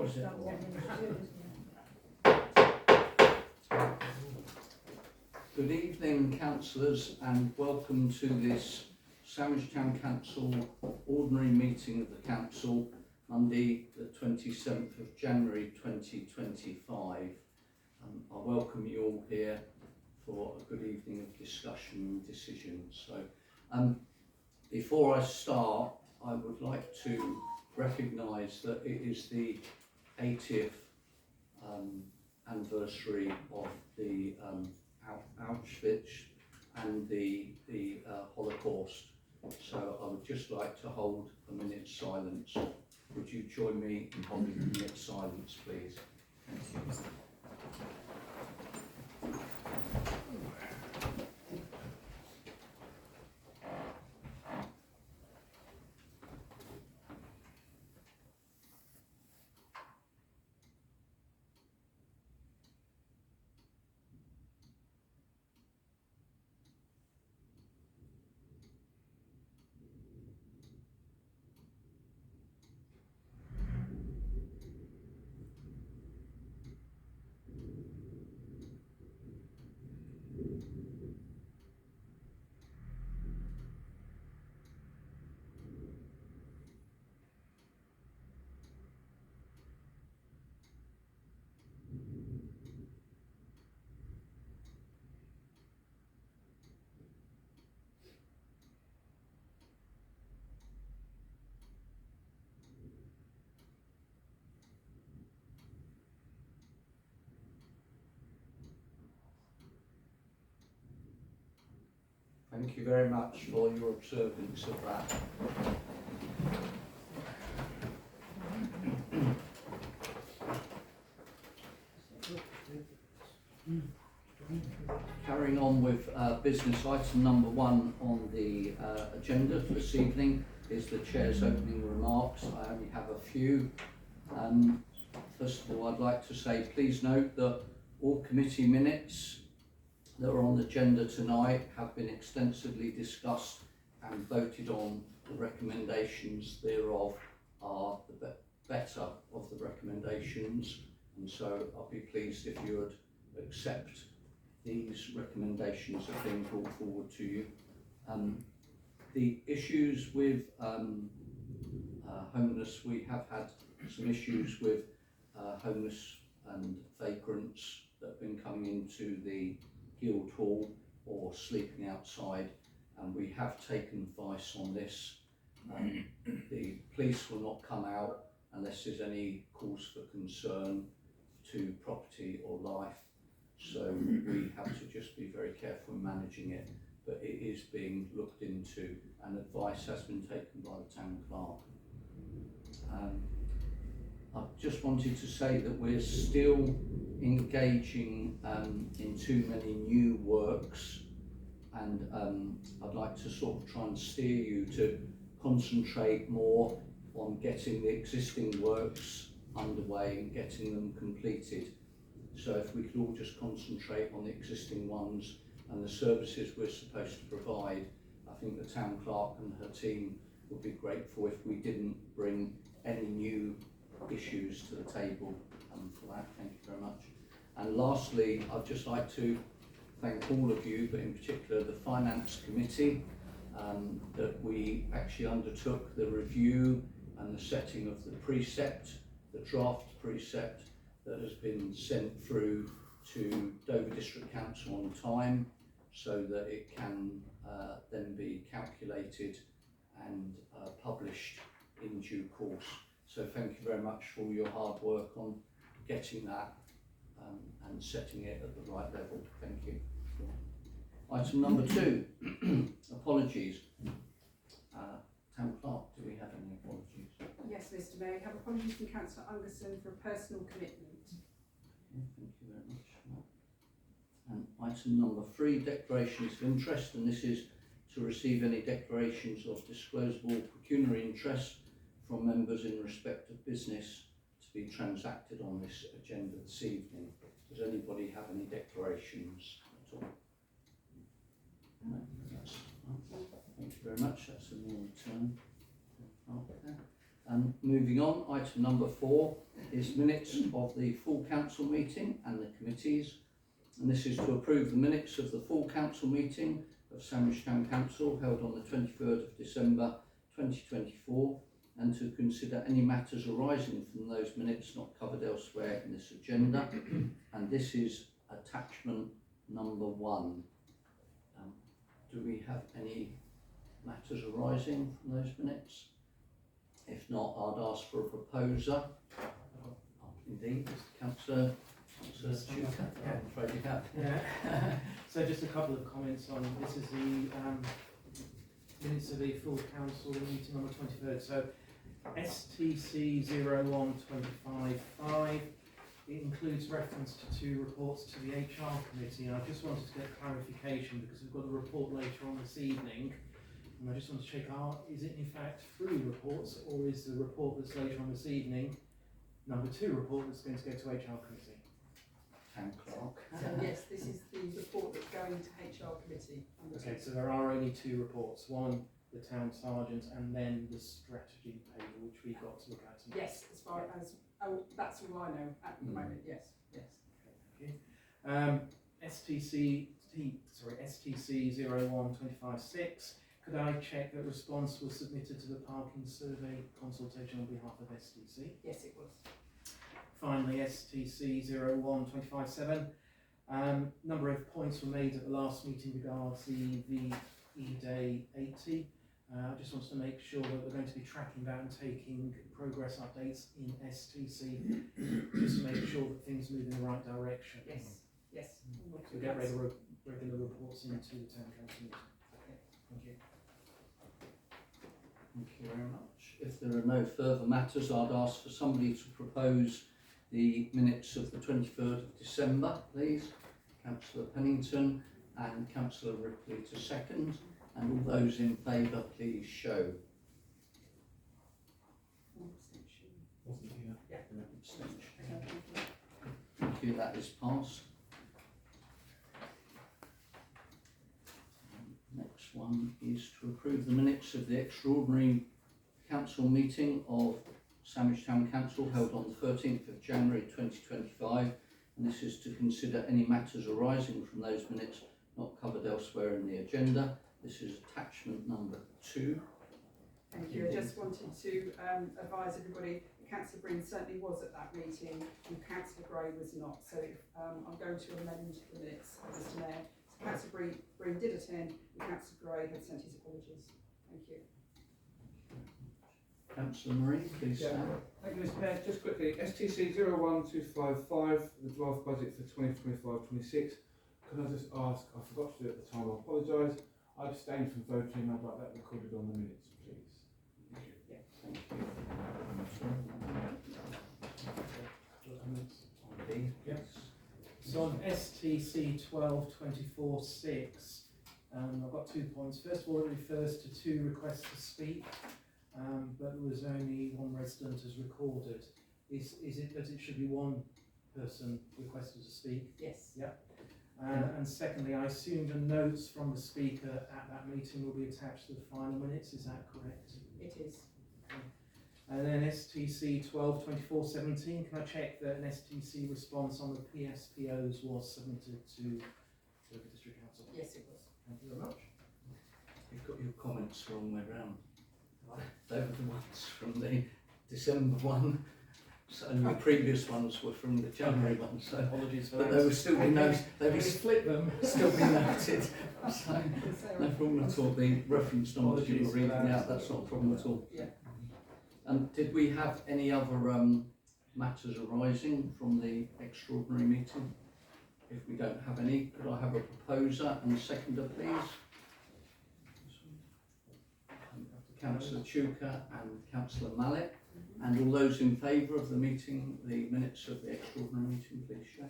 is it? Good evening, councillors, and welcome to this Sandwich Town Council ordinary meeting of the council, Monday the 27th of January 2025. I welcome you all here for a good evening of discussion and decisions. So before I start, I would like to recognise that it is the 80th anniversary of the Auschwitz and the Holocaust. So I would just like to hold a minute's silence. Would you join me in holding a minute's silence, please? Thank you. Thank you very much for your observance of that. Carrying on with business, item number 1 on the agenda for this evening is the Chair's opening remarks. I only have a few. First of all, I'd like to say please note that all committee minutes that are on the agenda tonight have been extensively discussed and voted on. The recommendations thereof are the better of the recommendations, and so I'll be pleased if you would accept these recommendations that have been brought forward to you. The issues with homeless, we have had some issues with homeless and vagrants that have been coming into the Guildhall or sleeping outside, and we have taken advice on this. The police will not come out unless there's any cause for concern to property or life, so we have to just be very careful in managing it, but it is being looked into and advice has been taken by the town clerk. I just wanted to say that we're still engaging in too many new works, and I'd like to sort of try and steer you to concentrate more on getting the existing works underway and getting them completed. So if we could all just concentrate on the existing ones and the services we're supposed to provide, I think the town clerk and her team would be grateful if we didn't bring any new issues to the table for that. Thank you very much. And lastly, I'd just like to thank all of you, but in particular the Finance Committee, that we actually undertook the review and the setting of the precept, the draft precept that has been sent through to Dover District Council on time, so that it can then be calculated and published in due course. So thank you very much for your hard work on getting that and setting it at the right level. Thank you. Item number 2, apologies. Town clerk, do we have any apologies? Yes, Mr. Mayor, we have apologies from Councillor Ungerson for a personal commitment. Okay, thank you very much for that. And item number 3, declarations of interest, and this is to receive any declarations of disclosable pecuniary interest from members in respect of business to be transacted on this agenda this evening. Does anybody have any declarations at all? No, that's fine. Thank you very much. That's a more return. And moving on, item number 4 is minutes of the full council meeting and the committees. And this is to approve the minutes of the full council meeting of Sandwich Town Council held on the 23rd of December 2024, and to consider any matters arising from those minutes not covered elsewhere in this agenda. And this is attachment number 1. Do we have any matters arising from those minutes? If not, I'd ask for a proposer. Indeed, Mr. Councillor Cllr. Yeah. I'm afraid you have. Yeah. So just a couple of comments on this is the minutes of the full council meeting on the 23rd. So STC 0125.5. It includes reference to 2 reports to the HR committee, and I just wanted to get clarification because we've got a report later on this evening, and I just want to check out, is it in fact 3 reports, or is the report that's later on this evening number 2 report that's going to go to HR committee? Town clerk. So yes, this is the report that's going to HR committee. Okay, so there are only 2 reports, one the town sergeant and then the strategy paper which we got to look at tonight. Yes, as far as, that's all I know at the moment, yes. Okay, thank you. STC 0125.6. Could I check that response was submitted to the parking survey consultation on behalf of STC? Yes, it was. Finally, STC 0125.7. Number of points were made at the last meeting regards the VE Day 80. I just wanted to make sure that we're going to be tracking that and taking progress updates in STC just to make sure that things move in the right direction. Yes, yes. So get regular reports into the town council meeting. Thank you. Thank you very much. If there are no further matters, I'd ask for somebody to propose the minutes of the 23rd of December, please. Councillor Pennington and Councillor Ripley to second. And all those in favour, please show. Abstention. Yeah. Abstention. Okay, thank you. Thank you, that is passed. Next one is to approve the minutes of the extraordinary council meeting of Sandwich Town Council held on the 13th of January 2025, and this is to consider any matters arising from those minutes not covered elsewhere in the agenda. This is attachment number 2. Thank you. I just wanted to advise everybody that Councillor Breen certainly was at that meeting and Councillor Gray was not. So I'm going to amend the minutes, Mr Mayor. So Councillor Breen did attend and Councillor Gray had sent his apologies. Thank you. Councillor Marie, please stand. Thank you, Mr Mayor. Just quickly, STC 01255, the draft budget for 2025-26. Can I just ask, I forgot to do it at the time, I apologise. I abstained from voting. I'd like that recorded on the minutes, please. Thank you. Yes. So on STC 1224.6, I've got 2 points. First of all, it refers to 2 requests to speak, but there was only 1 resident as recorded. Is it that it should be 1 person requested to speak? Yes. Yeah. And secondly, I assume the notes from the speaker at that meeting will be attached to the final minutes. Is that correct? It is. Okay. And then STC 1224.17. Can I check that an STC response on the PSPOs was submitted to the District Council? Yes, it was. Thank you very much. You've got your comments the wrong way round. They were the ones from the December one, so, and your previous ones were from the January one. So, Apologies for but that. they will still be noted. They will flip them. still be noted. So, no problem at all. The reference numbers you were reading out, that's not a problem at all. Yeah. Did we have any other matters arising from the extraordinary meeting? If we don't have any, could I have a proposer and a seconder, please? Councillor Chuka and Councillor Mallet. And all those in favour of the meeting, the minutes of the extraordinary meeting, please show.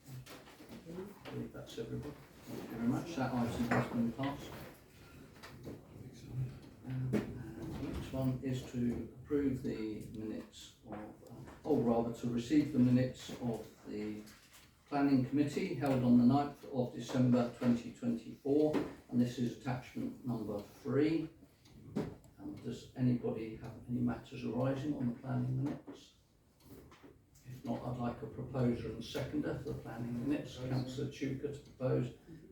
I believe that's everybody. Thank you very much. That item has been passed. And the next one is to approve the minutes of, or rather to receive the minutes of the Planning Committee held on the 9th of December 2024, and this is attachment number 3. Does anybody have any matters arising on the planning minutes? If not, I'd like a proposer and seconder for the planning minutes. Councillor Cinque to propose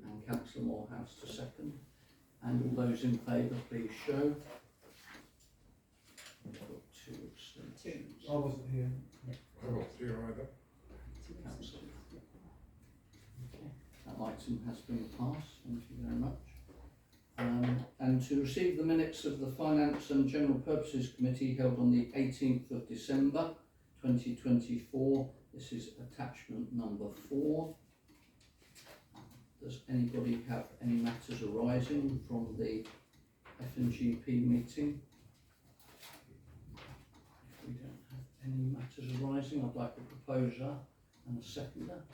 and Cllr Moorhouse to second. And all those in favour, please show. We've got 2 abstentions. I wasn't here. I wasn't here either. Councillor. Okay, that item has been passed. Thank you very much. And to receive the minutes of the Finance and General Purposes Committee held on the 18th of December 2024. This is attachment number 4. Does anybody have any matters arising from the FNGP meeting? If we don't have any matters arising, I'd like a proposer and a seconder.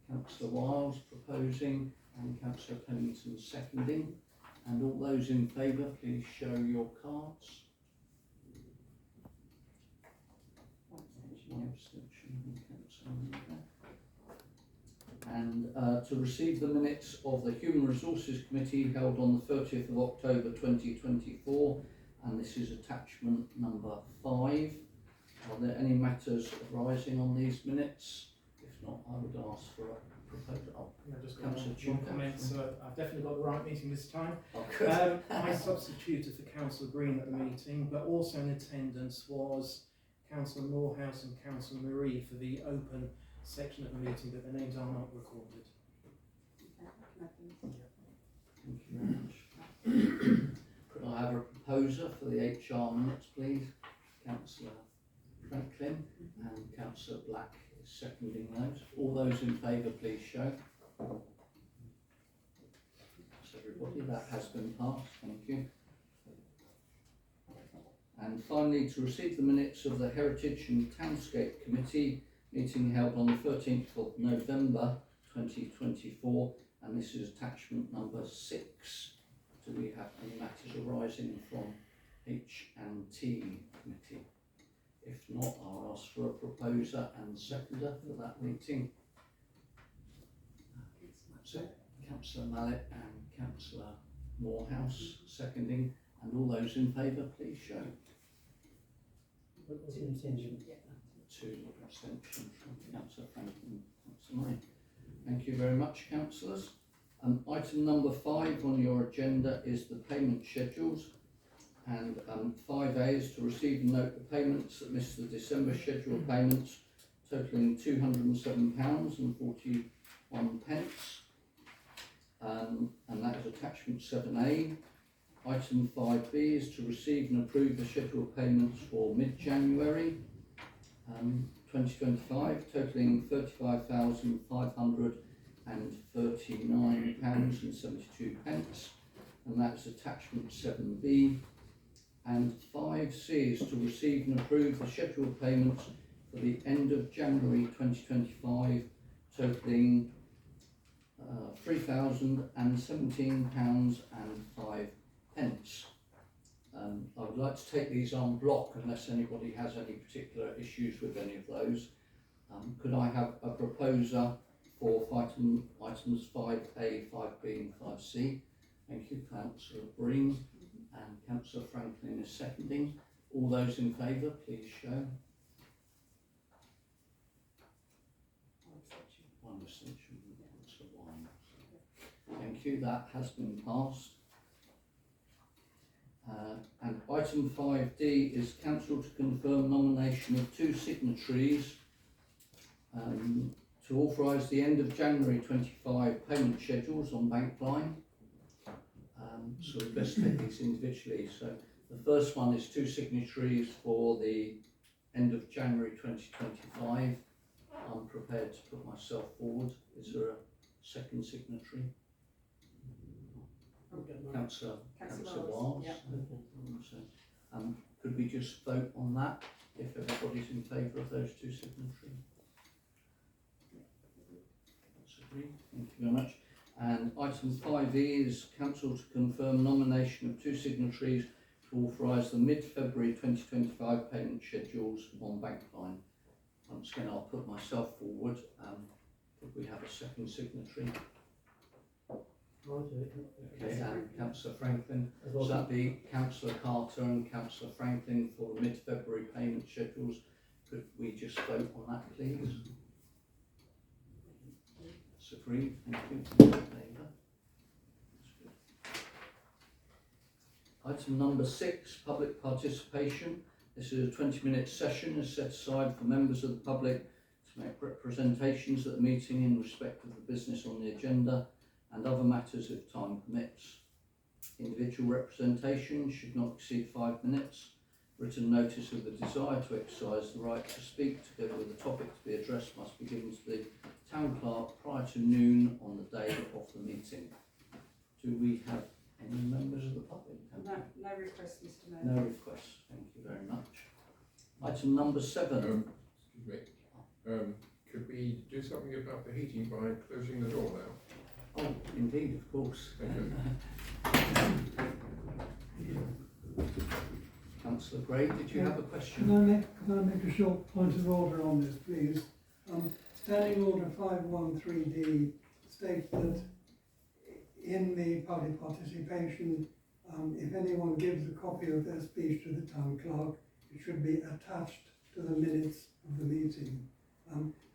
Councillor Wiles proposing and Councillor Pennington seconding. And all those in favour, please show your cards. One abstention. And to receive the minutes of the Human Resources Committee held on the 30th of October 2024, and this is attachment number 5. Are there any matters arising on these minutes? If not, I would ask for a proposal. I've just got Councillor one Cinque. comment, so I've definitely got the right meeting this time. Oh, good. I substituted for Councillor Green at the meeting, but also in attendance was Cllr Moorhouse and Councillor Marie for the open section of the meeting, but their names are not recorded. Thank you very much. Could I have a proposer for the HR minutes, please? Councillor Franklin and Councillor Black is seconding those. All those in favour, please show. That's everybody. That has been passed. Thank you. And finally, to receive the minutes of the Heritage and Townscape Committee meeting held on the 13th of November 2024, and this is attachment number 6. Do we have any matters arising from H&T Committee? If not, I'll ask for a proposer and seconder for that meeting. So, Councillor Mallet and Councillor Moorhouse seconding, and all those in favour, please show. 2 abstentions. 2 abstentions from Councillor Franklin and Councillor May. Thank you very much, councillors. Item number 5 on your agenda is the payment schedules, and 5A is to receive and note the payments that missed the December scheduled payments totalling £207.41, and that is attachment 7A. Item 5B is to receive and approve the scheduled payments for mid-January 2025 totalling £35,539.72, and that's attachment 7B. And 5C is to receive and approve the scheduled payments for the end of January 2025 totalling £3,017.05. I would like to take these en bloc unless anybody has any particular issues with any of those. Could I have a proposer for items 5A, 5B and 5C? Thank you, Councillor Breen, and Councillor Franklin is seconding. All those in favour, please show. 1 abstention, Councillor Wine. Thank you, that has been passed. And item 5D is council to confirm nomination of 2 signatories to authorise the end of January 25 payment schedules on Bankline. So we best take these individually. So the first one is 2 signatories for the end of January 2025. I'm prepared to put myself forward. Is there a second signatory? Councillor Wiles. Yeah. So, could we just vote on that if everybody's in favour of those 2 signatories? That's agreed. Thank you very much. And item 5E is council to confirm nomination of 2 signatories to authorise the mid-February 2025 payment schedules on Bankline. Once again, I'll put myself forward. Could we have a second signatory? Okay, and councillor Franklin. So that'd be councillor Carter and councillor Franklin for the mid-February payment schedules. Could we just vote on that, please? That's agreed. Thank you. That's good. Item number 6, public participation. This is a 20-minute session is set aside for members of the public to make representations at the meeting in respect of the business on the agenda and other matters if time permits. Individual representation should not exceed 5 minutes. Written notice of the desire to exercise the right to speak together with the topic to be addressed must be given to the town clerk prior to noon on the day of the meeting. Do we have any members of the public? No requests, Mr Mayor. No requests, thank you very much. Item number 7. Excuse me. Could we do something about the heating by closing the door now? Oh, indeed, of course. Councillor Gray, did you have a question? Can I make a short point of order on this, please? Standing Order 513D states that in the public participation, if anyone gives a copy of their speech to the town clerk, it should be attached to the minutes of the meeting.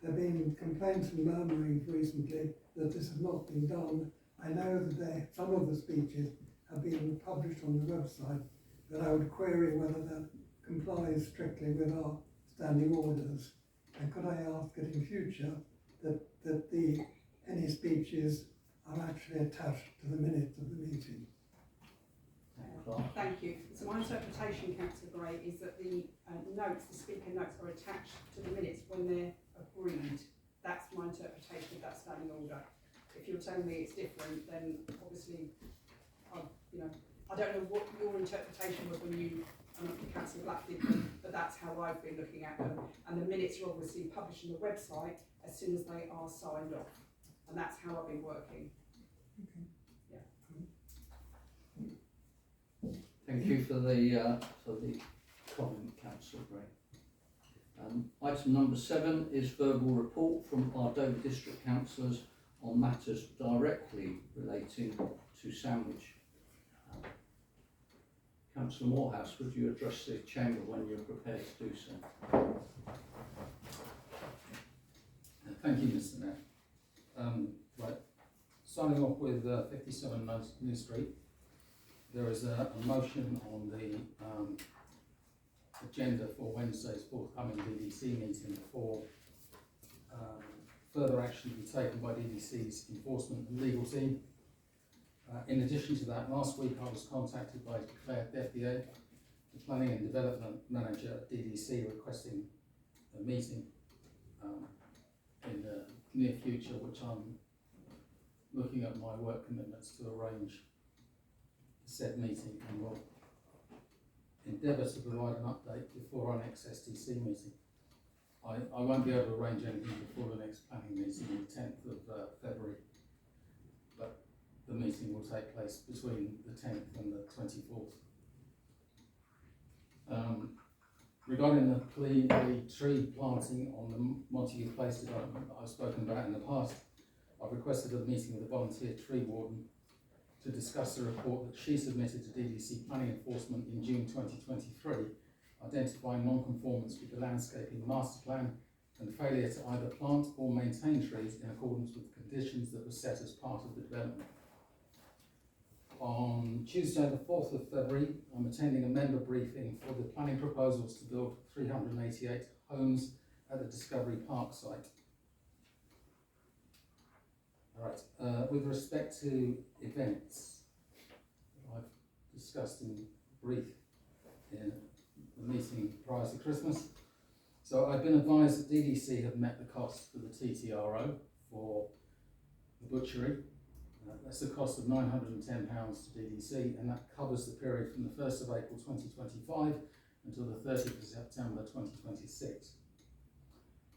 There have been complaints and murmurings recently that this has not been done. I know that some of the speeches have been published on the website, but I would query whether that complies strictly with our standing orders. And could I ask that in future that any speeches are actually attached to the minutes of the meeting? Thank you. So my interpretation, Councillor Gray, is that the notes, the speaker notes, are attached to the minutes when they're agreed. That's my interpretation of that standing order. If you're telling me it's different, then obviously, I don't know what your interpretation was when you, Councillor Black did them, but that's how I've been looking at them. And the minutes are obviously published on the website as soon as they are signed off. And that's how I've been working. Thank you for the comment, Councillor Gray. Item number 7 is verbal report from our Dover District Councillors on matters directly relating to Sandwich. Councillor Moorhouse, would you address the Chamber when you're prepared to do so? Thank you, Mr Mayor. Right, starting off with 57 New Street, there is a motion on the agenda for Wednesday's forthcoming DDC meeting for further action to be taken by DDC's enforcement and legal team. In addition to that, last week I was contacted by Claire Deftier, the Planning and Development Manager at DDC, requesting a meeting in the near future, which I'm looking at my work commitments to arrange said meeting, and will endeavour to provide an update before our next STC meeting. I won't be able to arrange anything before the next planning meeting on the 10th of February, but the meeting will take place between the 10th and the 24th. Regarding the tree planting on the Montague Place development that I've spoken about in the past, I've requested a meeting with the volunteer tree warden to discuss the report that she submitted to DDC Planning Enforcement in June 2023, identifying non-conformance with the landscaping master plan and failure to either plant or maintain trees in accordance with the conditions that were set as part of the development. On Tuesday the 4th of February, I'm attending a member briefing for the planning proposals to build 388 homes at the Discovery Park site. Alright, with respect to events that I've discussed in brief in the meeting prior to Christmas. So I've been advised that DDC have met the costs for the TTRO for the butchery. That's a cost of £910 to DDC, and that covers the period from the 1st of April 2025 until the 30th of September 2026.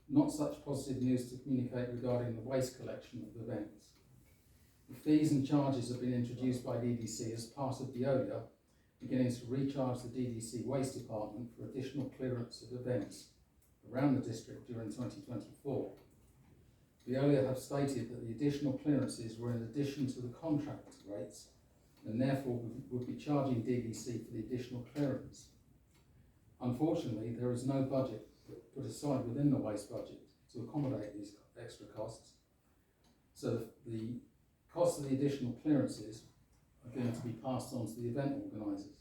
Not such positive news to communicate regarding the waste collection of events. The fees and charges have been introduced by DDC as part of the ODA, beginning to recharge the DDC Waste Department for additional clearance of events around the district during 2024. Veolia have stated that the additional clearances were in addition to the contract rates and therefore would be charging DDC for the additional clearance. Unfortunately, there is no budget put aside within the waste budget to accommodate these extra costs, so the cost of the additional clearances are going to be passed on to the event organisers.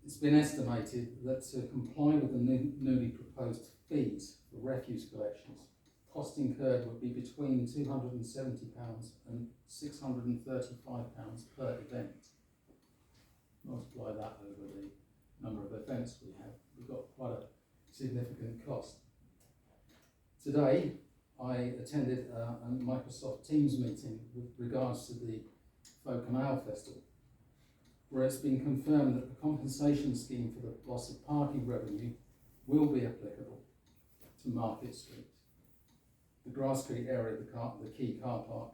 It's been estimated that to comply with the newly proposed fees for refuse collections, cost incurred would be between £270 and £635 per event. Multiply that over the number of events we have, we've got quite a significant cost. Today, I attended a Microsoft Teams meeting with regards to the Folk and Ale Festival, where it's been confirmed that the compensation scheme for the loss of parking revenue will be applicable to Market Street, the Grass Street area, the Key car park,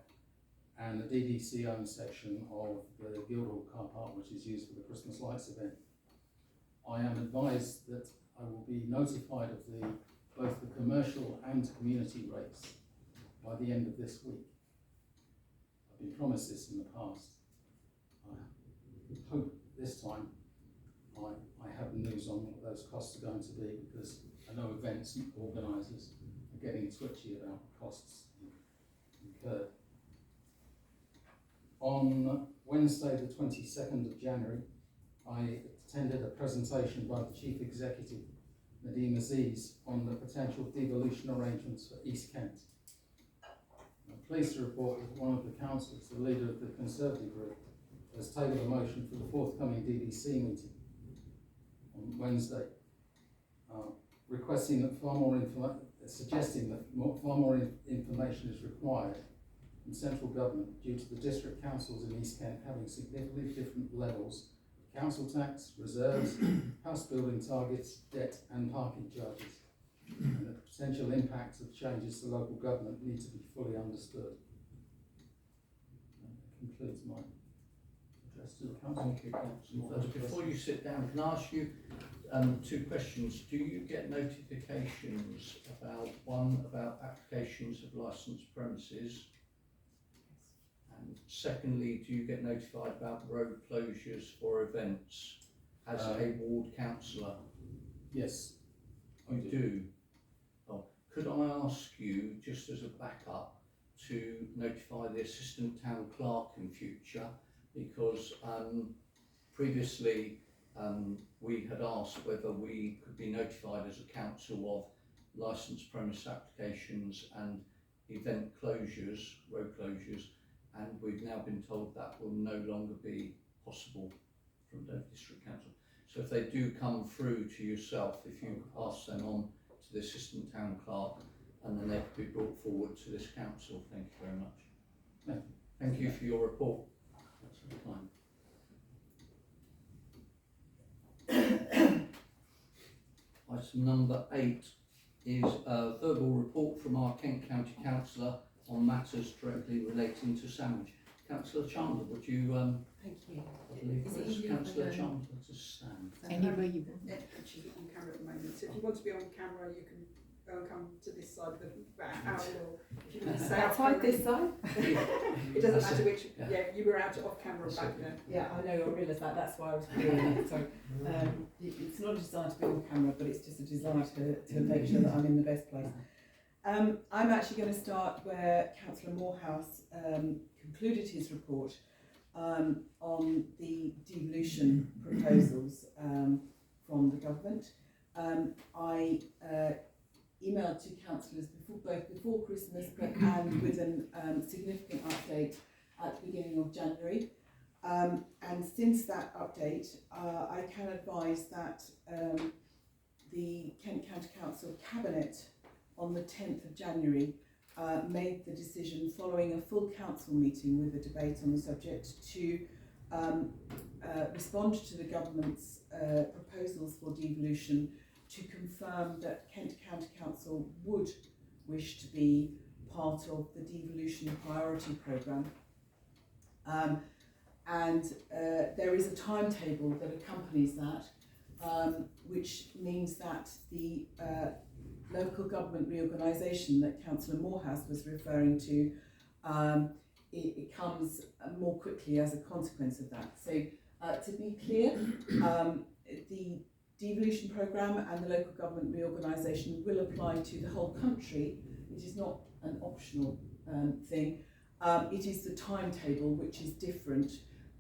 and the DDC owned section of the Guildhall car park, which is used for the Christmas lights event. I am advised that I will be notified of both the commercial and community rates by the end of this week. I've been promised this in the past. I hope this time I have news on what those costs are going to be, because I know events organisers are getting twitchy about costs incurred. On Wednesday the 22nd of January, I attended a presentation by the Chief Executive, Nadeem Aziz, on the potential devolution arrangements for East Kent. I'm pleased to report that one of the councillors, the leader of the Conservative group, has tabled a motion for the forthcoming DDC meeting on Wednesday, suggesting that far more information is required from central government due to the district councils in East Kent having significantly different levels of council tax, reserves, house building targets, debt and parking charges, and the potential impacts of changes to local government need to be fully understood. That concludes my address to the council. Thank you, Councillor. First, before you sit down, can I ask you two questions? Do you get notifications about applications of licensed premises? And secondly, do you get notified about road closures for events as a ward councillor? Yes. You do? Oh, could I ask you, just as a backup, to notify the assistant town clerk in future, because previously we had asked whether we could be notified as a council of licensed premise applications and event closures, road closures, and we've now been told that will no longer be possible from Dover District Council. So if they do come through to yourself, if you could pass them on to the assistant town clerk, and then they could be brought forward to this council. Thank you very much. Thank you for your report. That's very kind. Item number 8 is a verbal report from our Kent County Councillor on matters directly relating to sandwich. Councillor Chandler, would you thank you. request Councillor Chandler to stand? Anywhere you want. She's on camera at the moment, so if you want to be on camera, you can come to this side of the our wall. If you want to stay off Outside camera, this side? it doesn't matter which. Yeah, you were out off camera That's back it. there. Yeah, I know, I realise that, that's why I was doing it, so it's not a desire to be on camera, but it's just a desire to make sure that I'm in the best place. I'm actually going to start where Cllr Moorhouse concluded his report on the devolution proposals from the government. I emailed to councillors before Christmas and with a significant update at the beginning of January. And since that update, I can advise that the Kent County Council Cabinet on the 10th of January made the decision, following a full council meeting with a debate on the subject, to respond to the government's proposals for devolution, to confirm that Kent County Council would wish to be part of the devolution priority programme. And there is a timetable that accompanies that, which means that the local government reorganisation that Councillor Moorhouse was referring to, it comes more quickly as a consequence of that. So to be clear, the devolution programme and the local government reorganisation will apply to the whole country. It is not an optional thing. It is the timetable which is different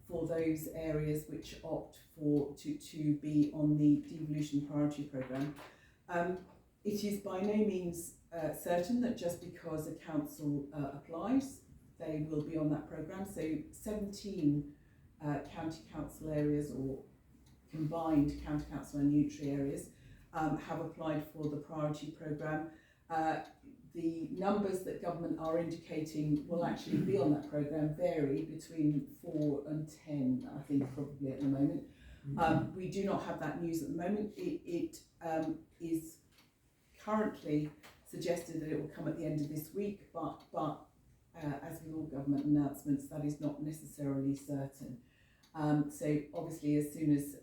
for those areas which opt to be on the devolution priority programme. It is by no means certain that just because a council applies, they will be on that programme. So 17 county council areas, or combined county council and unitary areas, have applied for the priority programme. The numbers that government are indicating will actually be on that programme vary between 4 and 10, I think, probably at the moment. We do not have that news at the moment. It is currently suggested that it will come at the end of this week, but as with all government announcements, that is not necessarily certain. So obviously, as soon as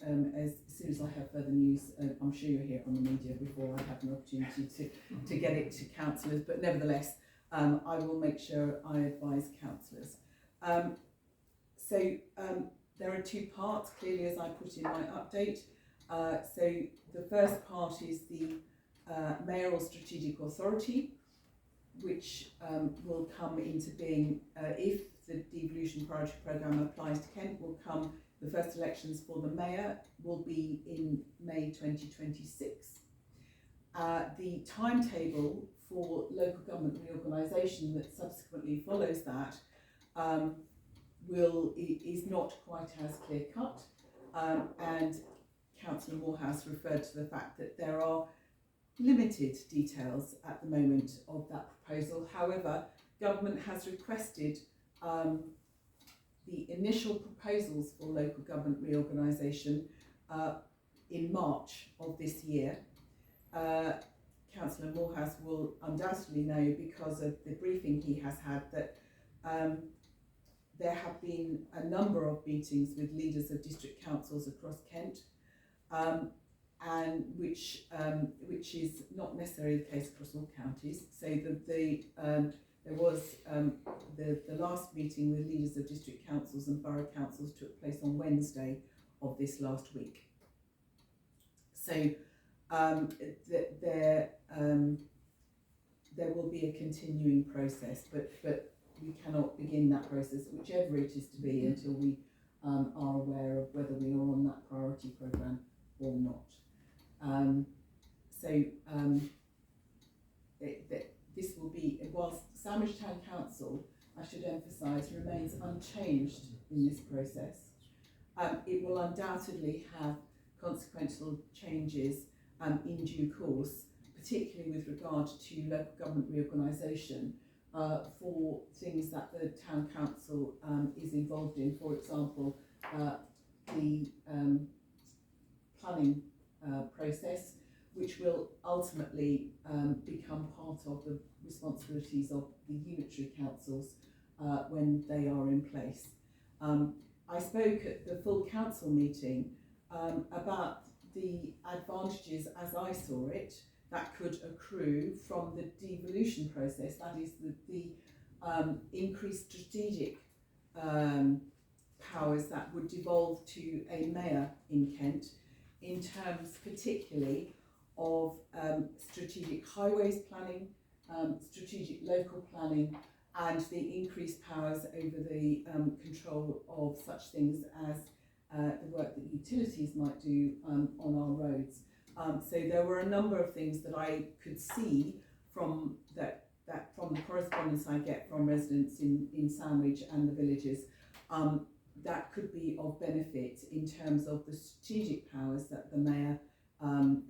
I have further news, I'm sure you'll hear it on the media before I have an opportunity to get it to councillors. But nevertheless, I will make sure I advise councillors. There are two parts, clearly, as I put in my update. So the first part is the mayoral strategic authority, which will come into being if the devolution priority programme applies to Kent. Will come, the first elections for the mayor will be in May 2026. The timetable for local government reorganisation that subsequently follows that is not quite as clear cut, and Councillor Moorhouse referred to the fact that there are limited details at the moment of that proposal. However, government has requested the initial proposals for local government reorganisation in March of this year. Councillor Moorhouse will undoubtedly know, because of the briefing he has had, that there have been a number of meetings with leaders of district councils across Kent, and which is not necessarily the case across all counties. So there was the last meeting with leaders of district councils and borough councils took place on Wednesday of this last week. So there will be a continuing process, but we cannot begin that process, whichever it is to be, until we are aware of whether we are on that priority programme or not. This will be, whilst Sandwich Town Council, I should emphasise, remains unchanged in this process, it will undoubtedly have consequential changes in due course, particularly with regard to local government reorganisation, for things that the Town Council is involved in. For example, the planning process, which will ultimately become part of the responsibilities of the unitary councils when they are in place. I spoke at the full council meeting about the advantages, as I saw it, that could accrue from the devolution process. That is the increased strategic powers that would devolve to a mayor in Kent, in terms particularly of strategic highways planning, strategic local planning, and the increased powers over the control of such things as the work that utilities might do on our roads. So there were a number of things that I could see from from the correspondence I get from residents in Sandwich and the villages, that could be of benefit in terms of the strategic powers that the mayor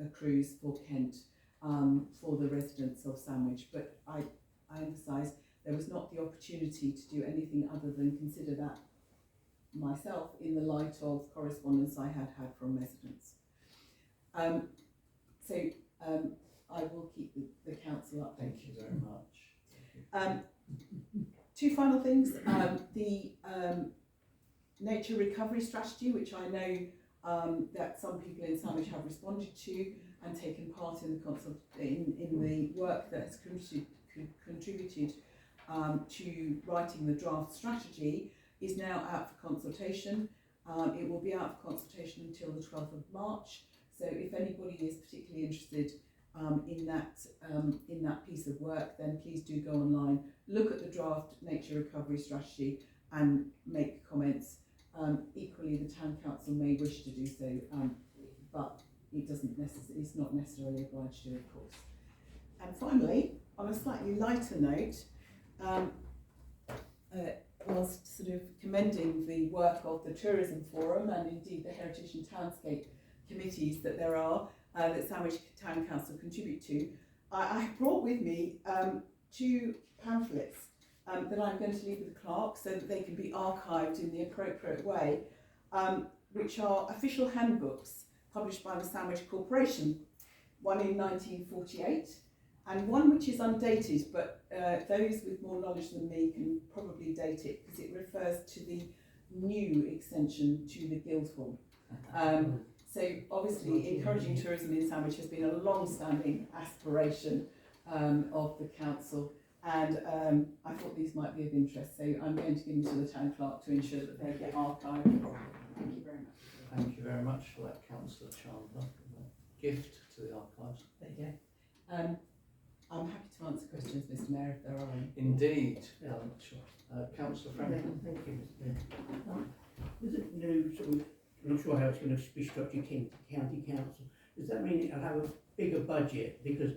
accrues for Kent, for the residents of Sandwich. But I emphasise there was not the opportunity to do anything other than consider that myself in the light of correspondence I had from residents. I will keep the council updated. Thank you very much. Two final things. The nature recovery strategy, which I know that some people in Sandwich have responded to and taken part in the work that has contributed to writing the draft strategy is now out for consultation. It will be out for consultation until the 12th of March. So if anybody is particularly interested in that piece of work, then please do go online, look at the draft nature recovery strategy and make comments. Equally, the Town Council may wish to do so, but it's not necessarily obliged to, of course. And finally, on a slightly lighter note, whilst sort of commending the work of the Tourism Forum and indeed the Heritage and Townscape committees that there are, that Sandwich Town Council contribute to, I have brought with me 2 pamphlets that I'm going to leave with the clerk so that they can be archived in the appropriate way, which are official handbooks published by the Sandwich Corporation, one in 1948 and one which is undated, but those with more knowledge than me can probably date it because it refers to the new extension to the Guildhall. So obviously encouraging tourism in Sandwich has been a long-standing aspiration of the council, and I thought these might be of interest, so I'm going to give them to the town clerk to ensure that they get archived. Thank you very much. Thank you very much for that, Councillor Chandler. Gift to the archives. There you go. I'm happy to answer questions, Mr. Mayor, if there are any. Indeed. Councillor Franklin. Thank you, Mr. Mayor. With the new sort of, I'm not sure how it's going to be structured, county council, does that mean it'll have a bigger budget? Because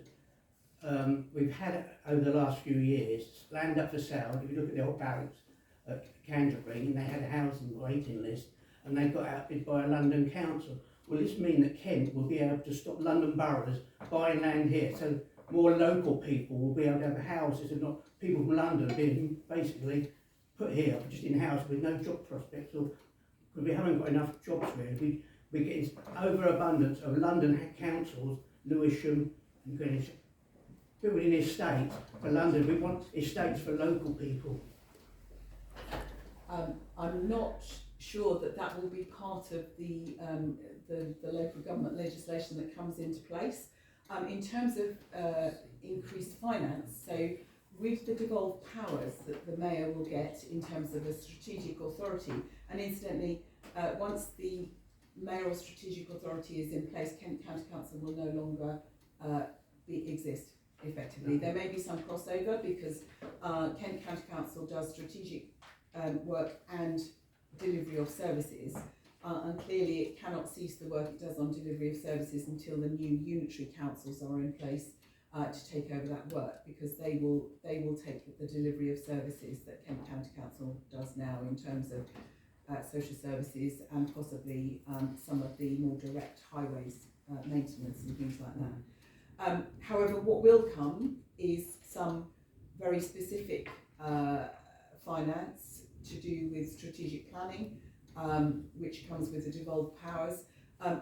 we've had over the last few years land up for sale. If you look at the old barracks at Canterbury, and they had a housing waiting list, and they got outbid by a London council. Will this mean that Kent will be able to stop London boroughs buying land here, so more local people will be able to have houses and not people from London being basically put here just in house with no job prospects, or because we haven't got enough jobs really. We're getting overabundance of London councils, Lewisham and Greenwich, building estates for London. We want estates for local people. I'm not sure that will be part of the local government legislation that comes into place. In terms of increased finance, so with the devolved powers that the Mayor will get in terms of a strategic authority, and incidentally, once the mayoral strategic authority is in place, Kent County Council will no longer exist effectively. There may be some crossover because Kent County Council does strategic work and delivery of services, and clearly it cannot cease the work it does on delivery of services until the new unitary councils are in place to take over that work, because they will take the delivery of services that Kent County Council does now in terms of social services and possibly some of the more direct highways maintenance and things like that. However, what will come is some very specific finance to do with strategic planning, which comes with the devolved powers.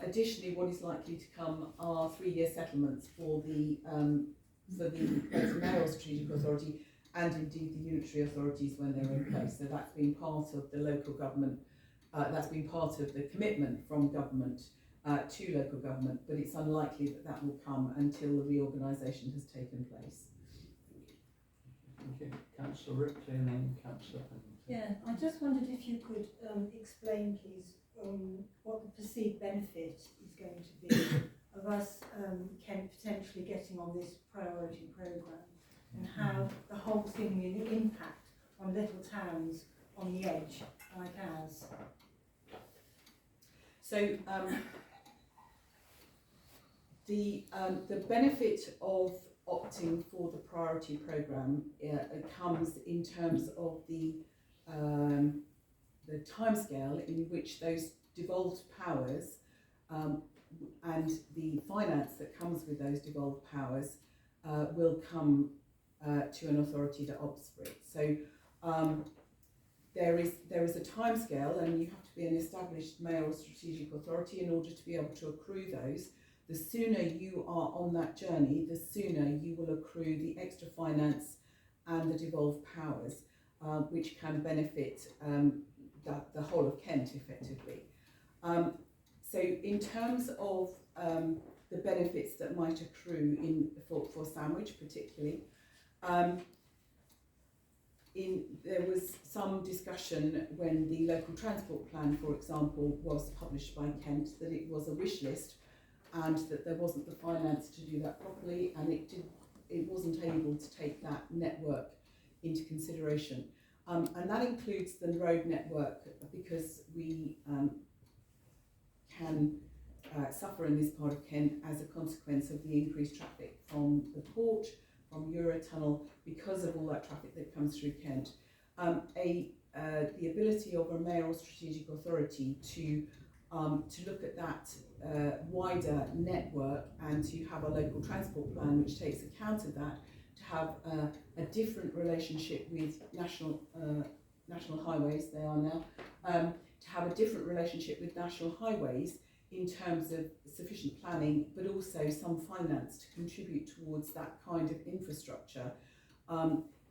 Additionally, what is likely to come are 3-year settlements for the mayoral strategic authority and indeed the unitary authorities when they're in place. So that's been part of the local government, that's been part of the commitment from government to local government, but it's unlikely that will come until the reorganisation has taken place. Thank you. Councillor Ripley and then Councillor Pennington. Yeah, I just wondered if you could explain, please, what the perceived benefit is going to be of us Kent potentially getting on this priority programme, and how the whole thing will impact on little towns on the edge like ours. So the benefit of opting for the priority programme comes in terms of the timescale in which those devolved powers and the finance that comes with those devolved powers will come to an authority that opts for it. So there is a timescale, and you have to be an established mayoral strategic authority in order to be able to accrue those. The sooner you are on that journey, the sooner you will accrue the extra finance and the devolved powers, which can benefit the whole of Kent effectively. So in terms of the benefits that might accrue for Sandwich particularly, there was some discussion when the local transport plan, for example, was published by Kent, that it was a wish list and that there wasn't the finance to do that properly, and it wasn't able to take that network into consideration. And that includes the road network, because we can suffer in this part of Kent as a consequence of the increased traffic from the port, from Eurotunnel, because of all that traffic that comes through Kent. The ability of a mayoral strategic authority to look at that wider network and to have a local transport plan which takes account of that, to have a different relationship with national highways, they are now, to have a different relationship with national highways in terms of sufficient planning, but also some finance to contribute towards that kind of infrastructure,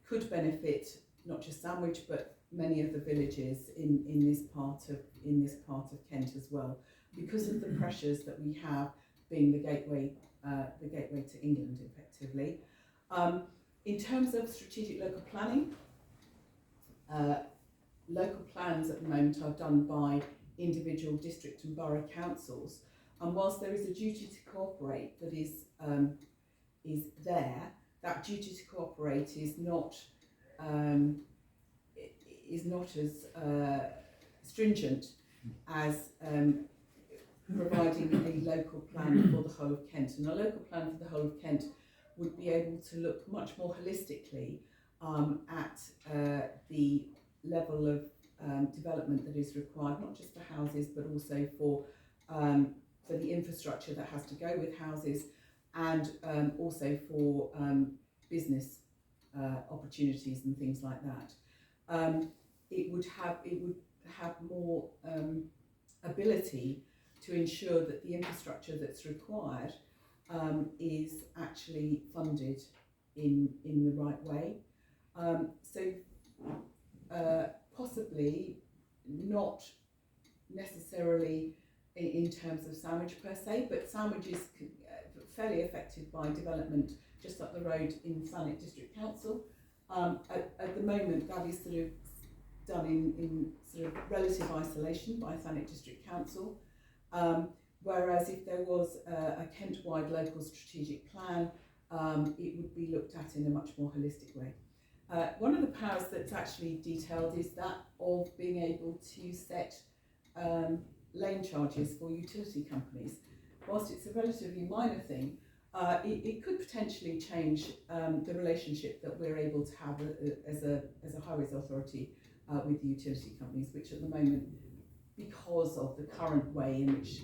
could benefit not just Sandwich but many of the villages in this part of Kent as well, because of the pressures that we have, being the gateway to England effectively. In terms of strategic local planning, local plans at the moment are done by individual district and borough councils, and whilst there is a duty to cooperate that is there, that duty to cooperate is not as stringent as providing a local plan for the whole of Kent. And a local plan for the whole of Kent would be able to look much more holistically at the level of development that is required, not just for houses, but also for the infrastructure that has to go with houses, and also for business opportunities and things like that. It would have more ability to ensure that the infrastructure that's required is actually funded in the right way. Possibly not necessarily in terms of Sandwich per se, but Sandwich is fairly affected by development just up the road in Thanet District Council. At the moment, that is sort of done in sort of relative isolation by Thanet District Council, whereas if there was a Kent-wide local strategic plan, it would be looked at in a much more holistic way. One of the powers that's actually detailed is that of being able to set lane charges for utility companies. Whilst it's a relatively minor thing, it could potentially change the relationship that we're able to have as a highways authority with the utility companies, which at the moment, because of the current way in which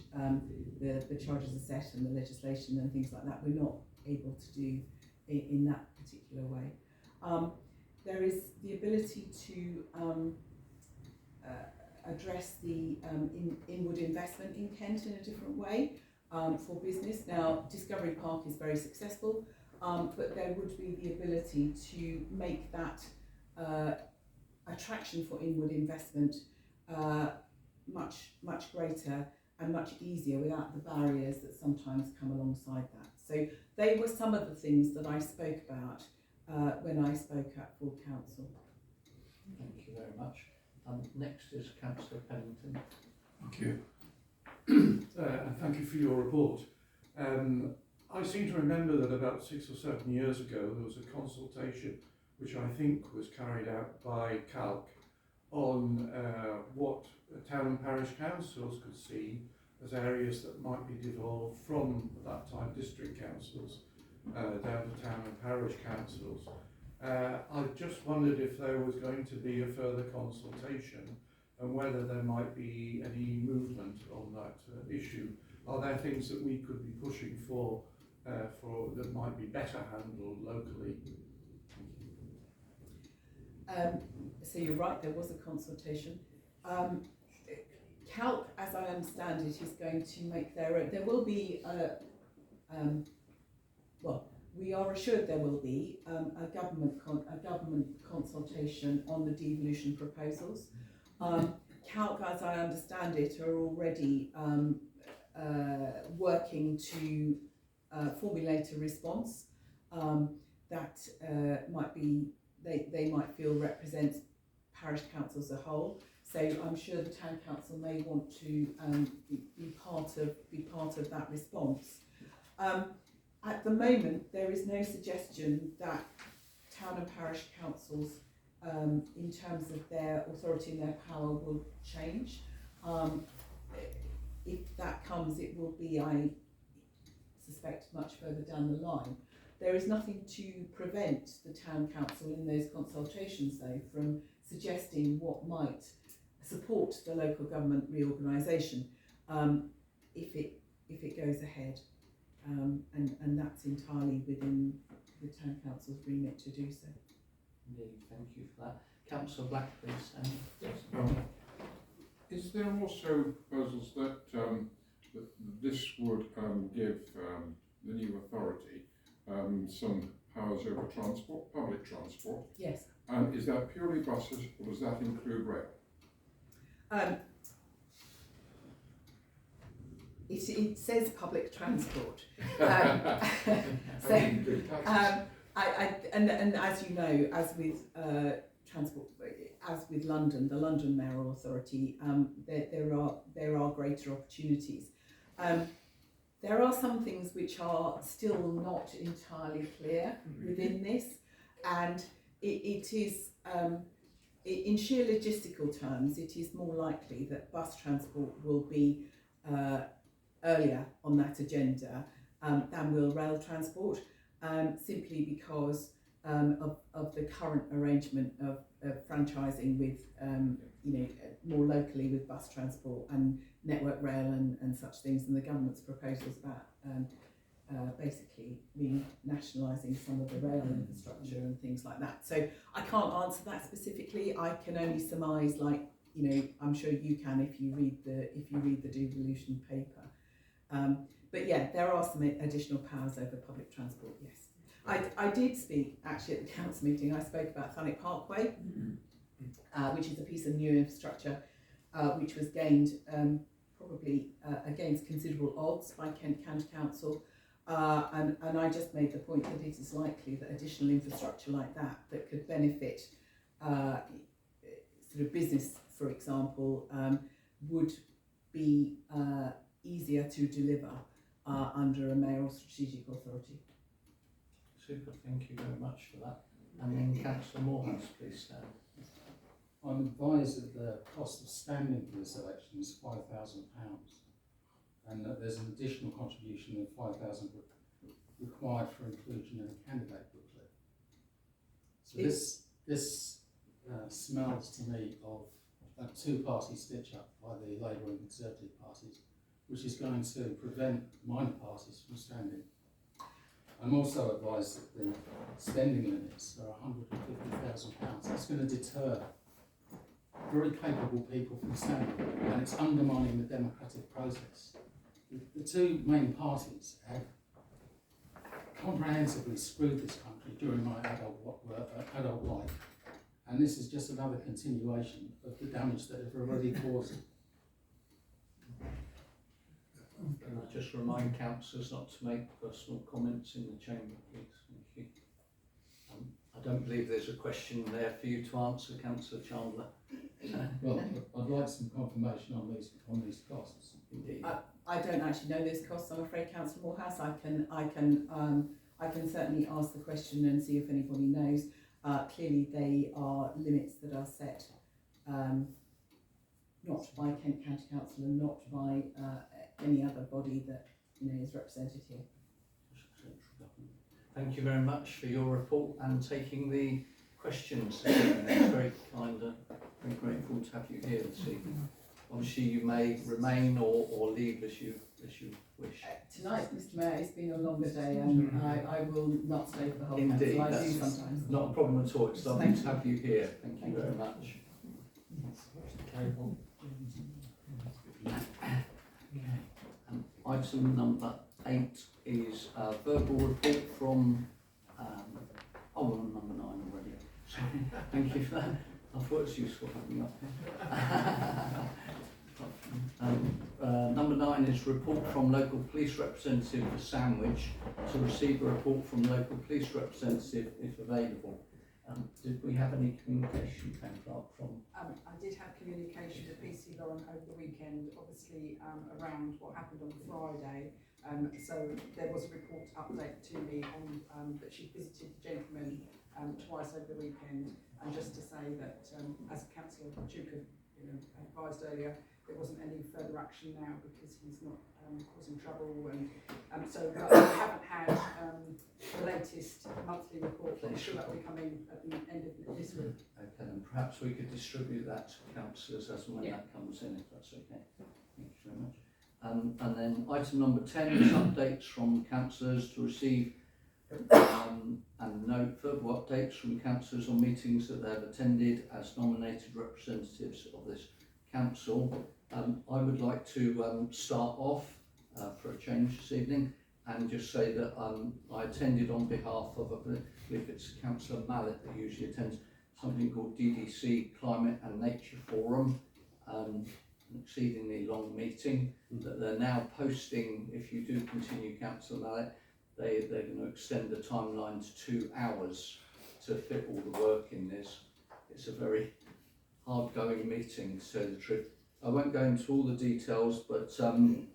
the charges are set and the legislation and things like that, we're not able to do in that particular way. There is the ability to address the inward investment in Kent in a different way for business. Now, Discovery Park is very successful, but there would be the ability to make that attraction for inward investment much greater and much easier without the barriers that sometimes come alongside that. So they were some of the things that I spoke about when I spoke at full council. Thank you very much. Next is Councillor Pennington. Thank you. And thank you for your report. I seem to remember that about 6 or 7 years ago there was a consultation which I think was carried out by KALC on what town and parish councils could see as areas that might be devolved from that time district councils down to town and parish councils. I just wondered if there was going to be a further consultation and whether there might be any movement on that issue. Are there things that we could be pushing for that might be better handled locally? So you're right, there was a consultation. KALC, as I understand it, is going to make their own. There will be we are assured there will be a government consultation on the devolution proposals. KALC, as I understand it, are already working to formulate a response that might be, they might feel represents parish council as a whole. So I'm sure the town council may want to be part of that response. At the moment, there is no suggestion that town and parish councils, in terms of their authority and their power, will change. If that comes, it will be, I suspect, much further down the line. There is nothing to prevent the town council in those consultations, though, from suggesting what might support the local government reorganisation if it goes ahead, and that's entirely within the town council's remit to do so. Indeed, thank you for that. Councillor Black, please. Yes. Is there also proposals that, that this would give the new authority some powers over transport, public transport? Yes. And is that purely buses, or does that include rail? It says public transport. And as you know, as with transport, as with London, the London Mayoral Authority, there are greater opportunities. There are some things which are still not entirely clear within this, and it is, in sheer logistical terms, it is more likely that bus transport will be earlier on that agenda than will rail transport, simply because of the current arrangement of franchising with, more locally with bus transport and network rail and such things, and the government's proposals about basically renationalising some of the rail infrastructure and things like that. So I can't answer that specifically. I can only surmise, like, I'm sure you can if you read the devolution paper. But yeah, there are some additional powers over public transport. Yes, I did speak actually at the council meeting. I spoke about Thanet Parkway, which is a piece of new infrastructure which was gained probably against considerable odds by Kent County Council, and I just made the point that it is likely that additional infrastructure like that could benefit sort of business, for example, would be easier to deliver under a mayoral strategic authority. Super, thank you very much for that. And then Councillor Moorhouse, please. I'm advised that the cost of standing for this election is £5,000, and that there's an additional contribution of £5,000 required for inclusion in a candidate booklet. So this smells to me of a two-party stitch-up by the Labour and Conservative parties, which is going to prevent minor parties from standing. I'm also advised that the spending limits are £150,000. That's going to deter very capable people from standing, and it's undermining the democratic process. The two main parties have comprehensively screwed this country during my adult life, and this is just another continuation of the damage that they've already caused. Can I just remind councillors not to make personal comments in the chamber, please? Thank you. I don't believe there's a question there for you to answer, Councillor Chandler. Well, I'd like some confirmation on these costs. Indeed. I don't actually know those costs, I'm afraid, Councillor Moorhouse. I can certainly ask the question and see if anybody knows. Clearly, they are limits that are set not by Kent County Council and not by any other body that is represented here. Thank you very much for your report and taking the questions. It's very kind and very grateful to have you here this evening. Obviously, you may remain or leave as you wish. Tonight, Mr. Mayor, it's been a longer day, and I will not stay for the whole Indeed, council. I do that's sometimes. not a problem at all. It's lovely to have you here. Thank you very much. Item number 8 is a verbal report from, we're on number 9 already. Sorry. Thank you for that. I thought it was useful having you up here. Number 9 is report from local police representative for Sandwich to receive a report from local police representative if available. Did we have any communication, Clark, from? I did have communication with PC Lauren over the weekend, obviously around what happened on Friday. So there was a report update to me on that she visited the gentleman twice over the weekend, and just to say that as Councillor Duke advised earlier, there wasn't any further action now because he's not causing trouble, and so we haven't had the latest monthly report. I'm sure that will be coming at the end of this week. Okay, and perhaps we could distribute that to councillors as and when that comes in, if that's okay. Thank you very much. And then item number 10 is updates from councillors to receive and note further updates from councillors on meetings that they have attended as nominated representatives of this council. I would like to start off for a change this evening and just say that I attended on behalf of, I believe it's Councillor Mallet that usually attends, something called DDC Climate and Nature Forum, an exceedingly long meeting that they're now posting. If you do continue, Councillor Mallet, they're going to extend the timeline to 2 hours to fit all the work in this. It's a very hard-going meeting, to tell the truth. I won't go into all the details, but some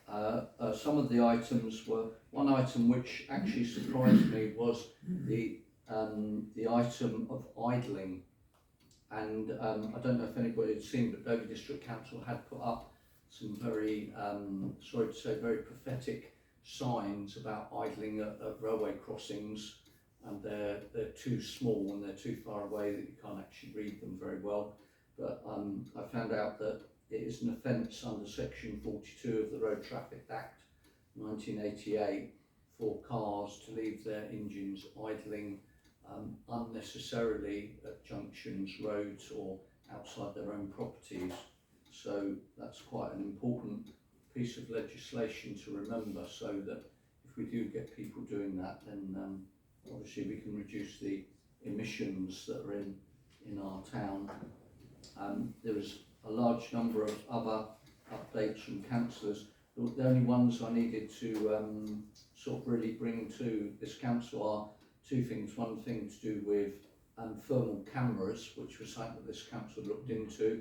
of the items were, one item which actually surprised me was the item of idling. And I don't know if anybody had seen, but Dover District Council had put up some very, sorry to say, very prophetic signs about idling at railway crossings, and they're too small and they're too far away that you can't actually read them very well. But I found out that it is an offence under section 42 of the Road Traffic Act 1988 for cars to leave their engines idling unnecessarily at junctions, roads or outside their own properties. So that's quite an important piece of legislation to remember, so that if we do get people doing that, then obviously we can reduce the emissions that are in our town. There was a large number of other updates from councillors. The only ones I needed to sort of really bring to this council are two things. One thing to do with thermal cameras, which was something that this council looked into,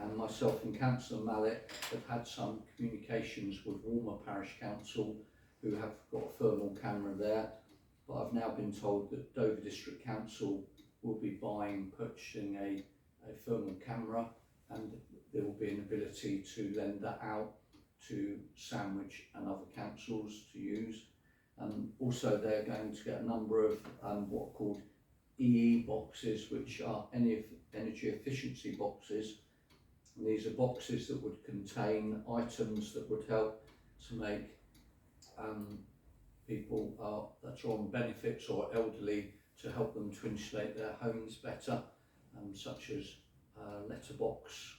and myself and Councillor Mallet have had some communications with Walmer Parish Council, who have got a thermal camera there, but I've now been told that Dover District Council will be purchasing a thermal camera, and there will be an ability to lend that out to Sandwich and other councils to use. Also, they're going to get a number of what are called EE boxes, which are energy efficiency boxes. And these are boxes that would contain items that would help to make people that are on benefits or elderly, to help them to insulate their homes better, such as letterbox,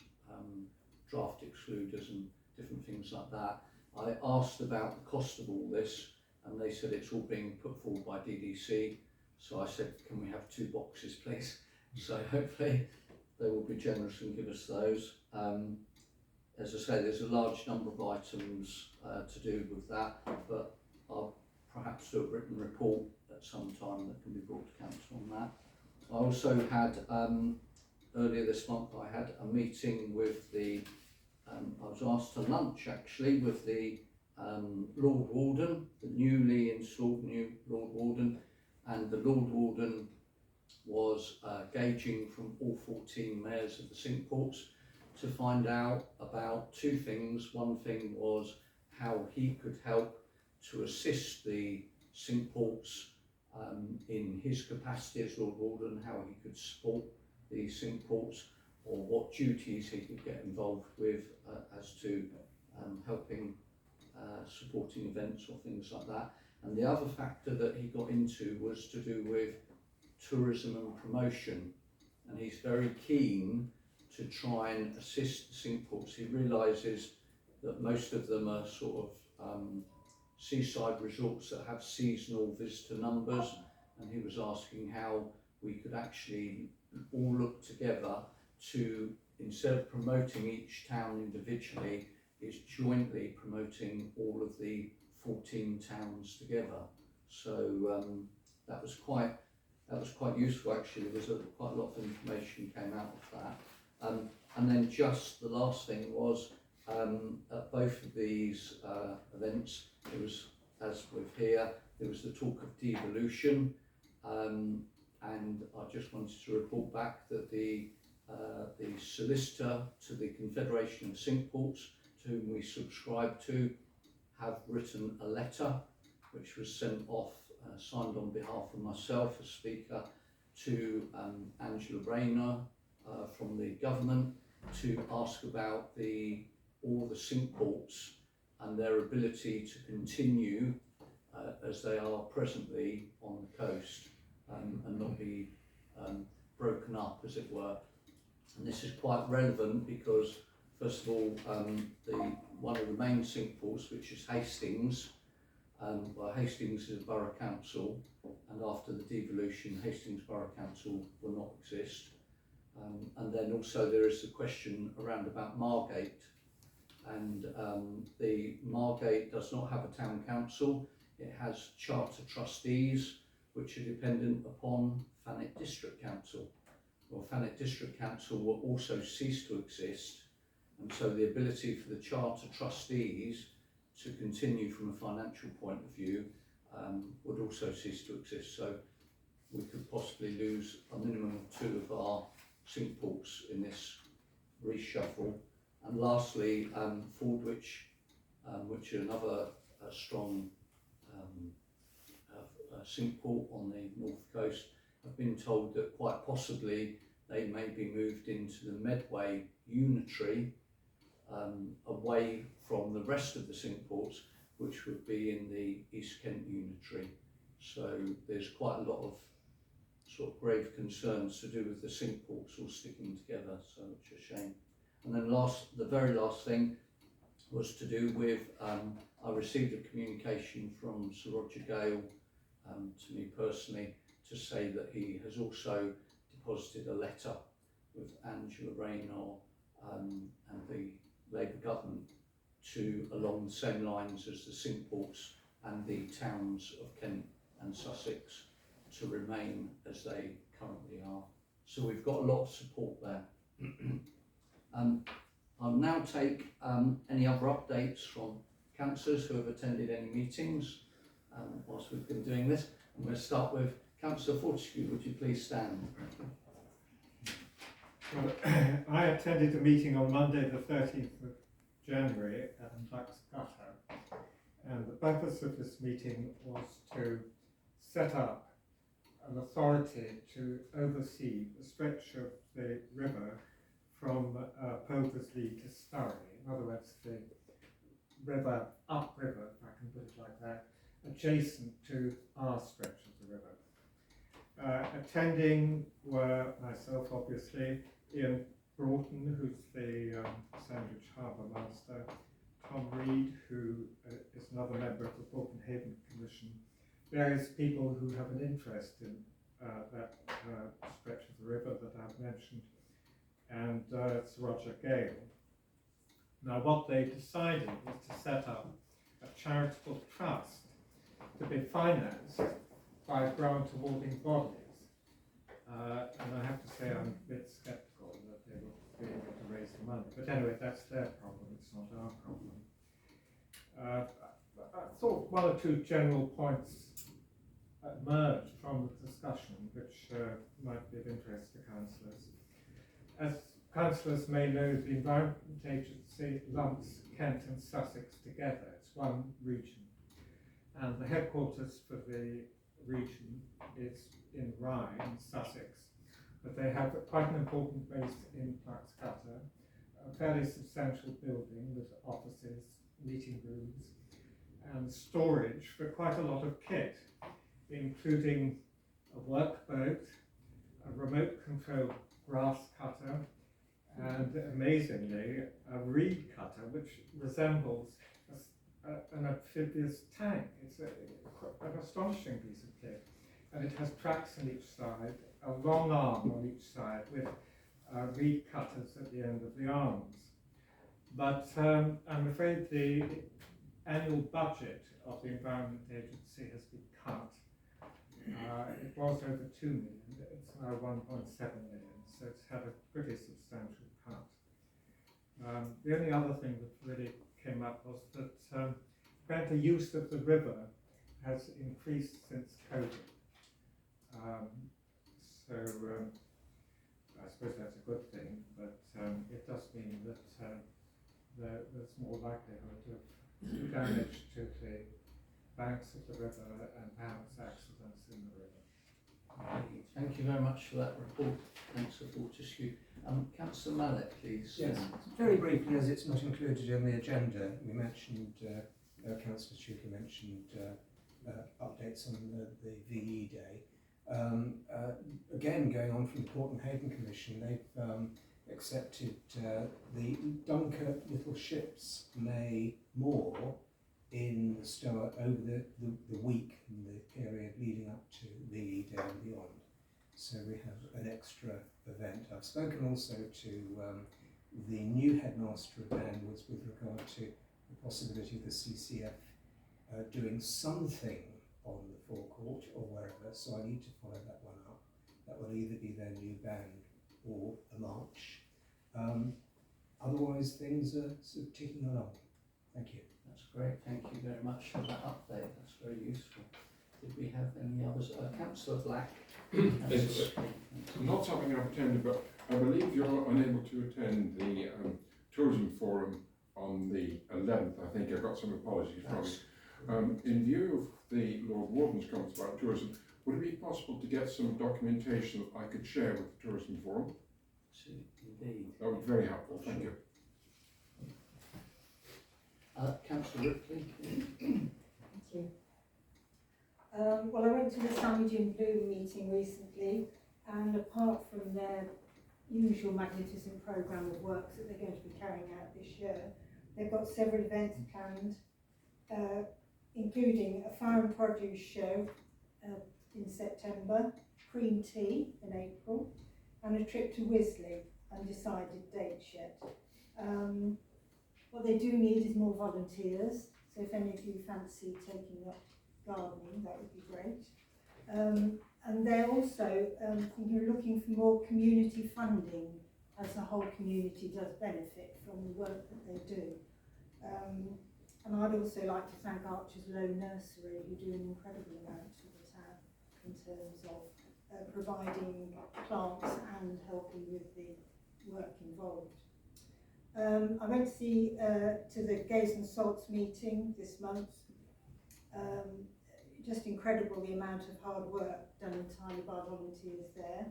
draft excluders and different things like that. I asked about the cost of all this, and they said it's all being put forward by DDC. So I said, can we have 2 boxes, please? So hopefully they will be generous and give us those. As I say, there's a large number of items to do with that, but I'll perhaps do a written report at some time that can be brought to council on that. I also had, earlier this month, I had a meeting with the, I was asked to lunch actually with the Lord Warden, the newly installed new Lord Warden, and the Lord Warden was gauging from all 14 mayors of the Cinque to find out about 2 things. One thing was how he could help to assist the Cinque in his capacity as Lord Warden, how he could support the Cinque, or what duties he could get involved with as to helping supporting events or things like that. And the other factor that he got into was to do with tourism and promotion, and he's very keen to try and assist the Cinque. He realises that most of them are sort of seaside resorts that have seasonal visitor numbers, and he was asking how we could actually all look together to instead of promoting each town individually, is jointly promoting all of the 14 towns together. So that was quite useful actually. There was quite a lot of information came out of that. And then just the last thing was at both of these events, it was, as with here, there was the talk of devolution, and I just wanted to report back that the solicitor to the Confederation of Cinque Ports, to whom we subscribe to, have written a letter which was sent off, signed on behalf of myself as Speaker, to Angela Rayner from the government, to ask about all the Cinque Ports and their ability to continue as they are presently on the coast, and not be broken up, as it were. And this is quite relevant because, first of all, one of the main Cinque Ports, which is Hastings, well, Hastings is a borough council, and after the devolution, Hastings Borough Council will not exist. And then also there is the question around about Margate, and the Margate does not have a town council. It has charter trustees which are dependent upon Thanet District Council. Well, Thanet District Council will also cease to exist, and so the ability for the charter trustees to continue from a financial point of view would also cease to exist. So we could possibly lose a minimum of 2 of our Cinque Ports in this reshuffle. And lastly, Fordwich, which is another strong Cinque Port on the north coast, I've been told that quite possibly they may be moved into the Medway unitary, away from the rest of the Cinque Ports, which would be in the East Kent unitary. So there's quite a lot of sort of grave concerns to do with the Cinque Ports all sticking together, so it's a shame. And then the very last thing was to do with, I received a communication from Sir Roger Gale to me personally to say that he has also deposited a letter with Angela Rayner and the Labour government along the same lines as the Cinque Ports and the towns of Kent and Sussex to remain as they currently are. So we've got a lot of support there. I'll now take any other updates from councillors who have attended any meetings whilst we've been doing this. I'm going to start with Councillor Fortescue. Would you please stand? Well, I attended a meeting on Monday the 13th of January at Bucks Gutter, and the purpose of this meeting was to set up an authority to oversee the stretch of the river from Poversley to Surrey. In other words, the river, upriver, if I can put it like that, adjacent to our stretch of the river. Attending were myself, obviously, Ian Broughton, who's the Sandwich Harbour Master, Tom Reed, who is another member of the Portland Haven Commission, various people who have an interest in that stretch of the river that I've mentioned, and Sir Roger Gale. Now, what they decided was to set up a charitable trust to be financed by grant awarding bodies. And I have to say I'm a bit sceptical that they will be able to raise the money. But anyway, that's their problem, it's not our problem. I thought one or two general points emerged from the discussion which might be of interest to councillors. As councillors may know, the Environment Agency lumps Kent and Sussex together. It's one region. And the headquarters for the region is in Rye, in Sussex. But they have quite an important base in Bucks Gutter, a fairly substantial building with offices, meeting rooms, and storage for quite a lot of kit, including a workboat, a remote controlled grass cutter, and amazingly, a reed cutter, which resembles an amphibious tank. It's an astonishing piece of kit. And it has tracks on each side, a long arm on each side, with reed cutters at the end of the arms. But I'm afraid the annual budget of the Environment Agency has been cut. It was over 2 million, it's now 1.7 million, so it's had a pretty substantial cut. The only other thing that really came up was that apparently use of the river has increased since COVID. So I suppose that's a good thing, but it does mean that there's more likelihood of damage to the banks of the river and perhaps accidents in the river. Thank you very much for that report, Councillor Fortescue. Councillor Mallet, please. Yes, very briefly, as it's not included in the agenda, we mentioned, Councillor Cinque mentioned updates on the VE Day. Again, going on from the Port and Haven Commission, they've accepted the Dunkirk little ships may moor in the Stour over the week and the period leading up to VE Day and beyond. So we have an extra event. I've spoken also to the new headmaster of Danwoods with regard to the possibility of the CCF doing something on the forecourt or wherever, so I need to follow that one up. That will either be their new band or a march. Otherwise, things are sort of ticking along. Thank you. That's great, thank you very much for that update, that's very useful. Did we have any others? Councillor Black. It's not something I've attended, but I believe you're unable to attend the tourism forum on the 11th. I think I've got some apologies from you. In view of the Lord Warden's comments about tourism, would it be possible to get some documentation that I could share with the tourism forum? Indeed. That would be very helpful, thank you. Councillor Ripley. Thank you. Well, I went to the Signage in Bloom meeting recently, and apart from their usual magnificent programme of works that they're going to be carrying out this year, they've got several events planned, including a fire and produce show in September, cream tea in April, and a trip to Wisley, undecided dates yet. What they do need is more volunteers, so if any of you fancy taking up gardening, that would be great. And they're also looking for more community funding, as the whole community does benefit from the work that they do. And I'd also like to thank Archer's Low Nursery, who do an incredible amount for the town in terms of providing plants and helping with the work involved. I went to the Gaze and Salts meeting this month. Just incredible the amount of hard work done entirely by volunteers there.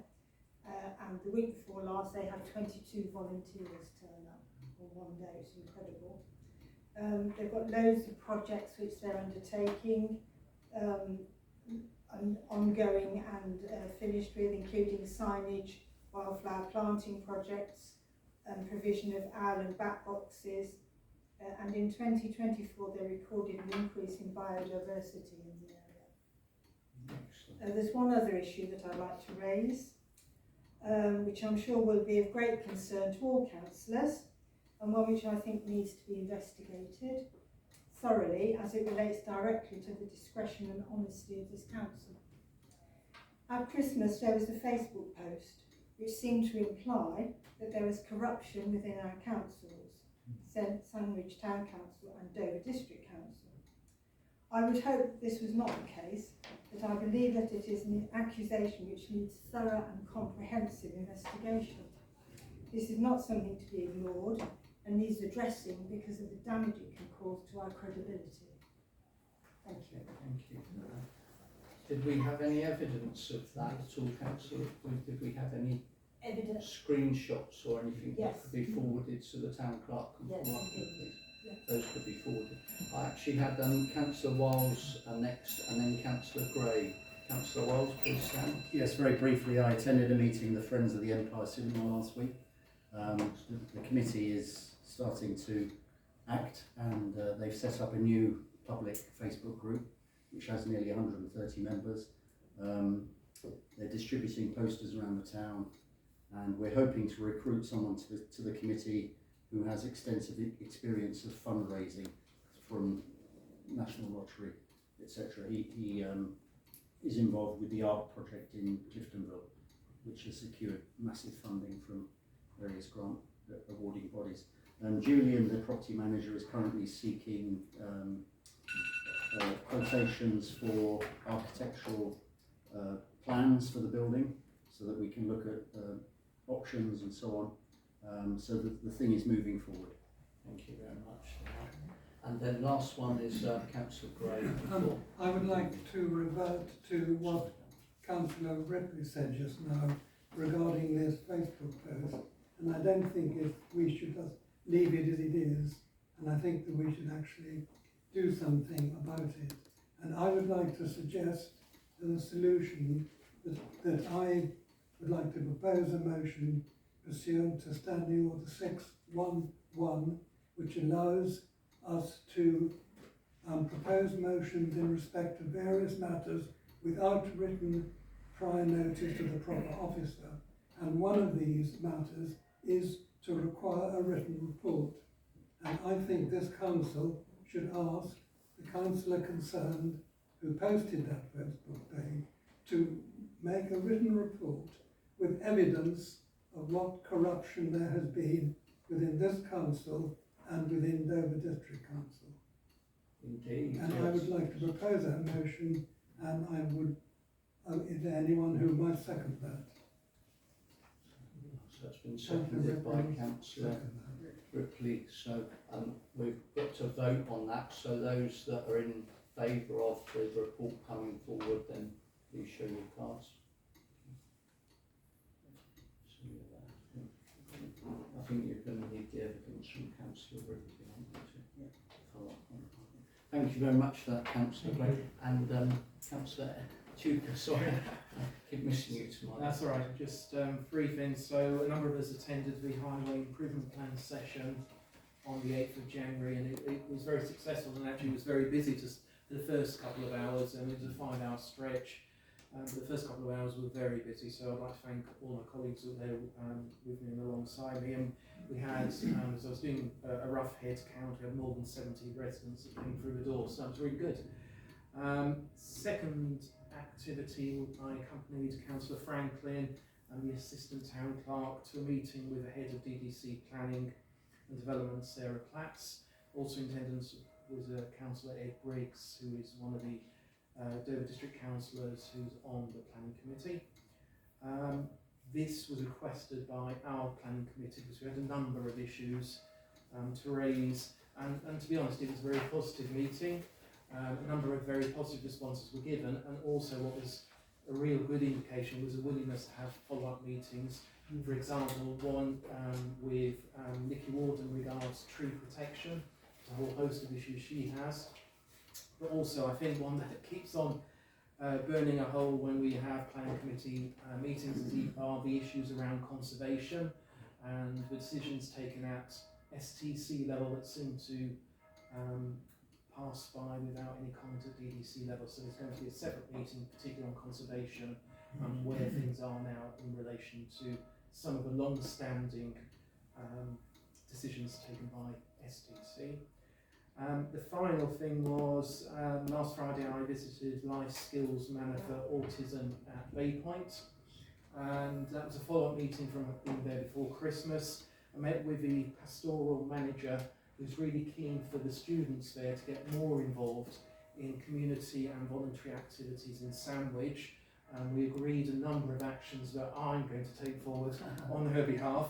And the week before last, they had 22 volunteers turn up on one day. It's incredible. They've got loads of projects which they're undertaking, ongoing and finished with, including signage, wildflower planting projects, provision of owl and bat boxes, and in 2024 they recorded an increase in biodiversity in the area. There's one other issue that I'd like to raise, which I'm sure will be of great concern to all councillors, and one which I think needs to be investigated thoroughly as it relates directly to the discretion and honesty of this council. At Christmas there was a Facebook post which seemed to imply that there was corruption within our councils, Sandwich Town Council and Dover District Council. I would hope that this was not the case, but I believe that it is an accusation which needs thorough and comprehensive investigation. This is not something to be ignored and needs addressing because of the damage it can cause to our credibility. Thank you. Thank you for that. Did we have any evidence of that at all, Councillor? Did we have any Evidence? Screenshots or anything Yes. that could be forwarded to the town clerk? Yes, Please? yes. Those could be forwarded. I actually had Councillor Wiles next, and then Councillor Gray. Councillor Wiles, please stand. Yes, very briefly, I attended a meeting of the Friends of the Empire Cinema last week. The committee is starting to act, and they've set up a new public Facebook group which has nearly 130 members. They're distributing posters around the town and we're hoping to recruit someone to the committee who has extensive experience of fundraising from National Lottery, etc. He is involved with the art project in Cliftonville, which has secured massive funding from various grant awarding bodies. Julian, the property manager, is currently seeking quotations for architectural plans for the building, so that we can look at options and so on. So the thing is moving forward. Thank you very much. And then last one is Councillor Gray. I would like to revert to what Councillor Ripley said just now regarding this Facebook post, and I don't think we should just leave it as it is, and I think that we should actually do something about it. And I would like to suggest a solution that I would like to propose a motion pursuant to Standing Order 611, which allows us to propose motions in respect of various matters without written prior notice to the proper officer. And one of these matters is to require a written report. And I think this council should ask the councillor concerned who posted that Facebook page to make a written report with evidence of what corruption there has been within this council and within Dover District Council. Indeed. And yes. I would like to propose that motion, and I would, is there anyone who might second that? So it's been seconded by Councillor Ripley. So we've got to vote on that. So those that are in favour of the report coming forward, then please show your cards. I think you're going to need the evidence from Councillor Ripley, aren't you, to follow up on it. Thank you very much for that, Councillor. And Councillor Tuker, sorry, I keep missing you tonight. That's all right. Just 3 things. So a number of us attended the Highway Improvement Plan session on the 8th of January, and it was very successful, and actually was very busy for the first couple of hours, and it was a 5-hour stretch. The first couple of hours were very busy, so I'd like to thank all my colleagues who were there with me and alongside me. And we had, as I was doing a rough head count, we had more than 70 residents that came through the door, so that was really good. Second activity, I accompanied Councillor Franklin and the Assistant Town Clerk to a meeting with the Head of DDC Planning and Development, Sarah Platts. Also in attendance was Councillor Ed Briggs, who is one of the Dover District Councillors who's on the Planning Committee. This was requested by our Planning Committee because we had a number of issues to raise, and to be honest, it was a very positive meeting. A number of very positive responses were given, and also what was a real good indication was a willingness to have follow-up meetings. For example, one with Nikki Ward in regards to tree protection, a whole host of issues she has. But also, I think one that keeps on burning a hole when we have planning committee meetings are the issues around conservation and the decisions taken at STC level that seem to pass by without any comment at DDC level. So there's going to be a separate meeting, particularly on conservation and where things are now in relation to some of the long-standing decisions taken by STC. The final thing was, last Friday I visited Life Skills Manor for Autism at Baypoint, and that was a follow-up meeting from being there before Christmas. I met with the pastoral manager, who's really keen for the students there to get more involved in community and voluntary activities in Sandwich. We agreed a number of actions that I'm going to take forward on her behalf.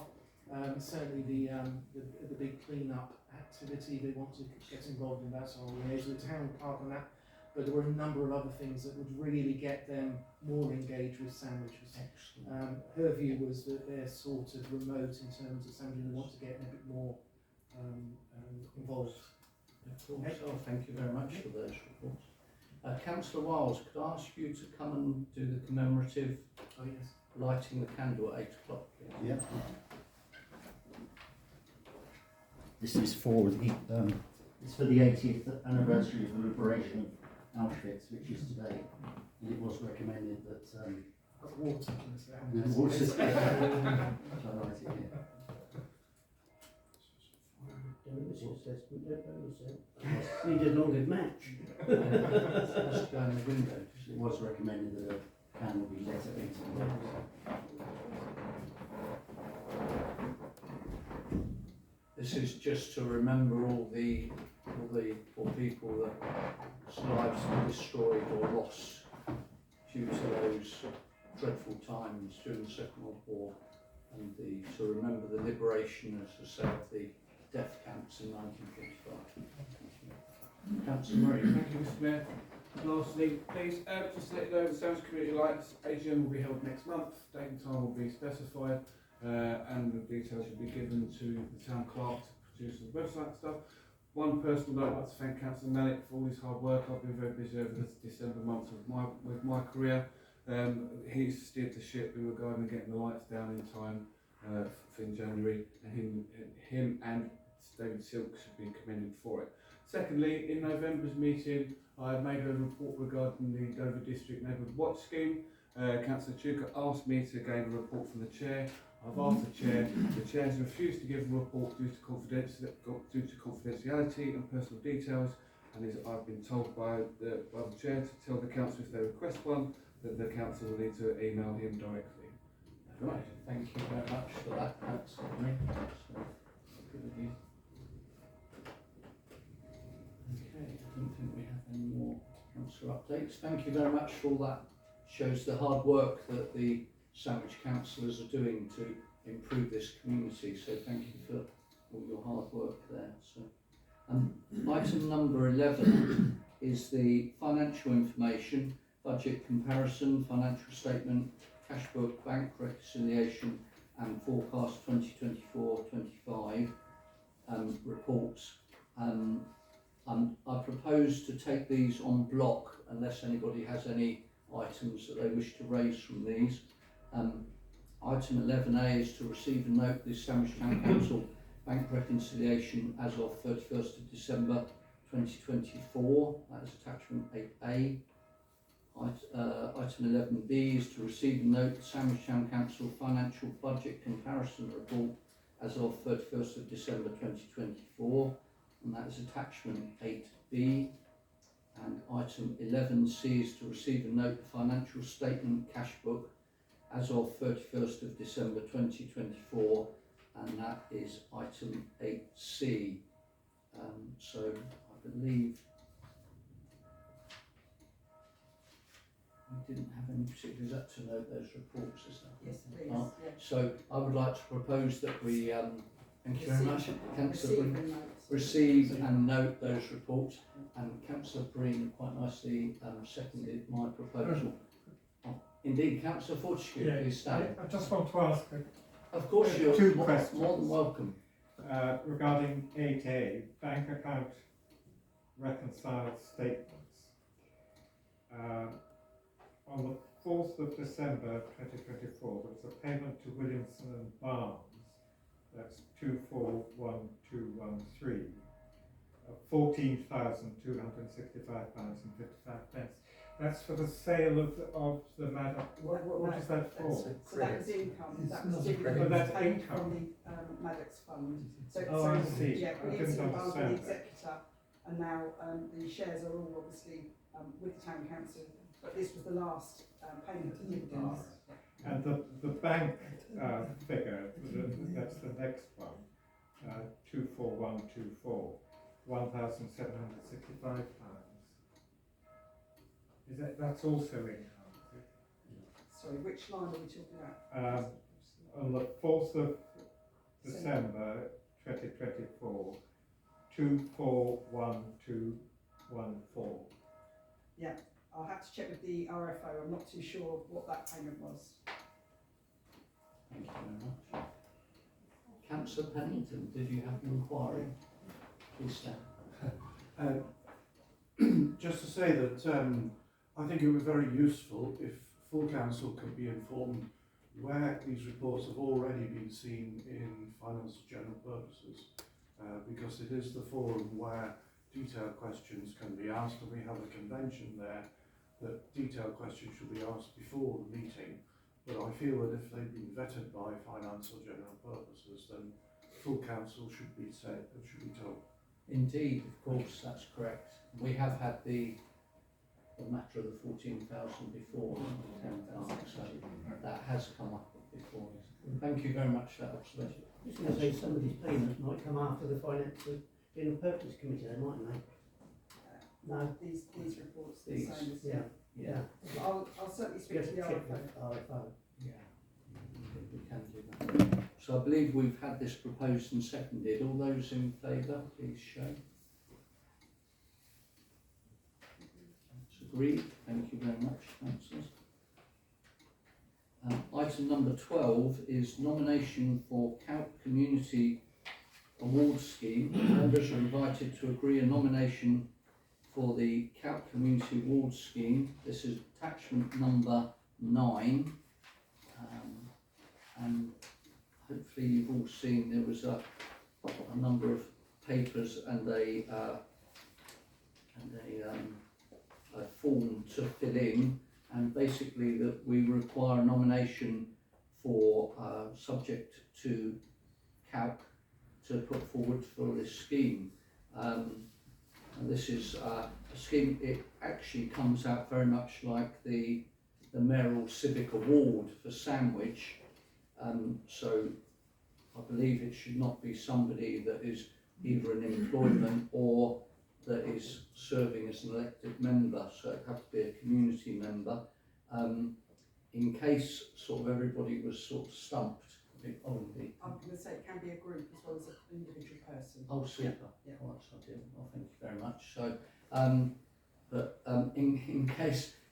Certainly the big clean-up activity, they want to get involved in that, so I'll liaise with the town clerk on that. But there were a number of other things that would really get them more engaged with sandwiches. Her view was that they're sort of remote in terms of sandwiches, and they want to get a bit more involved. Of course. Oh, thank you very much for those reports. Councillor Wiles, could I ask you to come and do the commemorative lighting the candle at 8 o'clock, please? Yeah. This is for the it's for the 80th anniversary of the liberation of Auschwitz, which is today. And it was recommended that Got water in this area. With water. I write it here. Damage assessment, don't know, so need a longer match. It has to go in the window, because it was recommended that a candle be lit at 18 hours. This is just to remember all the poor people that lives were destroyed or lost due to those dreadful times during the Second World War, and to remember the liberation, as I say, of the death camps in 1945. Councillor Murray. Thank you, Mr. Mayor. Lastly, please, just to let you know, the Sandwich Community Lights AGM will be held next month. Date and time will be specified, and the details will be given to the town clerk to produce the website and stuff. One personal note, I'd like to thank Councillor Malik for all his hard work. I've been very busy over the December months with my career. He's steered the ship in regard to getting the lights down in time for in January, and him and David Silk should be commended for it. Secondly, in November's meeting, I made a report regarding the Dover District Neighbourhood Watch Scheme. Councillor Cinque asked me to gain a report from the Chair. I've asked the Chair has refused to give a report due to confidentiality and personal details, and I've been told by the Chair to tell the Council if they request one, that the Council will need to email him directly. Right, thank you very much for that, Councillor Murray. That's good of you. Okay, I don't think we have any more councillor updates. Thank you very much for all that. Shows the hard work that the Sandwich councillors are doing to improve this community, so thank you for all your hard work there. So, item number 11 is the financial information, budget comparison, financial statement, cash book, bank reconciliation and forecast 2024-25 reports. I propose to take these en bloc unless anybody has any items that they wish to raise from these. Item 11A is to receive and note the Sandwich Town Council bank reconciliation as of 31st of December 2024. That is attachment 8A. Item 11B is to receive and note the Sandwich Town Council financial budget comparison report as of 31st of December 2024, and that is attachment 8B. And item 11C is to receive and note the financial statement cash book as of 31st of December 2024, and that is item 8C. So I believe we didn't have any particulars up to note those reports, is that? Yes, please. Yeah. So I would like to propose that we, thank you very much, Councillor Receive Breen, and note. receive and note those reports, and Councillor Breen quite nicely seconded my proposal. Indeed, Councillor Fortescue, please stand. I just want to ask Of course, you're two more questions. than welcome. Regarding 8A, bank account reconciled statements. On the 4th of December 2024, there was a payment to Williamson and Barnes, that's 241213, of £14,265.55. That's for the sale of the Maddox. What is that for? So that was income. That was Oh, dividends that's paid income. from the Maddox fund. So, Oh, I see. Yeah, I Williamson didn't and Barnes were the understand that. executor, and now the shares are all obviously with the town council. But this was the last payment of dividends. And the bank figure, that's the next one, 24124, £1,765. That's also income, is it? Sorry, which line are we talking about? On the 4th of December 2024, 241214. Yeah, I'll have to check with the RFO. I'm not too sure what that payment was. Thank you very much. Councillor Pennington, did you have an inquiry? Please stand. Just to say that I think it would be very useful if full council could be informed where these reports have already been seen in finance general purposes, because it is the forum where detailed questions can be asked, and we have a convention there that detailed questions should be asked before the meeting. but I feel that if they've been vetted by finance or general purposes, then full council should be told. Indeed, of course, that's correct. We have had the matter of the 14,000 before, the 10,000, so that has come up before. Thank you very much for that observation. I was going to say some of these payments might come after the Finance and General Purpose Committee, they mightn't they? No. These reports, the These, same as Yeah. I'll certainly speak to the Check RFO. with RFO. Yeah, we can do that. So I believe we've had this proposed and seconded. All those in favour, please show. That's agreed. Thank you very much, councillors. Item number 12 is nomination for KALC Community Award Scheme. Members are invited to agree a nomination for the KALC Community Award Scheme. This is attachment number 9, and hopefully you've all seen there was a number of papers and a form to fill in, and basically that we require a nomination for subject to KALC to put forward for this scheme. And this is a scheme, it actually comes out very much like the Mayoral Civic Award for Sandwich. So I believe it should not be somebody that is either in employment or that is serving as an elected member, so it has to be a community member. In case sort of everybody was sort of stumped. I'm going to say it can be a group as well as an individual person. Oh, super. Yeah. Oh, that's ideal. Well, thank you very much. So,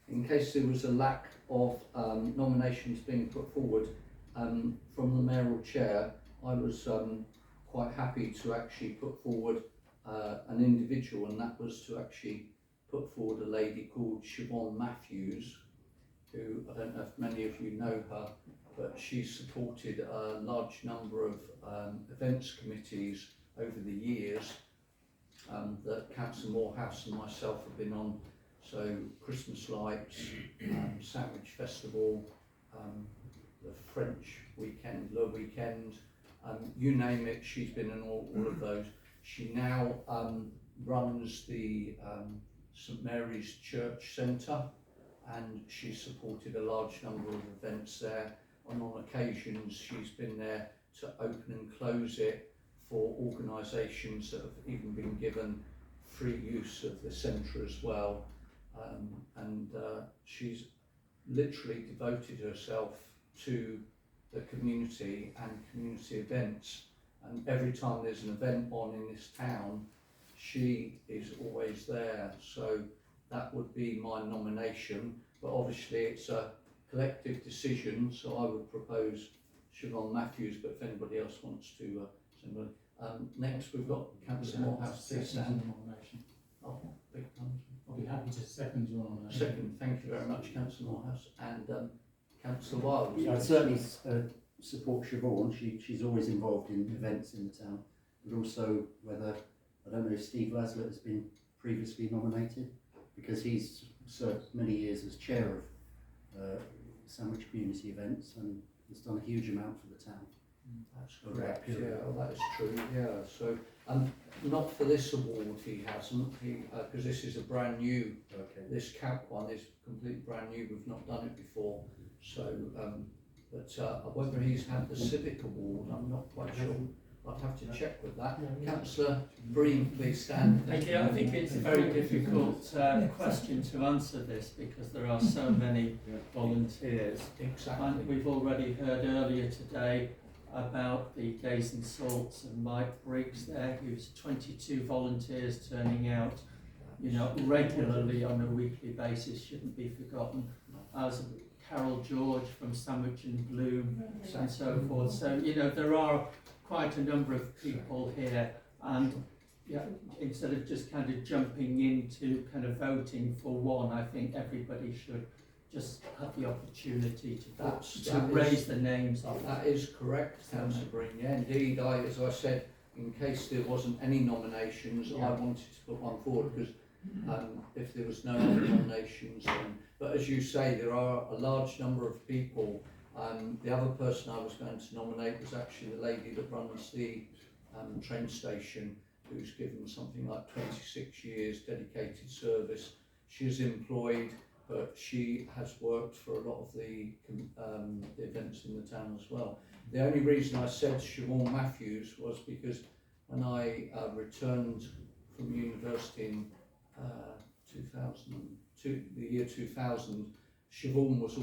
in case there was a lack of nominations being put forward from the mayoral chair, I was quite happy to actually put forward an individual, and that was to actually put forward a lady called Siobhan Matthews, who I don't know if many of you know her, but she's supported a large number of events committees over the years that Cllr Moorhouse and myself have been on. So Christmas lights, Sandwich Festival, the French weekend, Le Weekend, you name it, she's been in all of those. She now runs the St Mary's Church Centre, and she's supported a large number of events there, and on occasions she's been there to open and close it for organisations that have even been given free use of the centre as well. She's literally devoted herself to the community and community events, and every time there's an event on in this town, she is always there. So that would be my nomination, but obviously it's a collective decision, so I would propose Siobhan Matthews, but if anybody else wants to next we've got Councillor Moorhouse, please stand. Oh, big thumbs. I'll be happy to second your nomination. Second, thank you very much, Councillor Moorhouse, and Councillor Wild. I certainly support Siobhan. She's always involved in events in the town, but also whether, I don't know if Steve Laslett has been previously nominated, because he's served many years as chair of Sandwich Community Events and has done a huge amount for the town. That's correct, yeah, well, that is true, yeah. So, not for this award he hasn't, because this is a brand new, this KALC one is completely brand new, we've not done it before. So, but whether he's had the Civic Award, I'm not quite sure. I'd have to check with that. Councillor Breen, please stand. Thank you. I think it's a very difficult question to answer this, because there are so many volunteers. Exactly. And we've already heard earlier today about the Gaze and Salts and Mike Briggs there, who's 22 volunteers turning out, you know, regularly on a weekly basis, shouldn't be forgotten. As Carol George from Sandwich and Bloom and so forth. So, you know, there are quite a number of people here, and yeah, instead of just kind of jumping into kind of voting for one, I think everybody should just have the opportunity to raise the names of them. That is correct, Councillor Breen. Yeah, indeed. As I said, in case there wasn't any nominations, I wanted to put one forward, because if there was no other nominations, but as you say, there are a large number of people, The other person I was going to nominate was actually the lady that runs the train station, who's given something like 26 years dedicated service. She is employed, but she has worked for a lot of the events in the town as well. The only reason I said Siobhan Matthews was because when I returned from university in 2002, the year 2000, Siobhan was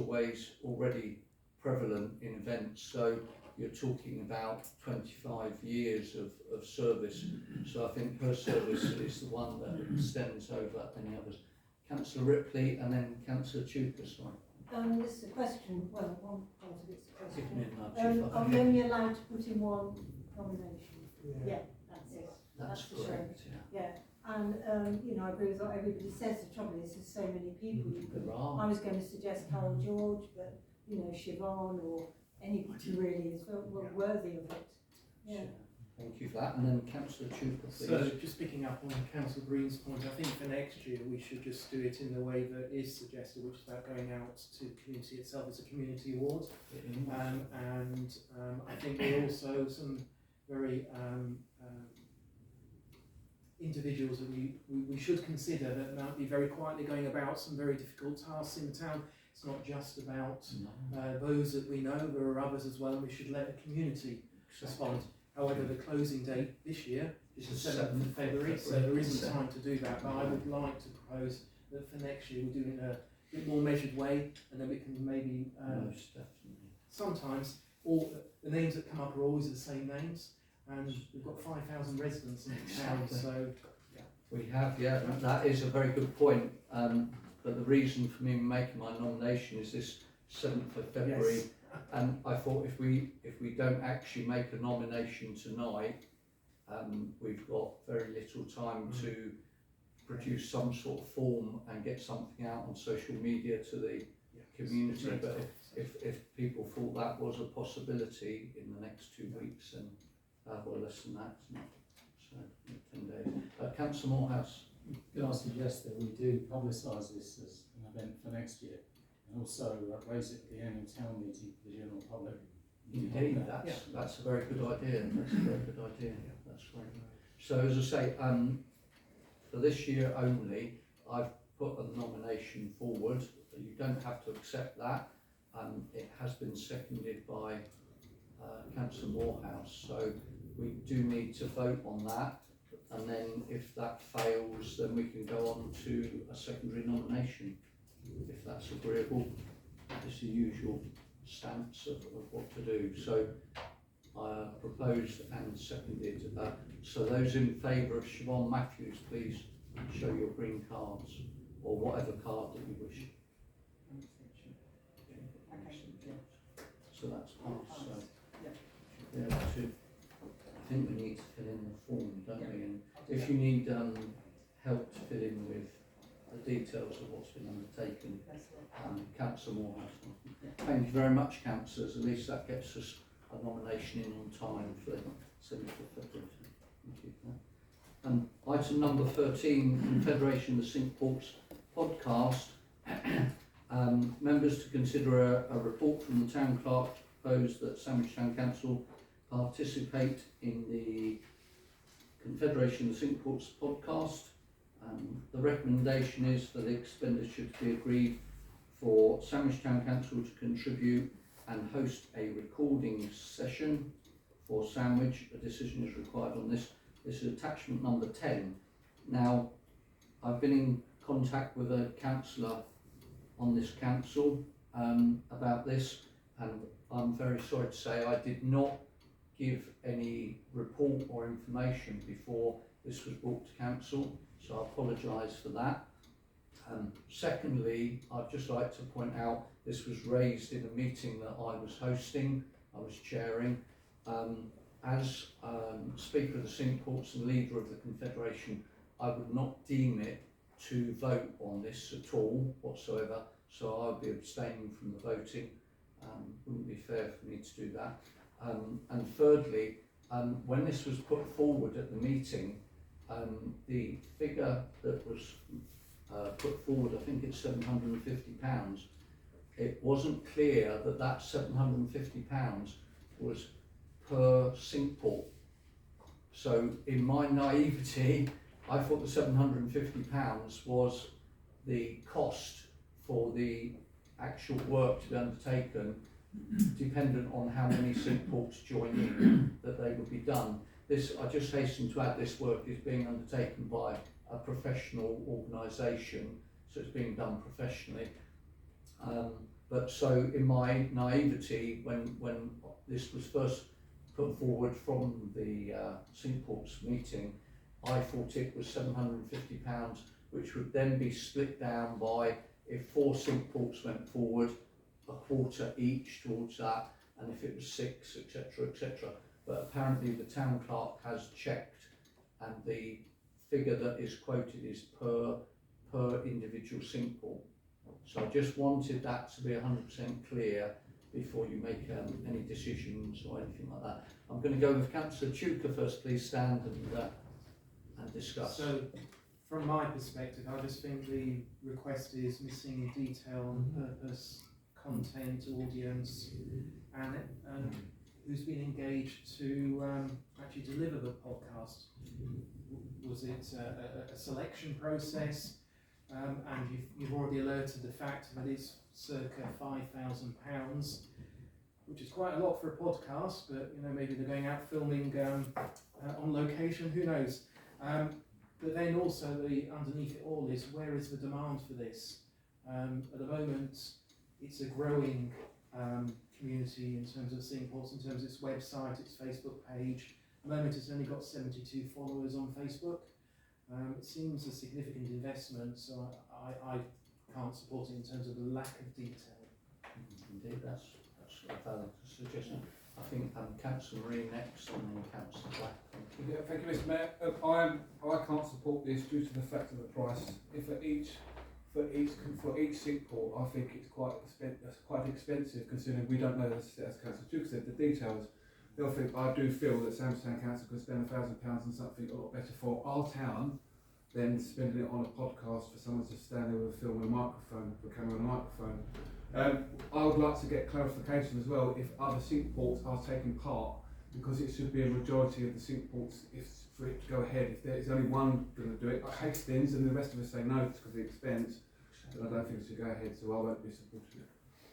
already prevalent in events, so you're talking about 25 years of service. So I think her service is the one that extends over any others. Councillor Ripley and then Councillor Cllr, sorry. This is a question, well, one part of it's a Give me question. a nudge if I Are we only allowed to put in one nomination? Yeah, that's it. That's the correct, shame. Yeah, and you know, I agree with what everybody says. The trouble is, there's so many people. You could, I was going to suggest Carol George, but you know, Siobhan or anybody really is worthy of it. Yeah. Thank you for that. And then Councillor Cllr, please. So just picking up on Councillor Green's point, I think for next year we should just do it in the way that is suggested, which is about going out to the community itself as a community award. I think there are also some very individuals that we should consider that might be very quietly going about some very difficult tasks in the town. It's not just about those that we know, there are others as well, and we should let the community respond. However, the closing date this year is the 7th of February, so there isn't time to do that, but I would like to propose that for next year we do it in a bit more measured way, and then we can maybe, most definitely. Sometimes all the names that come up are always the same names, and we've got 5,000 residents in the town, so yeah. We have, yeah, that is a very good point. But the reason for me making my nomination is this 7th of February. Yes. And I thought if we don't actually make a nomination tonight, we've got very little time to produce some sort of form and get something out on social media to the community. But if people thought that was a possibility in the next 2 weeks, then well, less than that, isn't it? So 10 days. Councillor Moorhouse. Can I suggest that we do publicise this as an event for next year, and also raise it at the annual town meeting for the general public? Indeed, that's a very good idea. That's a very good idea. That's great. So as I say, for this year only, I've put a nomination forward. You don't have to accept that. It has been seconded by Councillor Moorhouse, so we do need to vote on that. And then if that fails, then we can go on to a secondary nomination, if that's agreeable. It's the usual stance of what to do. So I proposed and seconded. So those in favour of Siobhan Matthews, please show your green cards, or whatever card that you wish. So that's passed. So I think we need to fill in the form, don't we? And if you need help to fill in with the details of what's been undertaken, Councillor Moorhouse. Thank you very much, councillors. At least that gets us a nomination in on time for 7th of February. Thank you for that. Item number 13, Confederation of the Cinque podcast. Members to consider a report from the Town Clerk to propose that Sandwich Town Council participate in the Confederation of the Cinque podcast. The recommendation is for the expenditure to be agreed for Sandwich Town Council to contribute and host a recording session for Sandwich. A decision is required on this. This is attachment number 10. Now, I've been in contact with a councillor on this council about this, and I'm very sorry to say I did not give any report or information before this was brought to council, so I apologise for that. Secondly, I'd just like to point out this was raised in a meeting that I was hosting, I was chairing. As Speaker of the Cinque Ports and leader of the Confederation, I would not deem it to vote on this at all whatsoever, so I'll be abstaining from the voting. Wouldn't be fair for me to do that. And thirdly, when this was put forward at the meeting, the figure that was put forward, I think it's £750, it wasn't clear that that £750 was per sink port. So in my naivety, I thought the £750 was the cost for the actual work to be undertaken, dependent on how many sink ports join in, that they would be done. This, I just hasten to add, this work is being undertaken by a professional organisation, so it's being done professionally. But so in my naivety, when this was first put forward from the sink ports meeting, I thought it was £750, which would then be split down by, if 4 sink ports went forward, a quarter each towards that, and if it was 6, etc., etc. But apparently the town clerk has checked, and the figure that is quoted is per individual sink port. So I just wanted that to be 100% clear before you make any decisions or anything like that. I'm going to go with Councillor Cinque first. Please stand and discuss. So, from my perspective, I just think the request is missing detail on purpose, content, audience, and who's been engaged to actually deliver the podcast. Was it a selection process? And you've already alerted the fact that it's circa £5,000, which is quite a lot for a podcast, but you know, maybe they're going out filming on location, who knows. But then also underneath it all is, where is the demand for this? At the moment, it's a growing community in terms of sink ports, in terms of its website, its Facebook page. At the moment, it's only got 72 followers on Facebook. It seems a significant investment, so I can't support it in terms of the lack of detail. Indeed, that's a valid suggestion. I think Councillor Marie next, and then Councillor Black. Thank you. Yeah, thank you, Mr. Mayor. I can't support this due to the fact of the price. If for each sink port, I think it's quite expensive, considering we don't know, as Councillor Duke said, the details. I do feel that Samstown Council could spend £1,000 on something a lot better for our town than spending it on a podcast for someone to stand there with a film and a microphone, with a camera and a microphone. I would like to get clarification as well if other sink ports are taking part, because it should be a majority of the sink ports for it to go ahead. If there is only one going to do it, like Hastings, and the rest of us say no because of the expense, then I don't think it should go ahead, so I won't be supporting it.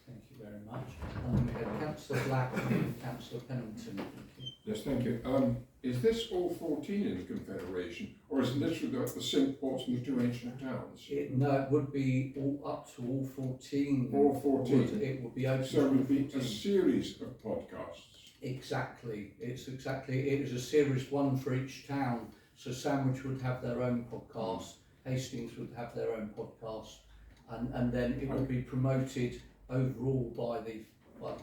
Thank you very much. And then we have Councillor Black and Councillor Pennington. Thank you. Yes, thank you. Is this all 14 in the Confederation, or is it literally the sink ports in the 2 ancient towns? No, it would be up to all 14. All 14? It would be open. So it would be a series of podcasts? Exactly. It is a series, one for each town. So Sandwich would have their own podcast, Hastings would have their own podcast, and then it would be promoted overall by the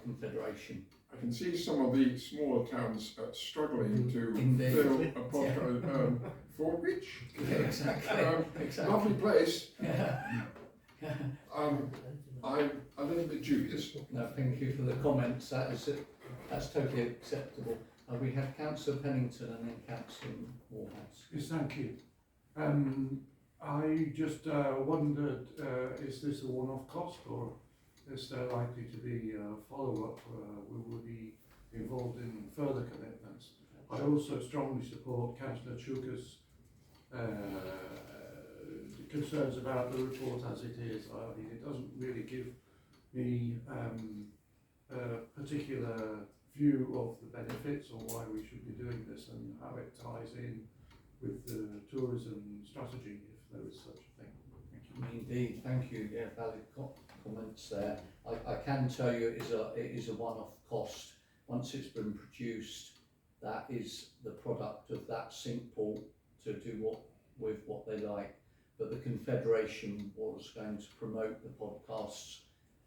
Confederation. I can see some of the smaller towns struggling to Indeed. fill a podcast. Fort Beach? Yeah, exactly. Lovely place. Yeah. I'm a little bit dubious. No, thank you for the comments. That's totally acceptable. We have Councillor Pennington and then Councillor Moorhouse. Yes, thank you. I just wondered, is this a one-off cost, or is there likely to be a follow-up? We will be involved in further commitments. I also strongly support Councillor Cinque's concerns about the report as it is. I mean, it doesn't really give me a particular view of the benefits or why we should be doing this and how it ties in with the tourism strategy, if there is such a thing. Thank you. Indeed, thank you. Yeah, valid comments there. I can tell you it is a one-off cost. Once it's been produced, that is the product of that sink port to do with what they like. But the Confederation was going to promote the podcasts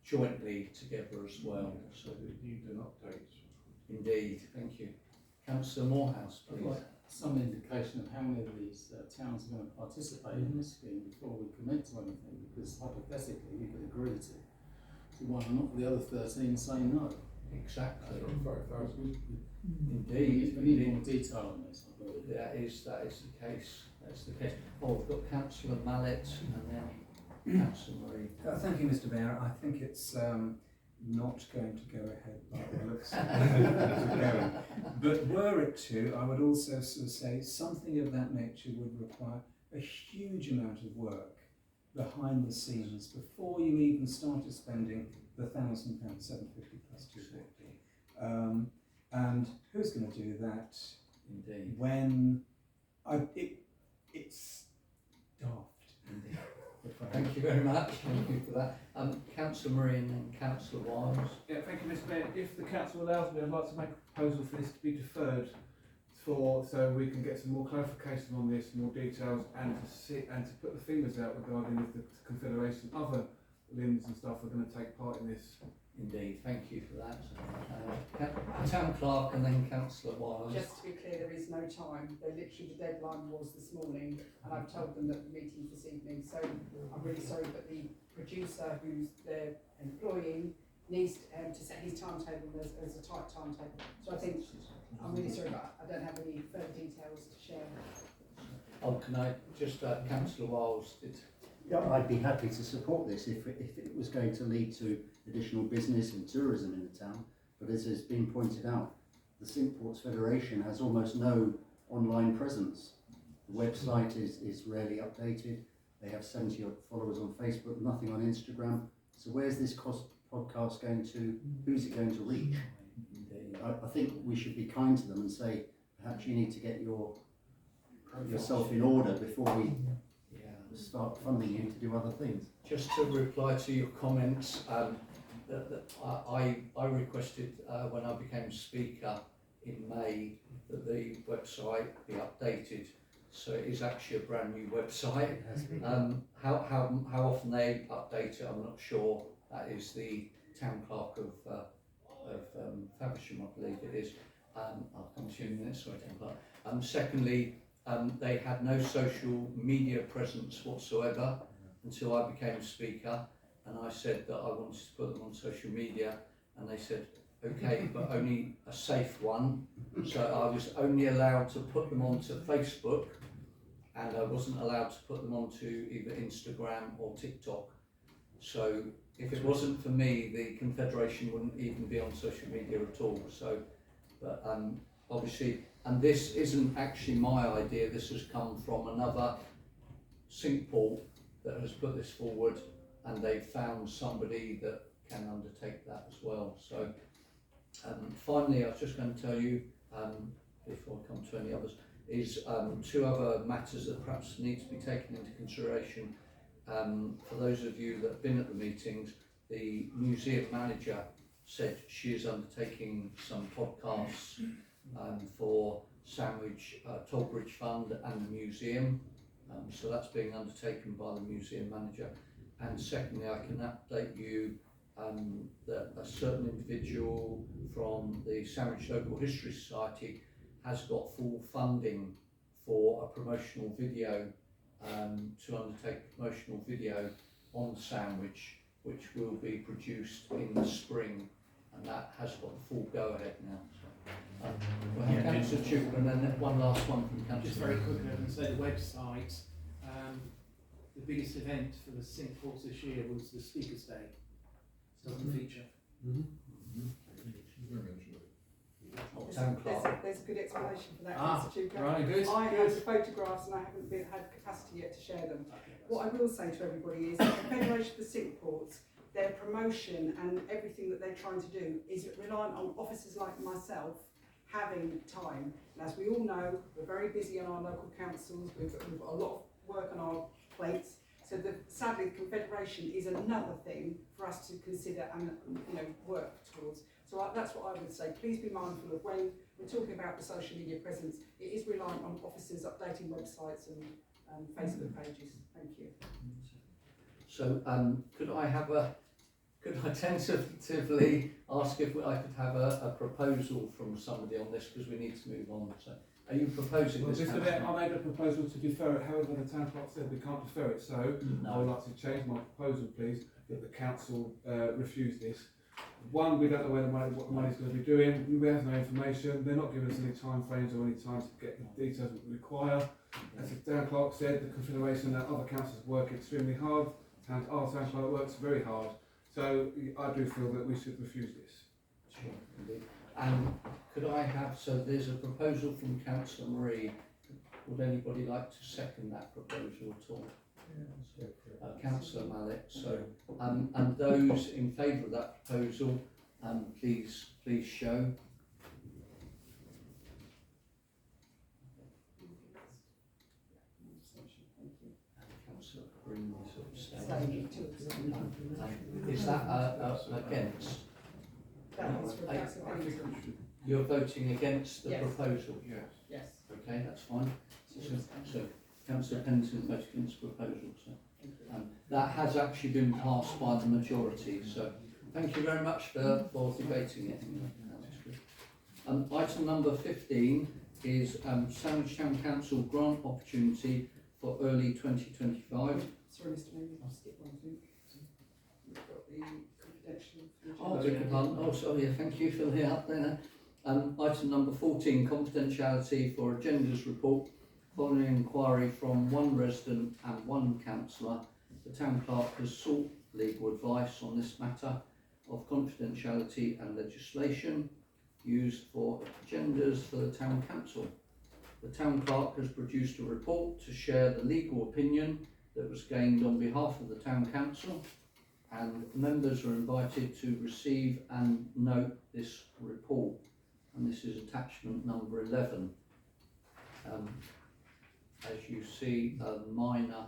jointly together as well. So we need an update. Indeed, thank you. Councillor Moorhouse, I'd please. like some indication of how many of these towns are going to participate in this scheme before we commit to anything, because hypothetically we could agree to one and not the other 13 say no. Exactly. 5,000. Indeed. We need more detail on this, I believe. That is the case. That's the case. Oh, we've got Councillor Mallet and then Councillor Marie. Thank you, Mr. Mayor. I think it's not going to go ahead by the looks of it going. But were it to, I would also sort of say something of that nature would require a huge amount of work behind the scenes before you even started spending the £1,000, 750 plus 250. And who's going to do that? Indeed. When it's daft. Indeed. Thank you very much. Thank you for that. Councillor Marie and then Councillor Wiles. Yeah, thank you, Mr. Mayor. If the council allows me, I'd like to make a proposal for this to be deferred so we can get some more clarification on this, more details, and to put the fingers out regarding if the Confederation, other limbs and stuff are going to take part in this. Indeed, thank you for that. Town Clerk and then Councillor Wiles. Just to be clear, there is no time. The deadline was this morning, and I've told them that the meeting's this evening. So I'm really sorry, but the producer, who's their employee, needs to set his timetable as a tight timetable. So I think I'm really sorry, but I don't have any further details to share. Oh, can I just, Councillor Wiles did. Yeah, I'd be happy to support this if it was going to lead to additional business and tourism in the town. But as has been pointed out, the Cinque Ports Federation has almost no online presence. The website is rarely updated. They have 70 odd followers on Facebook, nothing on Instagram. So where's this podcast going to, who's it going to reach? I think we should be kind to them and say, perhaps you need to get yourself in order before we start funding you to do other things. Just to reply to your comments, I requested when I became Speaker in May that the website be updated, so it is actually a brand new website. How often they update it, I'm not sure. That is the Town Clerk of Faversham, I believe it is. I'll come to you in a minute, sorry, Town Clerk. Secondly, they had no social media presence whatsoever until I became Speaker, and I said that I wanted to put them on social media, and they said, okay, but only a safe one. So I was only allowed to put them onto Facebook, and I wasn't allowed to put them onto either Instagram or TikTok. So if it wasn't for me, the Confederation wouldn't even be on social media at all. So, but obviously, and this isn't actually my idea, this has come from another Cinque Port that has put this forward, and they've found somebody that can undertake that as well. So finally, I was just going to tell you, before I come to any others, is two other matters that perhaps need to be taken into consideration. For those of you that have been at the meetings, the museum manager said she is undertaking some podcasts for Sandwich Tollbridge Fund and the museum. So that's being undertaken by the museum manager. And secondly, I can update you that a certain individual from the Sandwich Local History Society has got full funding for a promotional video, to undertake a promotional video on Sandwich, which will be produced in the spring, and that has got the full go-ahead now. So, Councillor Tuber, and then one last one from Councillor. Just very quickly, I can say the website, the biggest event for the Cinque Ports this year was the Speakers' Day. Doesn't feature. There's a good explanation for that, Mr. Tuber. Right, good. I have the photographs and I haven't had capacity yet to share them. What I will say to everybody is that the Federation for Cinque Ports, their promotion and everything that they're trying to do is reliant on officers like myself having time. And as we all know, we're very busy on our local councils, we've got a lot of work on our plates. So sadly, the Confederation is another thing for us to consider and work towards. So that's what I would say. Please be mindful of when we're talking about the social media presence, it is reliant on officers updating websites and Facebook pages. Thank you. So could I tentatively ask if I could have a proposal from somebody on this, because we need to move on. So are you proposing this? Mr. Mayor, I made a proposal to defer it, however the town clerk said we can't defer it, so I would like to change my proposal, please, that the council refuse this. One, we don't know what the money's going to be doing, we have no information, they're not giving us any time frames or any time to get the details we require. As the town clerk said, the Confederation and other councils work extremely hard to our town clerk works very hard. So I do feel that we should refuse this. Sure, indeed. And could I have, so there's a proposal from councillor Marie. Would anybody like to second that proposal at all? Councillor Mallet. So, and those in favour of that proposal, please show. Councillor Green is abstaining. Is that against? You're voting against the proposal? Yes. Okay, that's fine. So Councillor Pennington votes against the proposal. So that has actually been passed by the majority. So thank you very much for debating it. Item number 15 is Sandwich Town Council grant opportunity for early 2025. Sorry, Mr. Mayor, I'll skip one thing. We've got the confidential. Oh, beg your pardon. Oh, sorry. Thank you for the up there. Item number 14, confidentiality for agendas report. Following inquiry from one resident and one councillor, the town clerk has sought legal advice on this matter of confidentiality and legislation used for agendas for the town council. The town clerk has produced a report to share the legal opinion that was gained on behalf of the town council, and members are invited to receive and note this report, and this is attachment number 11. As you see, a minor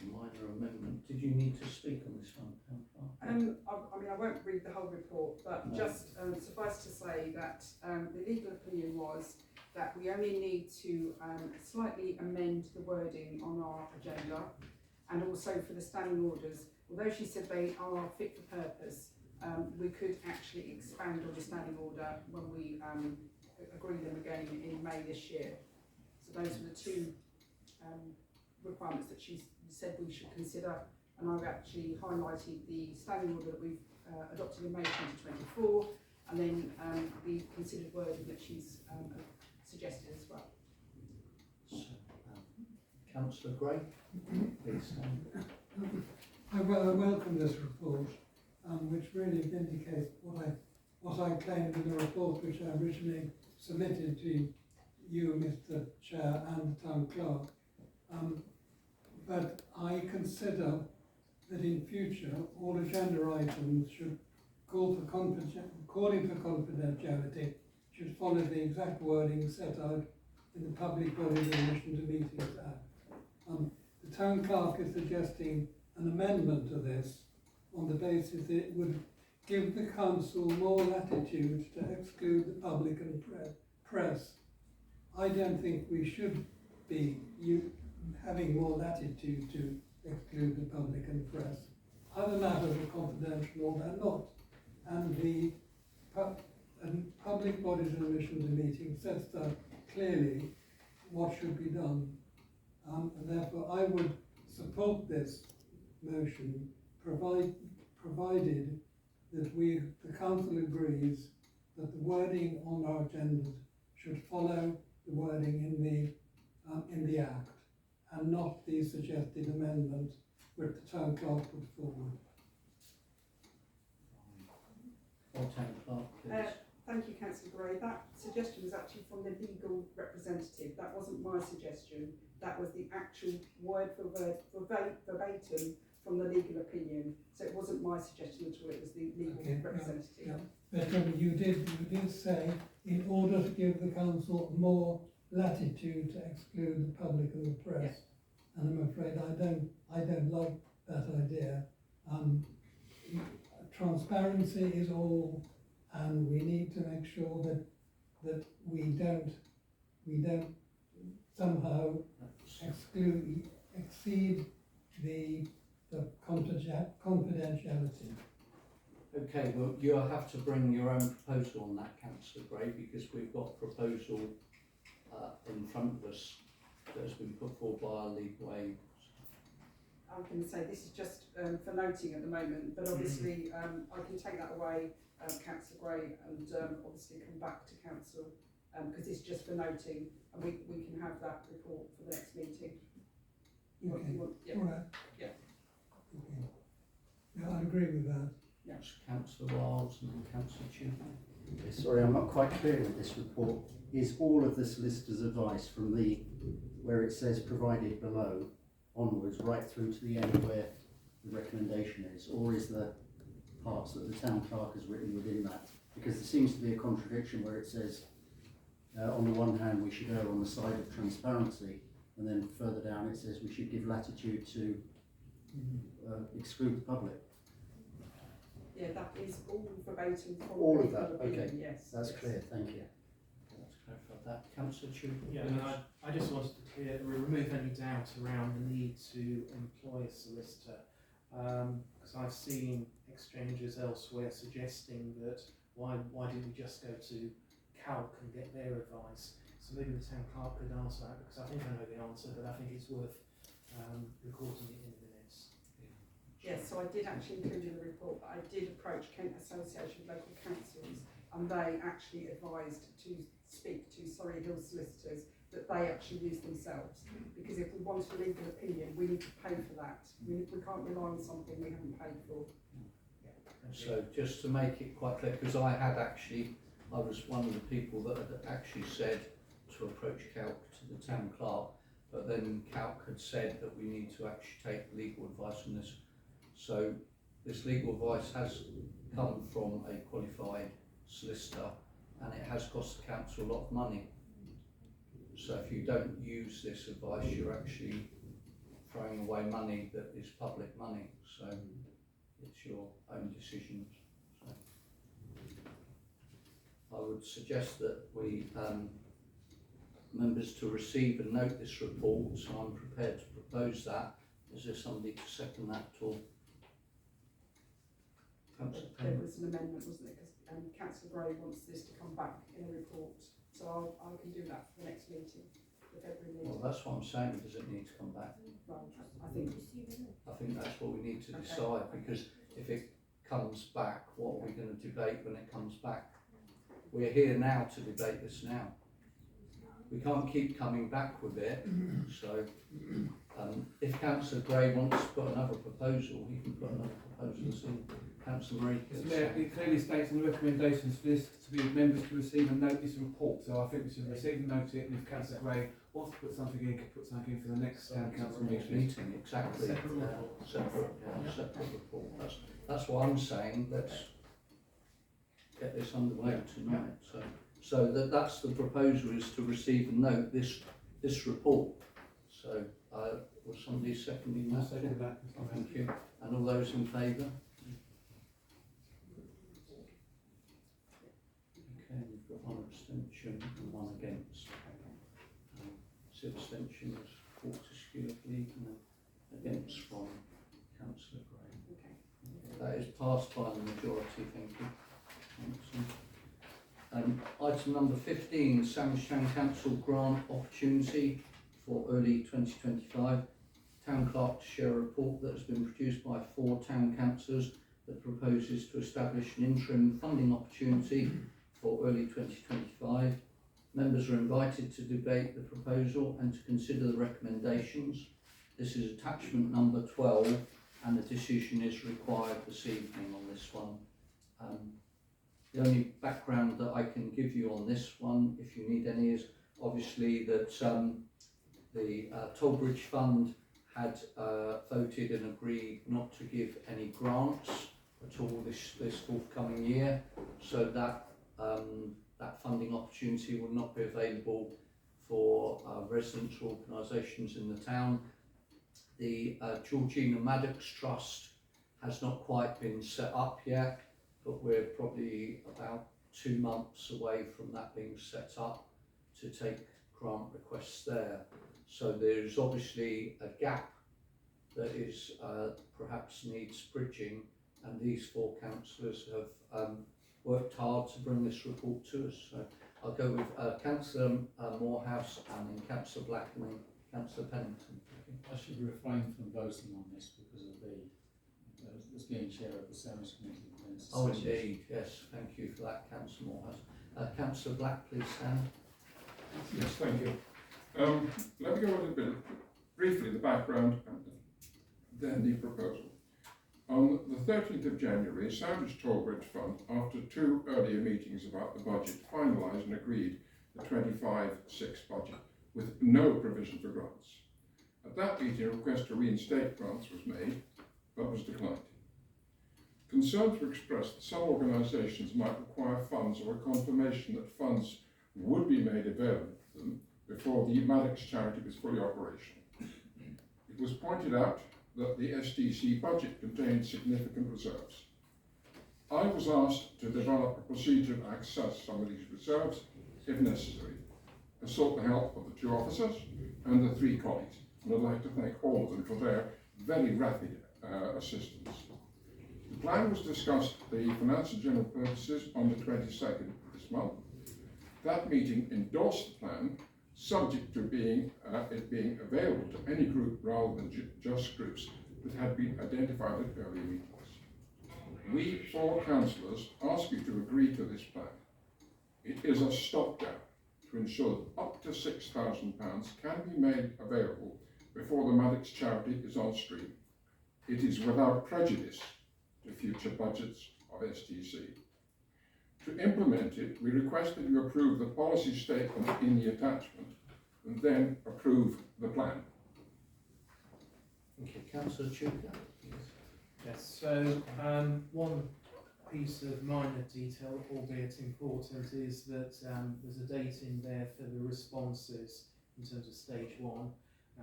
amendment. Did you need to speak on this one, town clerk? I mean, I won't read the whole report, but No. just suffice to say that the legal opinion was that we only need to slightly amend the wording on our agenda, and also for the standing orders. Although she said they are fit for purpose, we could actually expand on the standing order when we agree them again in May this year. So those are the two requirements that she said we should consider, and I've actually highlighted the standing order that we've adopted in May 2024, and then the considered wording that she's suggested as well. So, Councillor Gray, please. I welcome this report, which really vindicates what I claimed in the report which I originally submitted to you, Mr. Chair, and the Town Clerk. But I consider that in future all agenda items should according for confidentiality, should follow the exact wording set out in the Public Bodies Admission to Meetings Act. The Town Clerk is suggesting an amendment to this on the basis that it would give the Council more latitude to exclude the public and press. I don't think we should be having more latitude to exclude the public and press. Other matters are confidential or they're not. And the Public Bodies and Admission to Meetings sets out clearly what should be done. And therefore I would support this motion provided that the Council agrees that the wording on our agendas should follow the wording in the Act and not the suggested amendment which the Town Clerk put forward. Town Clerk, please. Thank you, Councillor Gray. That suggestion was actually from the legal representative. That wasn't my suggestion. That was the actual word for word, verbatim from the legal opinion. So it wasn't my suggestion at all. It was the legal representative. Yeah. But you did say in order to give the Council more latitude to exclude the public and the press. Yeah. And I'm afraid I don't like that idea. Transparency is all, and we need to make sure that we don't somehow exceed the confidentiality. Okay, well, you'll have to bring your own proposal on that, Councillor Gray, because we've got a proposal in front of us that has been put forward by our legal aid. I'm going to say this is just for noting at the moment, but obviously I can take that away, Councillor Gray, and obviously come back to Council because it's just for noting, and we can have that report for the next meeting. Okay, You want, yeah. all right. Yeah. Okay. Yeah, I agree with that. That's Councillor Wiles and then Councillor Tudor. Sorry, I'm not quite clear with this report. Is all of the solicitor's advice from the, where it says provided below, onwards, right through to the end where the recommendation is, or is the parts that the town clerk has written within that? Because there seems to be a contradiction where it says, on the one hand, we should err on the side of transparency, and then further down it says we should give latitude to exclude the public. Yeah, that is all verbatim from All the of that, opinion, okay. yes. That's yes. clear, thank you. Let's clarify that. Councillor Tudor. Yeah, and I just wanted to remove any doubt around the need to employ a solicitor, because I've seen exchanges elsewhere suggesting that why didn't we just go to KALC and get their advice? So maybe the town clerk could answer that, because I think I know the answer, but I think it's worth recording it in the minutes. Yes, so I did actually include in the report that I did approach Kent Association of Local Councils, and they actually advised to speak to Surrey Hill solicitors that they actually use themselves, because if we want a legal opinion, we need to pay for that. We can't rely on something we haven't paid for. So just to make it quite clear, because I was one of the people that had actually said to approach KALC to the town clerk, but then KALC had said that we need to actually take legal advice on this. So this legal advice has come from a qualified solicitor, and it has cost the council a lot of money. So if you don't use this advice, you're actually throwing away money that is public money. So it's your own decisions. So I would suggest that we members to receive and note this report. So I'm prepared to propose that. Is there somebody to second that at all? There was an amendment, wasn't it? Because Councillor Gray wants this to come back in a report. So I can do that for the next meeting, the February meeting. Well, that's what I'm saying. Does it need to come back? Well, I think that's what we need to decide, because if it comes back, what are we going to debate when it comes back? We're here now to debate this now. We can't keep coming back with it. So if Councillor Gray wants to put another proposal, he can put another proposal. So Councillor Marie. It clearly states in the recommendations for this to be members to receive and note this report. So I think we should receive and note it, and if Councillor Gray wants to put something in, could put something in for the next council meeting. Exactly. Separate report. That's what I'm saying. Let's get this underway tonight. So that's the proposal, is to receive and note this report. So was somebody seconding that? I'll second that. Thank you. And all those in favour? Okay, we've got one abstention and one against. 2 abstentions, Fortescue, I believe, and against from Councillor Gray. Okay. That is passed by the majority, thank you. Item number 15, Sandwich Town Council grant opportunity for early 2025. Town clerk to share a report that has been produced by 4 town councillors that proposes to establish an interim funding opportunity for early 2025. Members are invited to debate the proposal and to consider the recommendations. This is attachment number 12, and a decision is required this evening on this one. The only background that I can give you on this one, if you need any, is obviously that the Tollbridge Fund had voted and agreed not to give any grants at all this forthcoming year, so that that funding opportunity will not be available for residents or organisations in the town. The Georgina Maddox Trust has not quite been set up yet, but we're probably about 2 months away from that being set up to take grant requests there. So there's obviously a gap that is perhaps needs bridging, and these 4 councillors have worked hard to bring this report to us. So I'll go with Councillor Moorhouse, and then Councillor Black, and then Councillor Pennington. I should refrain from voting on this because of the as being chair of the Sandwich Committee. Oh, indeed, yes, thank you for that, Councillor Moorhouse. Councillor Black, please stand. Yes, thank you. Let me go a little bit briefly the background and then the proposal. On the 13th of January, Sandwich Tollbridge Fund, after 2 earlier meetings about the budget, finalised and agreed the 25-6 budget with no provision for grants. At that meeting, a request to reinstate grants was made, but was declined. Concerns were expressed that some organisations might require funds or a confirmation that funds would be made available to them before the Maddox charity was fully operational. It was pointed out that the STC budget contained significant reserves. I was asked to develop a procedure to access some of these reserves, if necessary. I sought the help of the 2 officers and the 3 colleagues, and I'd like to thank all of them for their very rapid assistance. The plan was discussed at the Finance and General Purposes on the 22nd of this month. That meeting endorsed the plan, subject to it being available to any group rather than just groups that had been identified at earlier meetings. We 4 councillors ask you to agree to this plan. It is a stopgap to ensure that up to £6,000 can be made available before the Maddox charity is on stream. It is without prejudice to future budgets of STC. To implement it, we request that you approve the policy statement in the attachment and then approve the plan. Thank you. Councillor Chandler. Yes, so one piece of minor detail, albeit important, is that there's a date in there for the responses in terms of stage 1,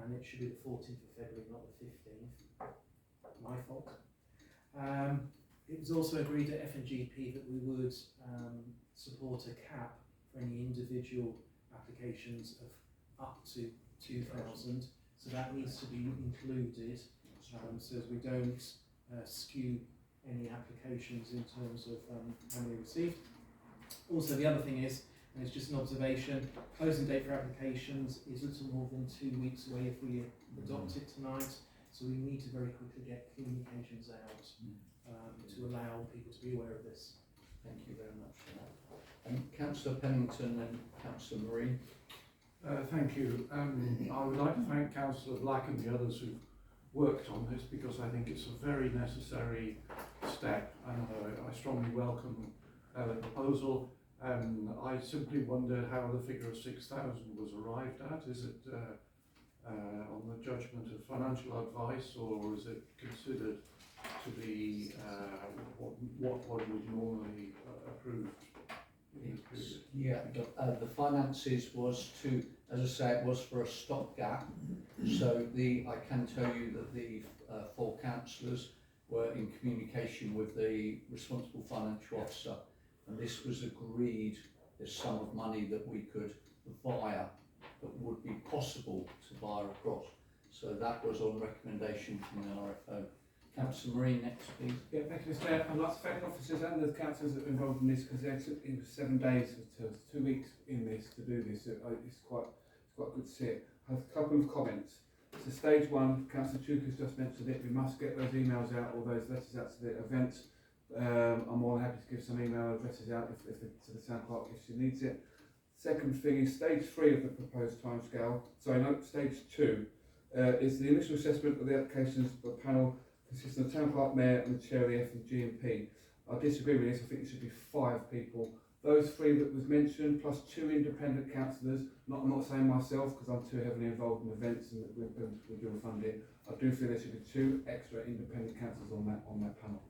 and it should be the 14th of February, not the 15th. My fault. It was also agreed at F&GP that we would support a cap for any individual applications of up to 2,000, so that needs to be included, so as we don't skew any applications in terms of how many received. Also, the other thing is, and it's just an observation, closing date for applications is little more than 2 weeks away if we adopt it tonight, so we need to very quickly get communications out to allow people to be aware of this. Thank you very much for that. Councillor Pennington and Councillor Marine. Thank you. I would like to thank Councillor Black and the others who've worked on this, because I think it's a very necessary step, and I strongly welcome the proposal. I simply wondered how the figure of 6,000 was arrived at. Is it on the judgment of financial advice, or is it considered to be what would normally approved in this period? Yeah, the finances was to, as I say, it was for a stopgap. So I can tell you that the 4 councillors were in communication with the responsible financial officer, and this was agreed the sum of money that we could via, that would be possible to via across. So that was on recommendation from the RFO. Councillor Marine next, please. Yeah, thank you, Mr. Mayor. I'd like to thank the officers and the councillors that were involved in this, because it was 7 days to 2 weeks in this to do this. It's quite good to see it. I have a couple of comments. So stage 1, Councillor Cinque has just mentioned it. We must get those emails out, or those letters out to the events. I'm more than happy to give some email addresses out to the town clerk if she needs it. Second thing is stage 3 of the proposed timescale. Sorry, no, stage 2 is the initial assessment of the applications for the panel, consisting of the town clerk, mayor, and the chair of the F&G&P. I disagree with this. I think it should be 5 people. Those 3 that was mentioned, plus 2 independent councillors. I'm not saying myself, because I'm too heavily involved in events and we do fund it. I do feel there should be 2 extra independent councillors on that panel.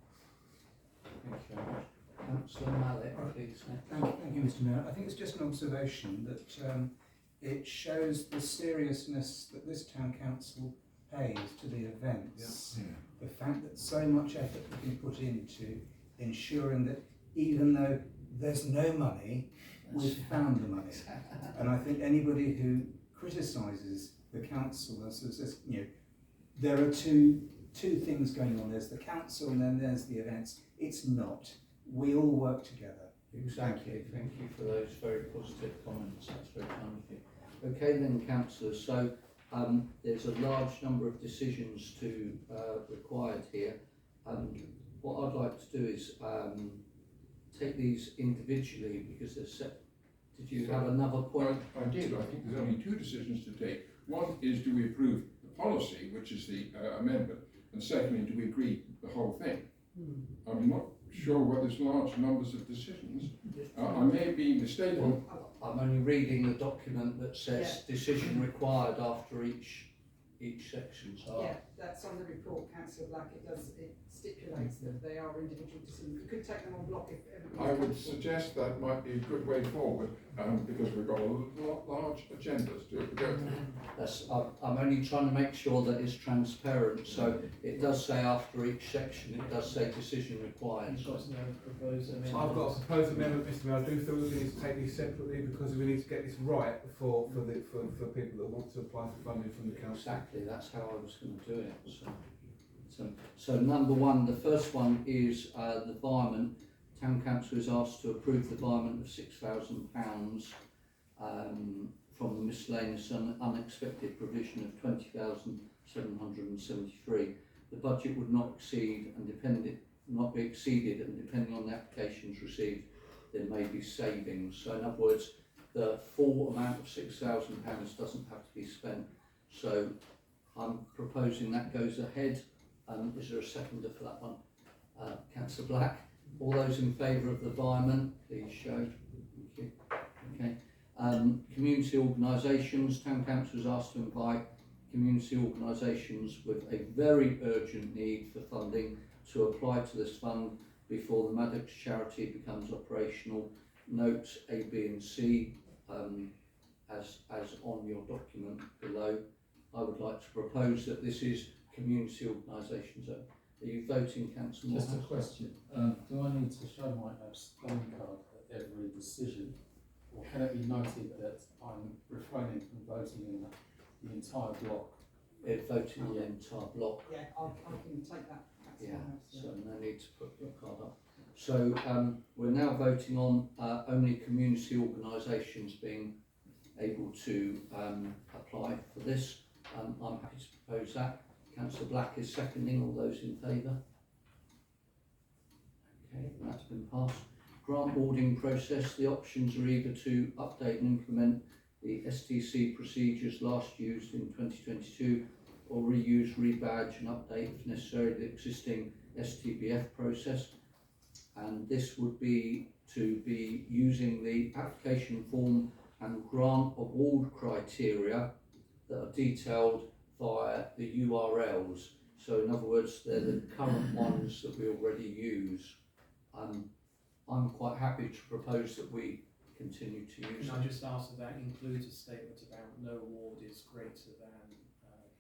Thank you very much. Councillor Mallet, please. Thank you, Mr. Mayor. I think it's just an observation that it shows the seriousness that this town council pays to the events. Yeah. The fact that so much effort has been put into ensuring that even though there's no money, we've found the money. And I think anybody who criticises the council says, there are two things going on. There's the council and then there's the events. It's not. We all work together. Exactly. Thank you for those very positive comments. That's very kind of you. Okay then, councillors. So there's a large number of decisions required here. What I'd like to do is take these individually, because they're set. Did you have another point? I did. I think there's only 2 decisions to take. One is, do we approve the policy, which is the amendment, and secondly, do we agree the whole thing? I'm not sure whether there's large numbers of decisions. I may be mistaken. I'm only reading the document that says decision required after each section. So Yeah, that's on the report, councillor Black. It stipulates that they are individual decisions. You could take them on block if everybody's I would comfortable. suggest that might be a good way forward, because we've got large agendas to go through. I'm only trying to make sure that it's transparent. So it does say after each section, it does say decision required. You've got no proposed amendment. I've got a proposed amendment, Mr Mayor. I do feel that we need to take these separately because we need to get this right for people that want to apply for funding from the council. Exactly, that's how I was going to do it. So number one, the first one is the virement. Town Council is asked to approve the virement of £6,000 from the miscellaneous and unexpected provision of 20,773. The budget would not exceed and not be exceeded, and depending on the applications received, there may be savings. So in other words, the full amount of £6,000 doesn't have to be spent. So I'm proposing that goes ahead. Is there a seconder for that one? Councillor Black. All those in favour of the virement, please show. Thank you. Okay. Community organisations. Town Council is asked to invite community organisations with a very urgent need for funding to apply to this fund before the Maddox charity becomes operational. Notes A, B and C as on your document below. I would like to propose that this is community organisations. Are you voting, Councillor Moorhouse? Just a question. Do I need to show my abstain card at every decision, or can it be noted that I'm refraining from voting in the entire block? Voting on the entire block. Yeah, I can take that. So no need to put your card up. So we're now voting on only community organisations being able to apply for this. I'm happy to propose that. Councillor Black is seconding. All those in favour? Okay, that's been passed. Grant awarding process. The options are either to update and implement the STC procedures last used in 2022, or reuse, rebadge and update if necessary the existing STBF process. And this would be to be using the application form and grant award criteria that are detailed via the URLs. So in other words, they're the current ones that we already use. I'm quite happy to propose that we continue to use Can them. I just ask that that includes a statement about no award is greater than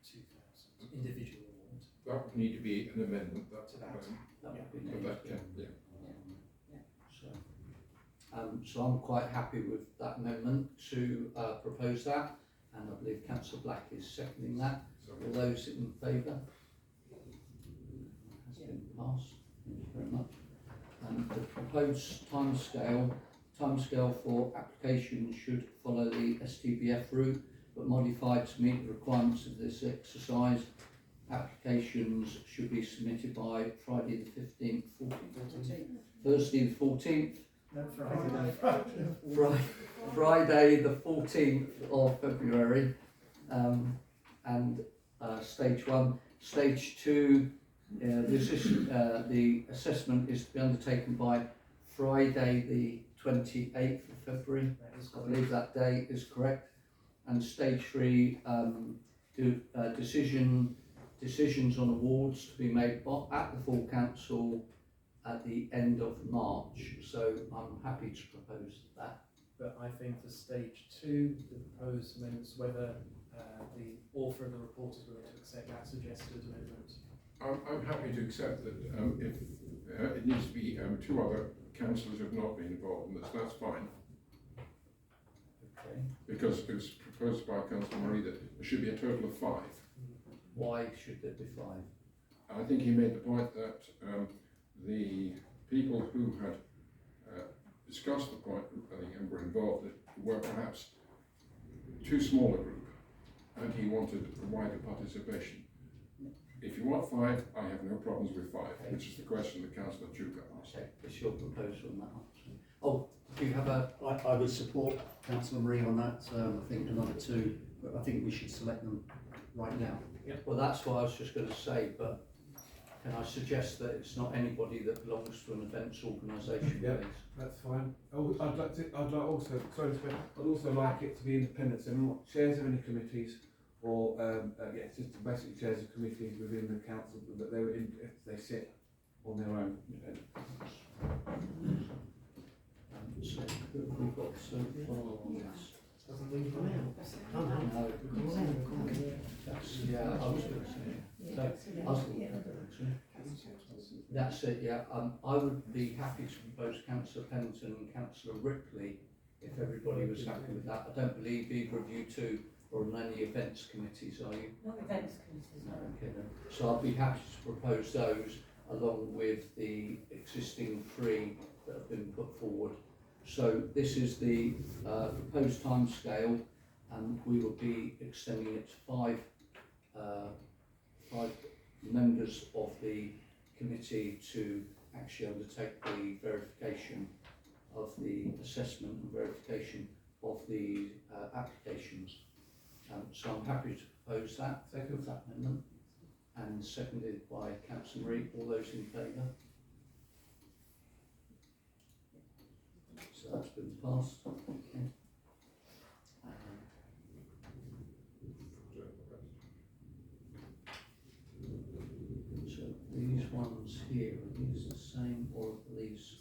2,000 individual awards? That would need to be an amendment. That's To that. That would be but needed. that can, yeah. So I'm quite happy with that amendment to propose that, and I believe Councillor Black is seconding that. All those in favour? Has been passed. Thank you very much. The proposed timescale for applications should follow the STBF route, but modified to meet the requirements of this exercise. Applications should be submitted by Friday the 15th, 14th, Thursday the 14th. No, Friday the 14th of February, and stage 1. Stage 2, the assessment is to be undertaken by Friday the 28th of February. I believe that date is correct. And stage 3, decisions on awards to be made at the full council at the end of March. So I'm happy to propose that. But I think for stage 2, the proposed amendments, whether the author of the report is willing to accept that suggested amendment. I'm happy to accept that if it needs to be 2 other councillors who have not been involved in this, that's fine. Okay. Because it was proposed by Councillor Murray that there should be a total of 5. Why should there be 5? I think he made the point that the people who had discussed the point and were involved were perhaps too small a group, and he wanted a wider participation. If you want 5, I have no problems with 5, which is the question that Councillor Chuka asked. Okay, what's your proposal on that one? Oh, do you have a... I would support Councillor Marie on that. I think another 2, but I think we should select them right now. Well, that's what I was just going to say, but can I suggest that it's not anybody that belongs to an events organisation, Yeah. please? That's fine. Oh, I'd also like it to be independent, so not chairs of any committees, or just basically chairs of committees within the council that they sit on their own. So who have we got so far? Yes. Doesn't leave them out. No, that's, yeah, I was going to say. That's it, yeah. I would be happy to propose Councillor Pennington and Councillor Ripley if everybody was happy with that. I don't believe either of you two are on any events committees, are you? Not events committees. No, okay then. So I'd be happy to propose those along with the existing three that have been put forward. So this is the proposed timescale, and we will be extending it to five members of the committee to actually undertake the verification of the assessment and verification of the applications. So I'm happy to propose that. Second. That amendment, and seconded by Councillor Reid. All those in favour? So that's been passed. Okay. So these ones here, are these the same or are these?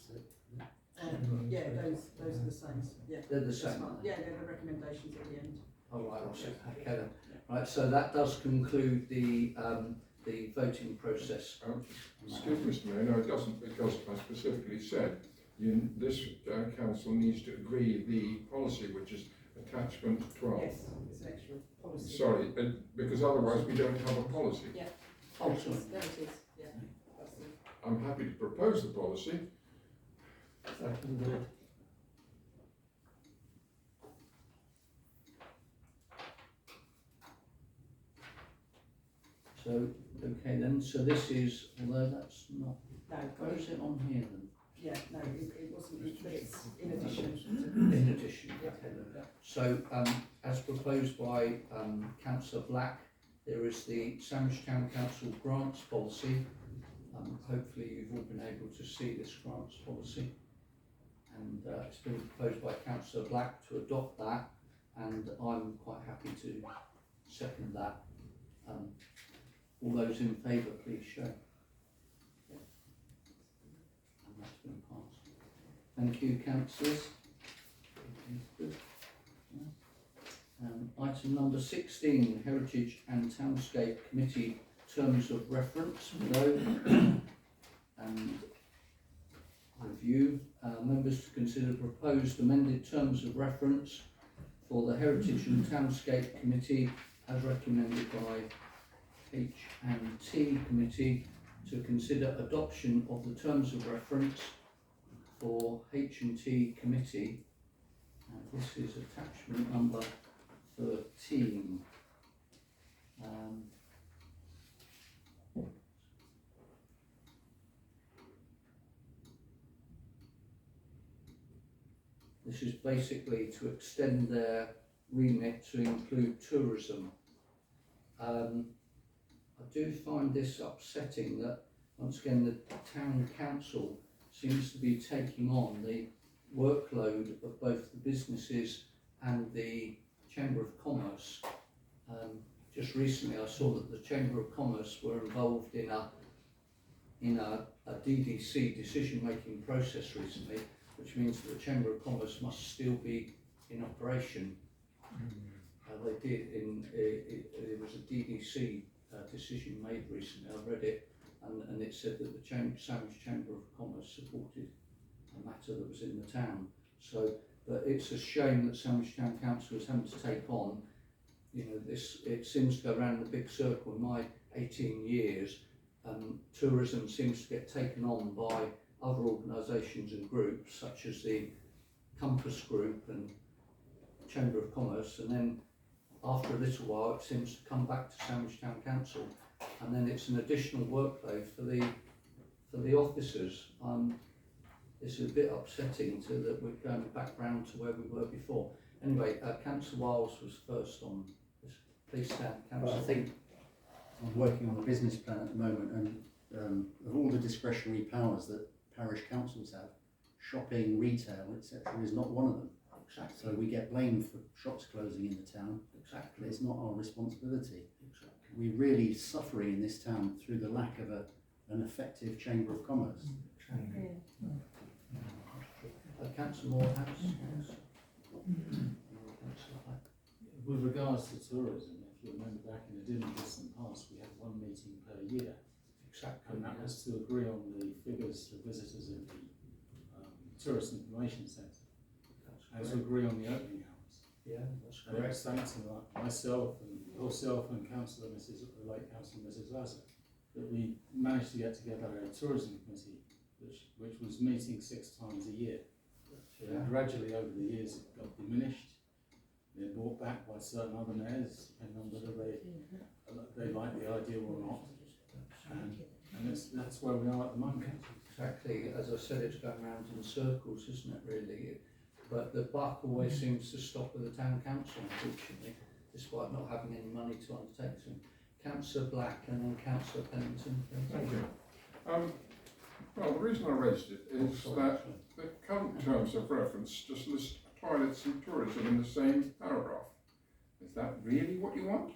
Yeah, those are the same. Yeah, They're the that's same, fine. aren't they? Yeah, they're the recommendations at the end. Oh, right, okay then. Right, so that does conclude the voting process. Excuse me, Mr Mayor, no it doesn't, because I specifically said this council needs to agree the policy, which is attachment 12. Yes, it's an extra policy. Sorry, because otherwise we don't have a policy. Yeah. Oh, There it sorry. is, there it is. Yeah. That's the- I'm happy to propose the policy. Seconded. So, okay then, so this is, although that's not, No, where is it on here then? yeah, no, it wasn't, but it's in addition. In addition, Yeah. okay then. So, as proposed by Councillor Black, there is the Sandwich Town Council grants policy. Hopefully you've all been able to see this grants policy. And it's been proposed by Councillor Black to adopt that, and I'm quite happy to second that. All those in favour, please show. And that's been passed. Thank you, councillors. Good. Item number 16, Heritage and Townscape Committee Terms of Reference below and review. Members to consider proposed amended terms of reference for the Heritage and Townscape Committee as recommended by H&T Committee, to consider adoption of the terms of reference for H&T Committee, and this is attachment number 13. This is basically to extend their remit to include tourism. I do find this upsetting that once again the town council seems to be taking on the workload of both the businesses and the Chamber of Commerce. Just recently I saw that the Chamber of Commerce were involved in a DDC decision-making process recently, which means that the Chamber of Commerce must still be in operation. They did it was a DDC decision made recently. I read it, and it said that the Sandwich Chamber of Commerce supported a matter that was in the town. So, but it's a shame that Sandwich Town Council is having to take on, you know, this. It seems to go around in a big circle. In my 18 years, tourism seems to get taken on by other organisations and groups such as the Compass Group and Chamber of Commerce, and then after a little while it seems to come back to Sandwich Town Council, and then it's an additional workload for the officers. It's a bit upsetting that we're going back round to where we were before. Anyway, Councillor Wiles was first on this. Please stand, But councillor. I think I'm working on a business plan at the moment, and of all the discretionary powers that parish councils have, shopping, retail, etc., is not one of them. Exactly. So we get blamed for shops closing in the town, Exactly. but it's not our responsibility. Exactly. We're really suffering in this town through the lack of an effective chamber of commerce. Exactly. Councillor Moorhouse. Yes. With regards to tourism, if you remember back in the dim distant past, we had one meeting per year. Exactly. And that was to agree on the figures for visitors in the Tourist Information Centre, and to agree on the opening hours. Yeah, that's And it correct. was thanks to myself and yourself and Councillor Mrs. the late Councillor Mrs. Lazar that we managed to get together a tourism committee which was meeting 6 times a year. Yeah. And gradually over the years it got diminished, then brought back by certain other mayors, depending on whether they like the idea or not. And that's where we are at the moment. Exactly. As I said, it's going round in circles, isn't it, really? But the buck always seems to stop with the town council, unfortunately, despite not having any money to undertake them. Councillor Black and then Councillor Pennington. Thank you. Well, the reason I raised it is that the current terms of reference just list toilets and tourism in the same paragraph. Is that really what you want?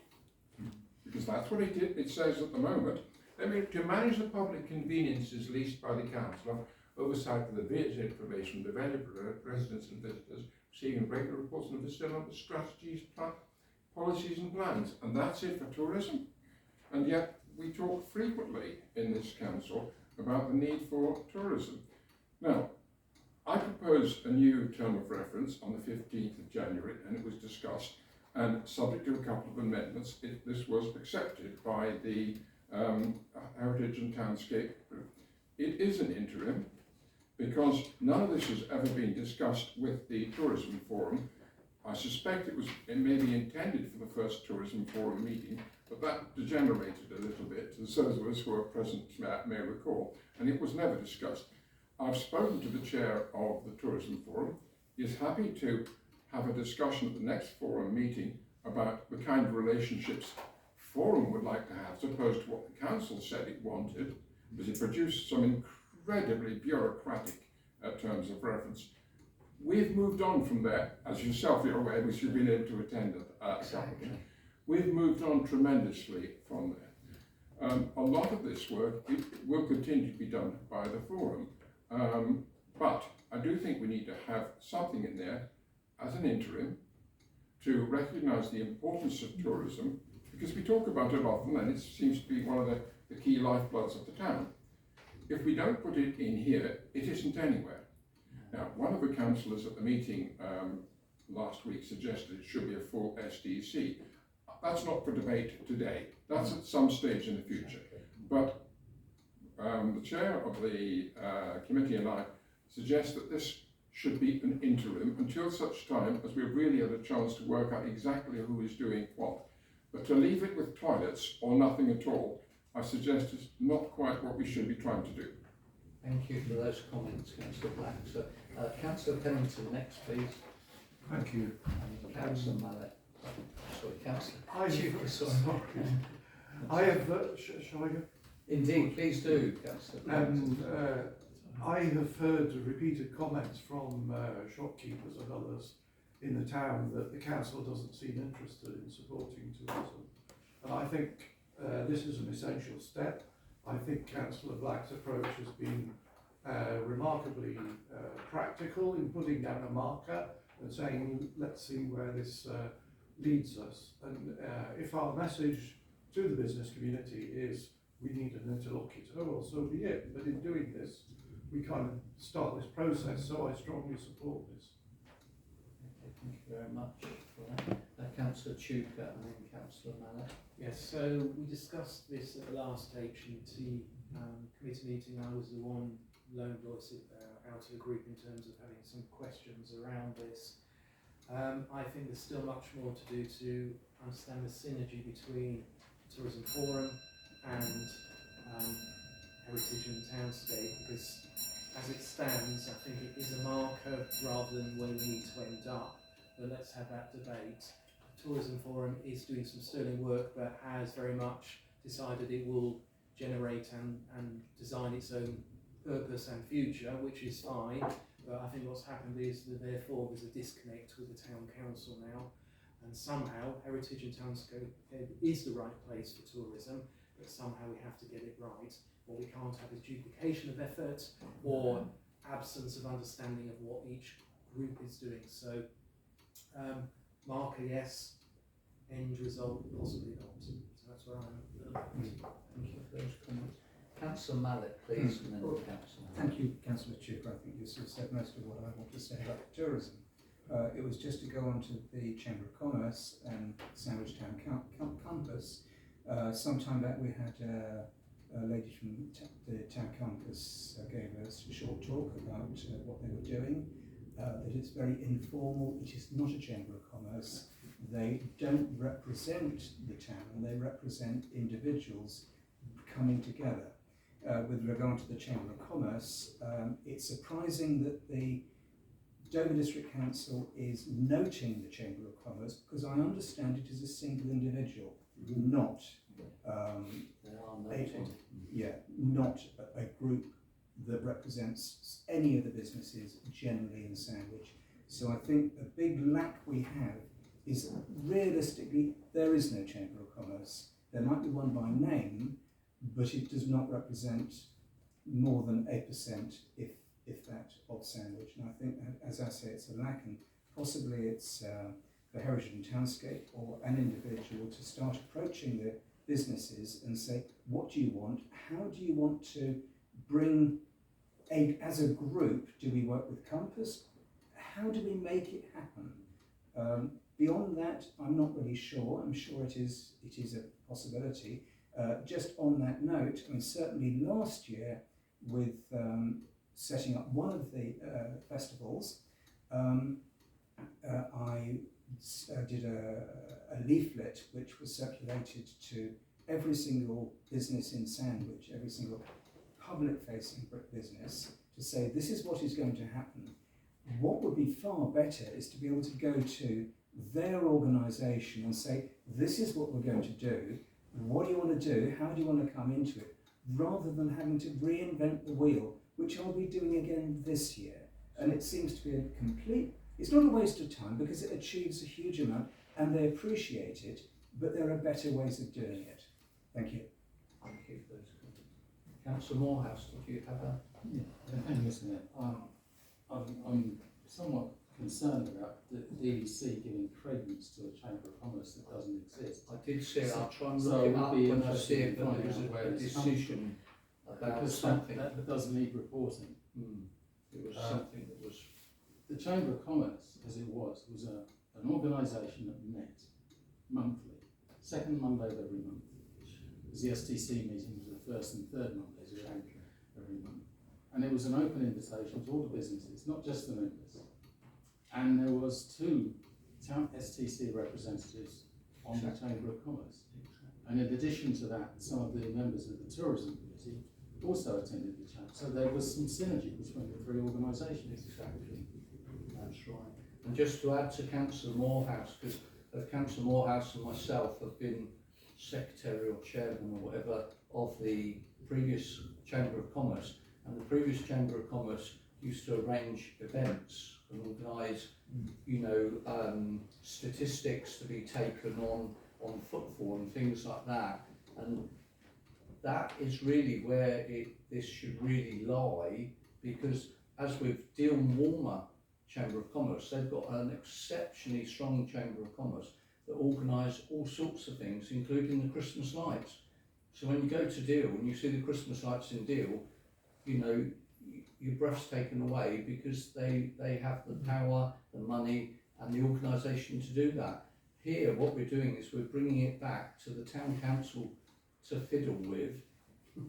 Because that's what it says at the moment. I mean, to manage the public conveniences leased by the council, oversight of the visitor information, the value for residents and visitors, receiving regular reports and visiting on the strategies, policies and plans. And that's it for tourism. And yet we talk frequently in this council about the need for tourism. Now, I proposed a new term of reference on the 15th of January, and it was discussed, and subject to a couple of amendments, this was accepted by the Heritage and Townscape Group. It is an interim because none of this has ever been discussed with the Tourism Forum. I suspect it may be intended for the first Tourism Forum meeting, but that degenerated a little bit, as those of us who are present may recall, and it was never discussed. I've spoken to the chair of the Tourism Forum. He is happy to have a discussion at the next forum meeting about the kind of relationships Forum would like to have, as opposed to what the council said it wanted, because it produced some incredibly bureaucratic terms of reference. We've moved on from there, as yourself you're aware, because you've been able to attend Exactly. We've moved on tremendously from there. A lot of this work will continue to be done by the Forum, but I do think we need to have something in there as an interim to recognise the importance of tourism, because we talk about it often and it seems to be one of the key lifebloods of the town. If we don't put it in here, it isn't anywhere. Now, one of the councillors at the meeting last week suggested it should be a full STC. That's not for debate today. That's at some stage in the future. But the chair of the committee and I suggest that this should be an interim until such time as we've really had a chance to work out exactly who is doing what. But to leave it with toilets or nothing at all, I suggest is not quite what we should be trying to do. Thank you for those comments, Councillor Black. So, Councillor Pennington next, please. Thank you. And Councillor Mallet. Sorry, Councillor. I have, shall I go? Indeed, please do, Councillor Pennington. I have heard repeated comments from shopkeepers and others in the town that the council doesn't seem interested in supporting tourism. And I think this is an essential step. I think Councillor Black's approach has been remarkably practical in putting down a marker and saying, let's see where this leads us. And if our message to the business community is we need an interlocutor, well, so be it. But in doing this, we kind of start this process, so I strongly support this. Okay, thank you very much for that. Councillor Chuka and then Councillor Mallet. Yes, so we discussed this at the last H&T committee meeting. I was the one lone voice out of the group in terms of having some questions around this. I think there's still much more to do to understand the synergy between Tourism Forum and Heritage and Townscape, because as it stands, I think it is a marker rather than where we need to end up. But let's have that debate Tourism Forum is doing some sterling work, but has very much decided it will generate and design its own purpose and future, which is fine. But I think what's happened is that therefore there's a disconnect with the town council now, and somehow Heritage and Townscape is the right place for tourism, but somehow we have to get it right. What we can't have is duplication of effort or absence of understanding of what each group is doing. So marker yes, end result possibly not. So that's where I'm at. Thank you for those comments. Councillor Mallet, please, and then Councillor. Thank you, Councillor Chipper. I think you sort of said most of what I want to say about tourism. It was just to go on to the Chamber of Commerce and Sandwich Town Campus. Some time back we had a lady from the Town Campus gave us a short talk about what they were doing. That it's very informal, it is not a Chamber of Commerce. They don't represent the town, they represent individuals coming together. With regard to the Chamber of Commerce, it's surprising that the Dover District Council is noting the Chamber of Commerce, because I understand it is a single individual, not not a group that represents any of the businesses generally in Sandwich. So I think a big lack we have is realistically there is no Chamber of Commerce. There might be one by name, but it does not represent more than 8%, if that, of Sandwich. And I think, as I say, it's a lack, and possibly it's the Heritage and Townscape or an individual to start approaching the businesses and say, what do you want? How do you want to bring aid as a group? Do we work with Compass? How do we make it happen? Beyond that, I'm not really sure. I'm sure it is a possibility. Just on that note, I mean, certainly last year with setting up one of the festivals, I did a leaflet which was circulated to every single business in Sandwich, every single public-facing business, to say this is what is going to happen. What would be far better is to be able to go to their organisation and say, this is what we're going to do, what do you want to do, how do you want to come into it, rather than having to reinvent the wheel, which I'll be doing again this year. And it seems to be a complete, it's not a waste of time because it achieves a huge amount and they appreciate it, but there are better ways of doing it. Thank you. Thank you for those comments. Councillor Moorhouse, did you have a... Thank you, Mr. Mayor. I'm somewhat concerned about the DDC giving credence to a Chamber of Commerce that doesn't exist. I did see it, I'll try and So look it it up would be when I see interesting it, to but find there was out where a it's decision about because something. that does need reporting. It was something that was... The Chamber of Commerce, as it was an organisation that met monthly, second Monday of every month. Because the STC meeting was the first and third Mondays of every month. And it was an open invitation to all the businesses, not just the members. And there was 2 town STC representatives on the Chamber of Commerce. And in addition to that, some of the members of the tourism committee also attended the chamber. So there was some synergy between the 3 organisations. Exactly. That's right. And just to add to Councillor Moorhouse, because Councillor Moorhouse and myself have been secretary or chairman or whatever of the previous Chamber of Commerce, and the previous Chamber of Commerce used to arrange events and organise, you know, statistics to be taken on footfall and things like that. And that is really where this should really lie, because as with Deal Warmer Chamber of Commerce, they've got an exceptionally strong Chamber of Commerce that organise all sorts of things, including the Christmas lights. So when you go to Deal and you see the Christmas lights in Deal, you know, your breath's taken away, because they have the power, the money and the organisation to do that. Here what we're doing is we're bringing it back to the town council to fiddle with,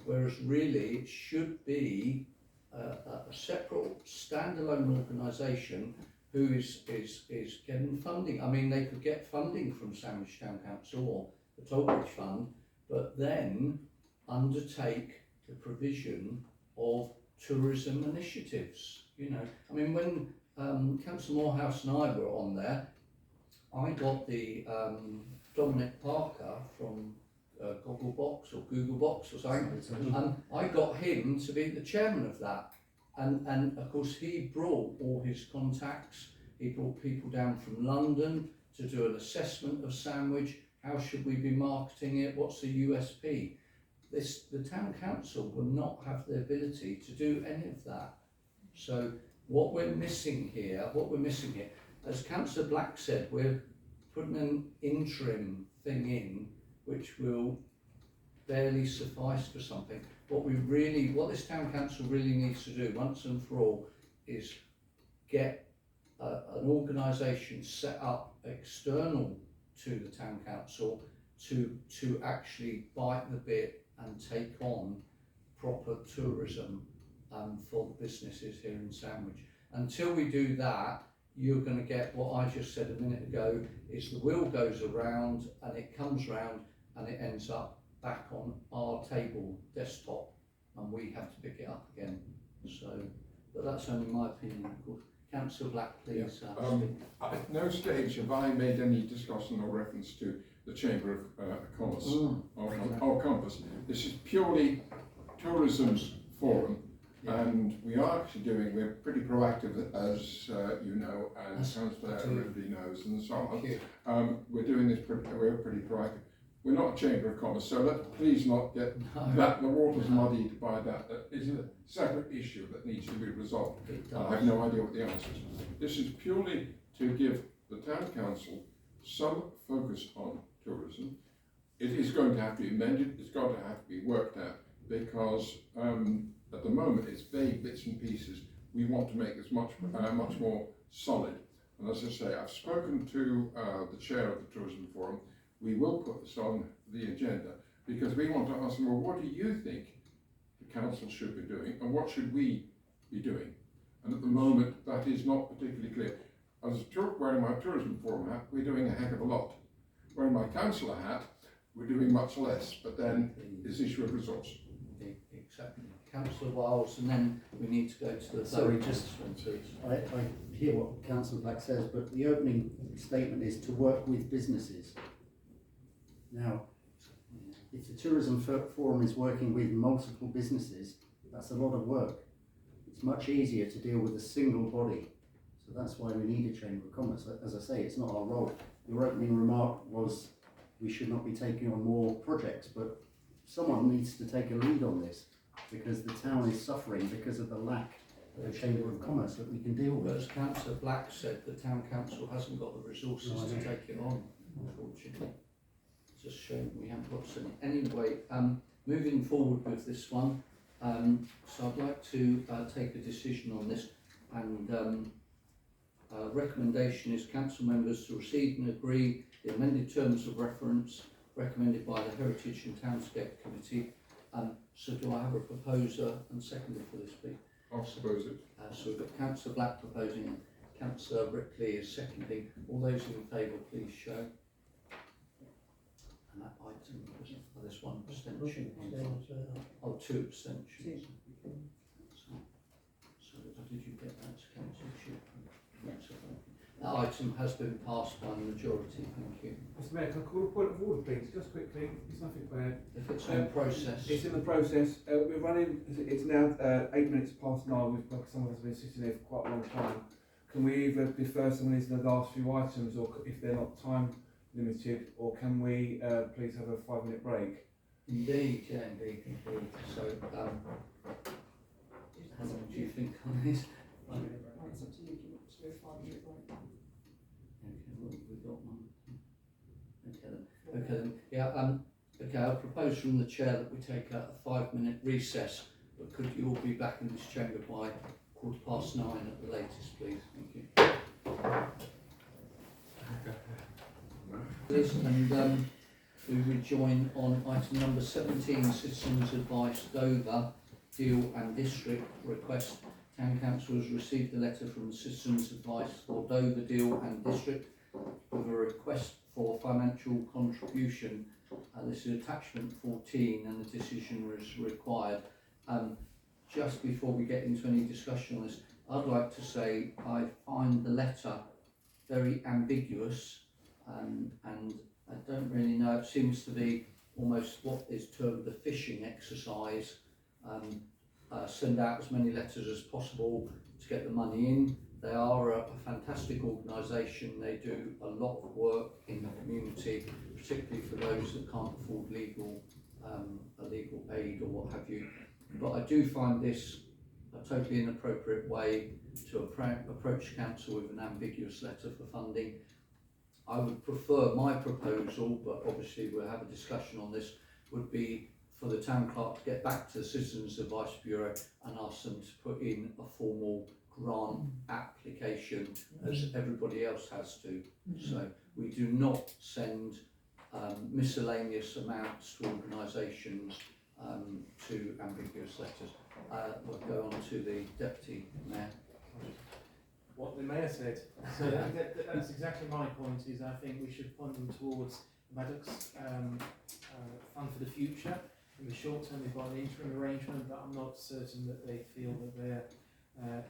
whereas really it should be a separate standalone organisation who is getting funding. I mean, they could get funding from Sandwich Town Council or the Tollbridge Fund, but then undertake the provision of tourism initiatives. You know, I mean, when Councillor Moorhouse and I were on there, I got the Dominic Parker from Gogglebox or Googlebox or something. I got him to be the chairman of that, and of course he brought all his contacts. He brought people down from London to do an assessment of Sandwich. How should we be marketing it? What's the USP? The town council will not have the ability to do any of that. So what we're missing here, as Councillor Black said, we're putting an interim thing in which will barely suffice for something. What this town council really needs to do once and for all is get an organisation set up external to the town council to actually bite the bit and take on proper tourism for the businesses here in Sandwich. Until we do that, you're going to get what I just said a minute ago, is the wheel goes around and it comes round and it ends up back on our table desktop and we have to pick it up again. So, but that's only my opinion, of course. Councillor Black, please. Speak. At no stage have I made any discussion or reference to the Chamber of Commerce or Compass. This is purely tourism's forum. And we are actually we're pretty proactive, as you know, and Councillor Ridley knows, and so on. We're doing this, we're pretty proactive. We're not a Chamber of Commerce, so let's please not get the waters muddied by that. That is a separate issue that needs to be resolved. I have no idea what the answer is. This is purely to give the Town Council some focus on tourism. It is going to have to be amended, it's going to have to be worked out, because at the moment it's vague bits and pieces. We want to make this much more solid. And as I say, I've spoken to the chair of the Tourism Forum. We will put this on the agenda because we want to ask them, well, what do you think the council should be doing and what should we be doing? And at the moment, that is not particularly clear. As wearing my Tourism Forum hat, we're doing a heck of a lot. Wearing my councillor hat, we're doing much less, but then this issue of resource. Exactly. Councillor Wiles, and then we need to go to the Sorry, I hear what Councillor Black says, but the opening statement is to work with businesses. Now, if the Tourism Forum is working with multiple businesses, that's a lot of work. It's much easier to deal with a single body. So that's why we need a Chamber of Commerce. As I say, it's not our role. Your opening remark was we should not be taking on more projects, but someone needs to take a lead on this because the town is suffering because of the lack of a Chamber of Commerce that we can deal with. As Councillor Black said, the town council hasn't got the resources to take it on, unfortunately. It's a shame we haven't got some. Anyway, moving forward with this one, so I'd like to take a decision on this, and recommendation is council members to receive and agree the amended terms of reference recommended by the Heritage and Townscape Committee. So do I have a proposer and seconder for this, please? I'll propose it. So we've got Councillor Black proposing and Councillor Ripley is seconding. All those in favour, please show. And that item was this one abstention. Oh, 2 abstentions. So did you get that, Councillor Chip? That item has been passed by the majority, thank you. Mr Mayor, can I call a point of order, please? Just quickly, it's nothing bad. If it's in process. It's in the process. We're running, it's now 8 minutes past 9. Some of us have been sitting there for quite a long time. Can we either defer some of these to the last few items, or if they're not time limited, or can we please have a 5-minute break? Indeed, yeah, indeed. So, how long do you think on this? It's up to you if you want to do a 5-minute break. Okay, well, we've got one. Okay then. Yeah, okay, I'll propose from the chair that we take a 5-minute recess, but could you all be back in this chamber by 9:15 at the latest, please? Thank you. And we rejoin on item number 17, Citizens Advice Dover, Deal and District Request. Town Council has received a letter from Citizens Advice for Dover, Deal and District with a request for financial contribution. This is attachment 14 and the decision is required. Just before we get into any discussion on this, I'd like to say I find the letter very ambiguous and I don't really know, it seems to be almost what is termed the fishing exercise. Send out as many letters as possible to get the money in. They are a fantastic organisation. They do a lot of work in the community, particularly for those that can't afford legal aid or what have you. But I do find this a totally inappropriate way to approach council with an ambiguous letter for funding. I would prefer, my proposal, but obviously we'll have a discussion on this, would be for the town clerk to get back to the Citizens Advice Bureau and ask them to put in a formal grant application as everybody else has to. So we do not send miscellaneous amounts to organisations to ambiguous letters. We'll go on to the Deputy Mayor. What the Mayor said. So that's exactly my point, is I think we should point them towards Maddox Fund for the Future. In the short term, we've got an interim arrangement, but I'm not certain that they feel that they're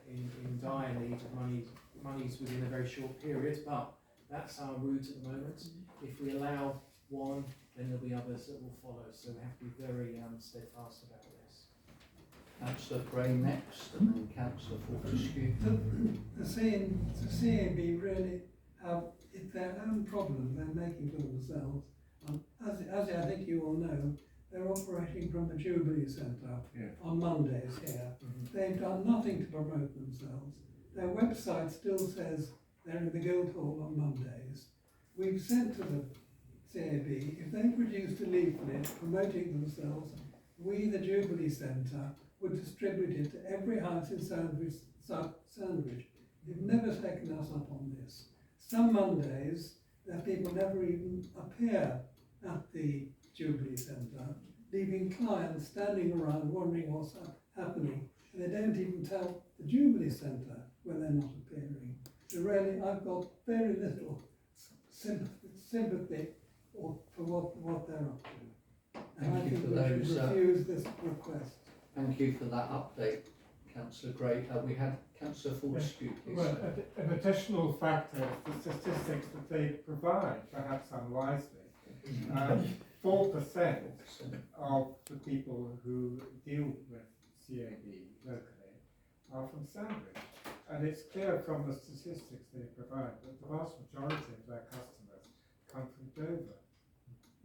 in dire need of monies within a very short period, but that's our route at the moment. If we allow one, then there'll be others that will follow, so we have to be very steadfast about this. Councillor Gray next, and then Councillor Fortescue. The CAB really it's their own problem they're making for themselves. As I think you all know, they're operating from the Jubilee Centre on Mondays here. They've done nothing to promote themselves. Their website still says they're in the Guildhall on Mondays. We've sent to the CAB, if they produced a leaflet promoting themselves, we, the Jubilee Centre, would distribute it to every house in Sandwich. They've never taken us up on this. Some Mondays, their people never even appear at the Jubilee Centre, leaving clients standing around wondering what's happening, and they don't even tell the Jubilee Centre when they're not appearing. So really, I've got very little sympathy for what they're up to. And I think we should refuse this request. Thank you for that update, Councillor Gray. We had Councillor Fortescue, please. Well, an additional factor is the statistics that they provide, perhaps unwisely. 4% of the people who deal with CAB locally are from Sandwich. And it's clear from the statistics they provide that the vast majority of their customers come from Dover.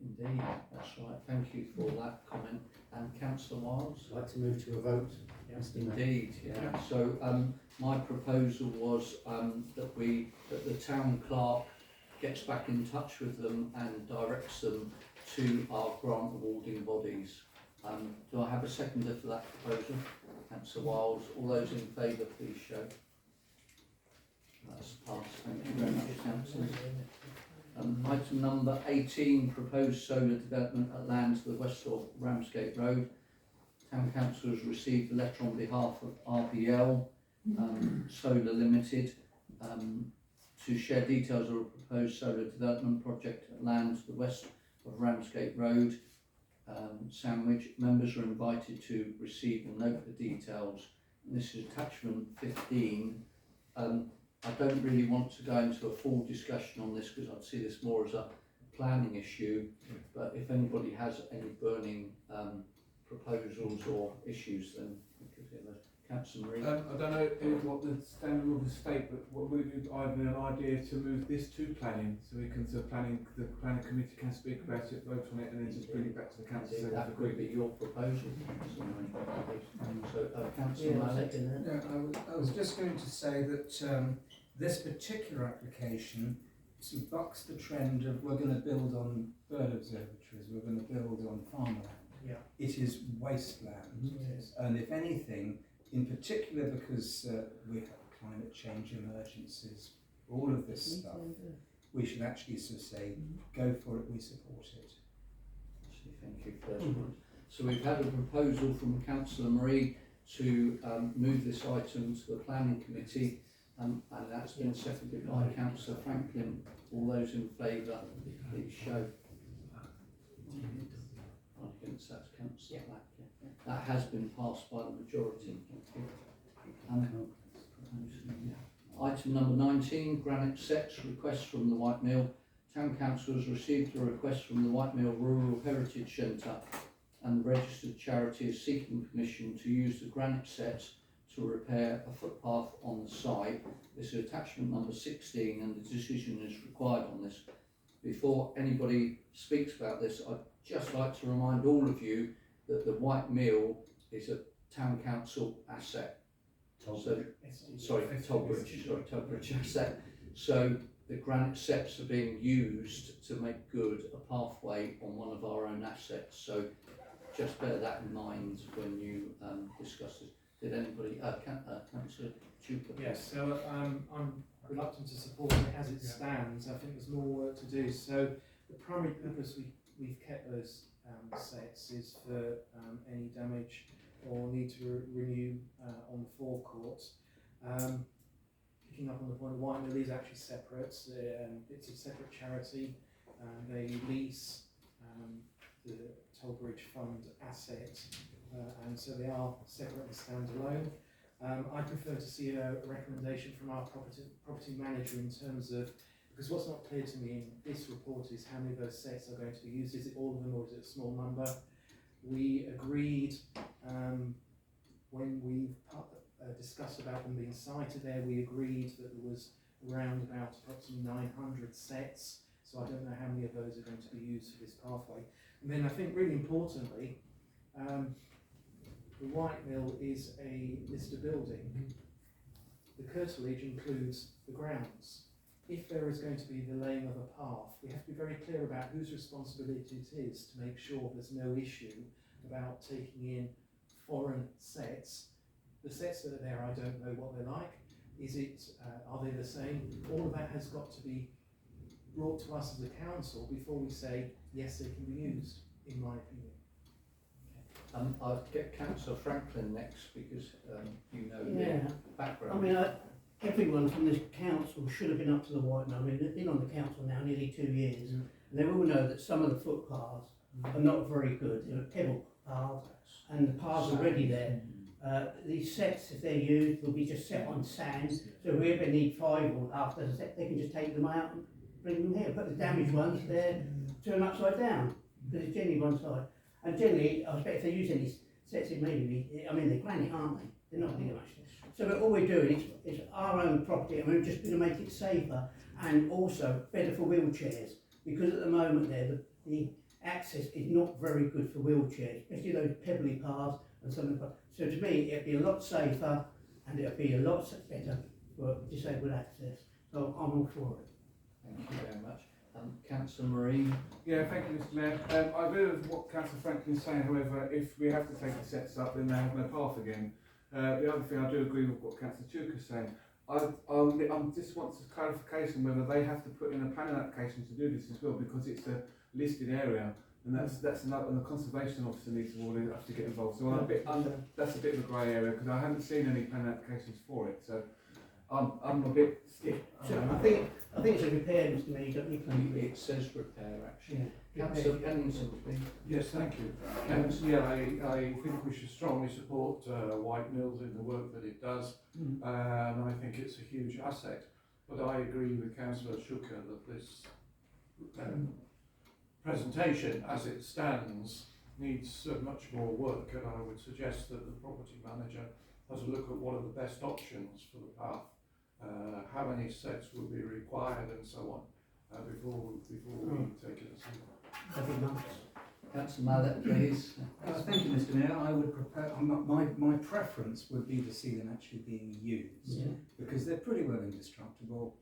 Indeed, that's right. Thank you for that comment. And Councillor Wiles? I'd like to move to a vote. Yes, indeed, yeah. So my proposal was that the town clerk gets back in touch with them and directs them to our grant awarding bodies. Do I have a seconder for that proposal? Councillor Wiles. All those in favour, please show. That's passed. Thank you very much, councillors. Item number 18, proposed solar development at land to the west of Ramsgate Road. Town Council has received a letter on behalf of RBL Solar Limited to share details of a proposed solar development project at land to the west of Ramsgate Road, Sandwich. Members are invited to receive and note the details. And this is attachment 15. I don't really want to go into a full discussion on this because I'd see this more as a planning issue, but if anybody has any burning proposals or issues, then we could hear those. Councillor Marie? I don't know what the standard of the state, but what would it be an idea to move this to planning so we can, the planning committee can speak about it, vote on it, and then just bring it back to the council. So that could be your proposal. So, Councillor Mallett? I was just going to say that this particular application sort of bucks the trend of we're going to build on bird observatories, we're going to build on farmland. Yeah. It is wasteland, and if anything, in particular because we have climate change emergencies, all of this stuff, we should actually sort of say, go for it, we support it. Thank you for those words. So we've had a proposal from Councillor Marie to move this item to the Planning Committee, and that's been seconded by Councillor Franklin. All those in favour, please show. Against that, Councillor Black. That has been passed by the majority. Item number 19, Granite Setts, request from the White Mill Town Council has received a request from the Whitemill Rural Heritage Centre and the registered charity is seeking permission to use the Granite Setts to repair a footpath on the site. This is attachment number 16 and the decision is required on this. Before anybody speaks about this, I'd just like to remind all of you that the Whitemill is a Town Council asset. Tollbridge asset. So the Granite Setts are being used to make good a pathway on one of our own assets. So just bear that in mind when you discuss this. Did anybody, Councillor Cooper? Yes, so I'm reluctant to support it as it stands. I think there's more work to do. So the primary purpose we've kept those sets is for any damage or need to renew on the forecourt. Picking up on the point, Whitemill is actually separate. It's a separate charity. They lease the Tollbridge Fund asset, and so they are separate and standalone. I prefer to see a recommendation from our property manager in terms of, because what's not clear to me in this report is how many of those sets are going to be used. Is it all of them or is it a small number? We agreed when we discussed about them being sited there, we agreed that there was around about approximately 900 sets. So I don't know how many of those are going to be used for this pathway. And then I think really importantly, the Whitemill is a listed building. The curtilage includes the grounds. If there is going to be the laying of a path, we have to be very clear about whose responsibility it is to make sure there's no issue about taking in foreign sets. The sets that are there, I don't know what they're like. Is it, are they the same? All of that has got to be brought to us as a council before we say, yes, they can be used, in my opinion. I'll get Councillor Franklin next because you know Yeah. the background. I mean, everyone from this council should have been up to the Whitemill. I mean, they've been on the council now nearly 2 years, and they all know that some of the footpaths are not very good. They're pebble paths, and the paths are already there. These sets, if they're used, will be just set on sand, so whoever need 5 or after the set, they can just take them out and bring them here. Put the damaged ones there, turn them upside down, because it's generally one side. And generally, I expect if they use any sets, it may be, I mean, they're granite, aren't they? They're not big much. So all we're doing is our own property, and we're just going to make it safer and also better for wheelchairs, because at the moment there, the access is not very good for wheelchairs, especially those pebbly paths and some of the. So to me, it'd be a lot safer and it'd be a lot better for disabled access. So I'm all for it. Thank you very much. Councillor Marine. Yeah, thank you, Mr. Mayor. I agree with what Councillor Franklin is saying. However, if we have to take the sets up, then they have no path again. The other thing, I do agree with what Councillor Tuke is saying. I just want clarification whether they have to put in a planning application to do this as well, because it's a listed area, and that's another, and the conservation officer needs to really have to get involved. So that's a bit of a grey area because I haven't seen any planning applications for it. So I'm a bit stiff. So I think it's a repair, Mr. Mayor. You don't need planning. It says repair actually. Yeah. Councillor Pennington, please. Yes, thank you. Yeah, I think we should strongly support Whitemills in the work that it does, and I think it's a huge asset. But I agree with Councillor Schuker that this presentation, as it stands, needs much more work, and I would suggest that the property manager has a look at what are the best options for the path, how many sets will be required, and so on, before we take a decision. Councillor Mallet, please. Thank you, Mr. Mayor. I would propose, my preference would be to see them actually being used, because they're pretty well indestructible.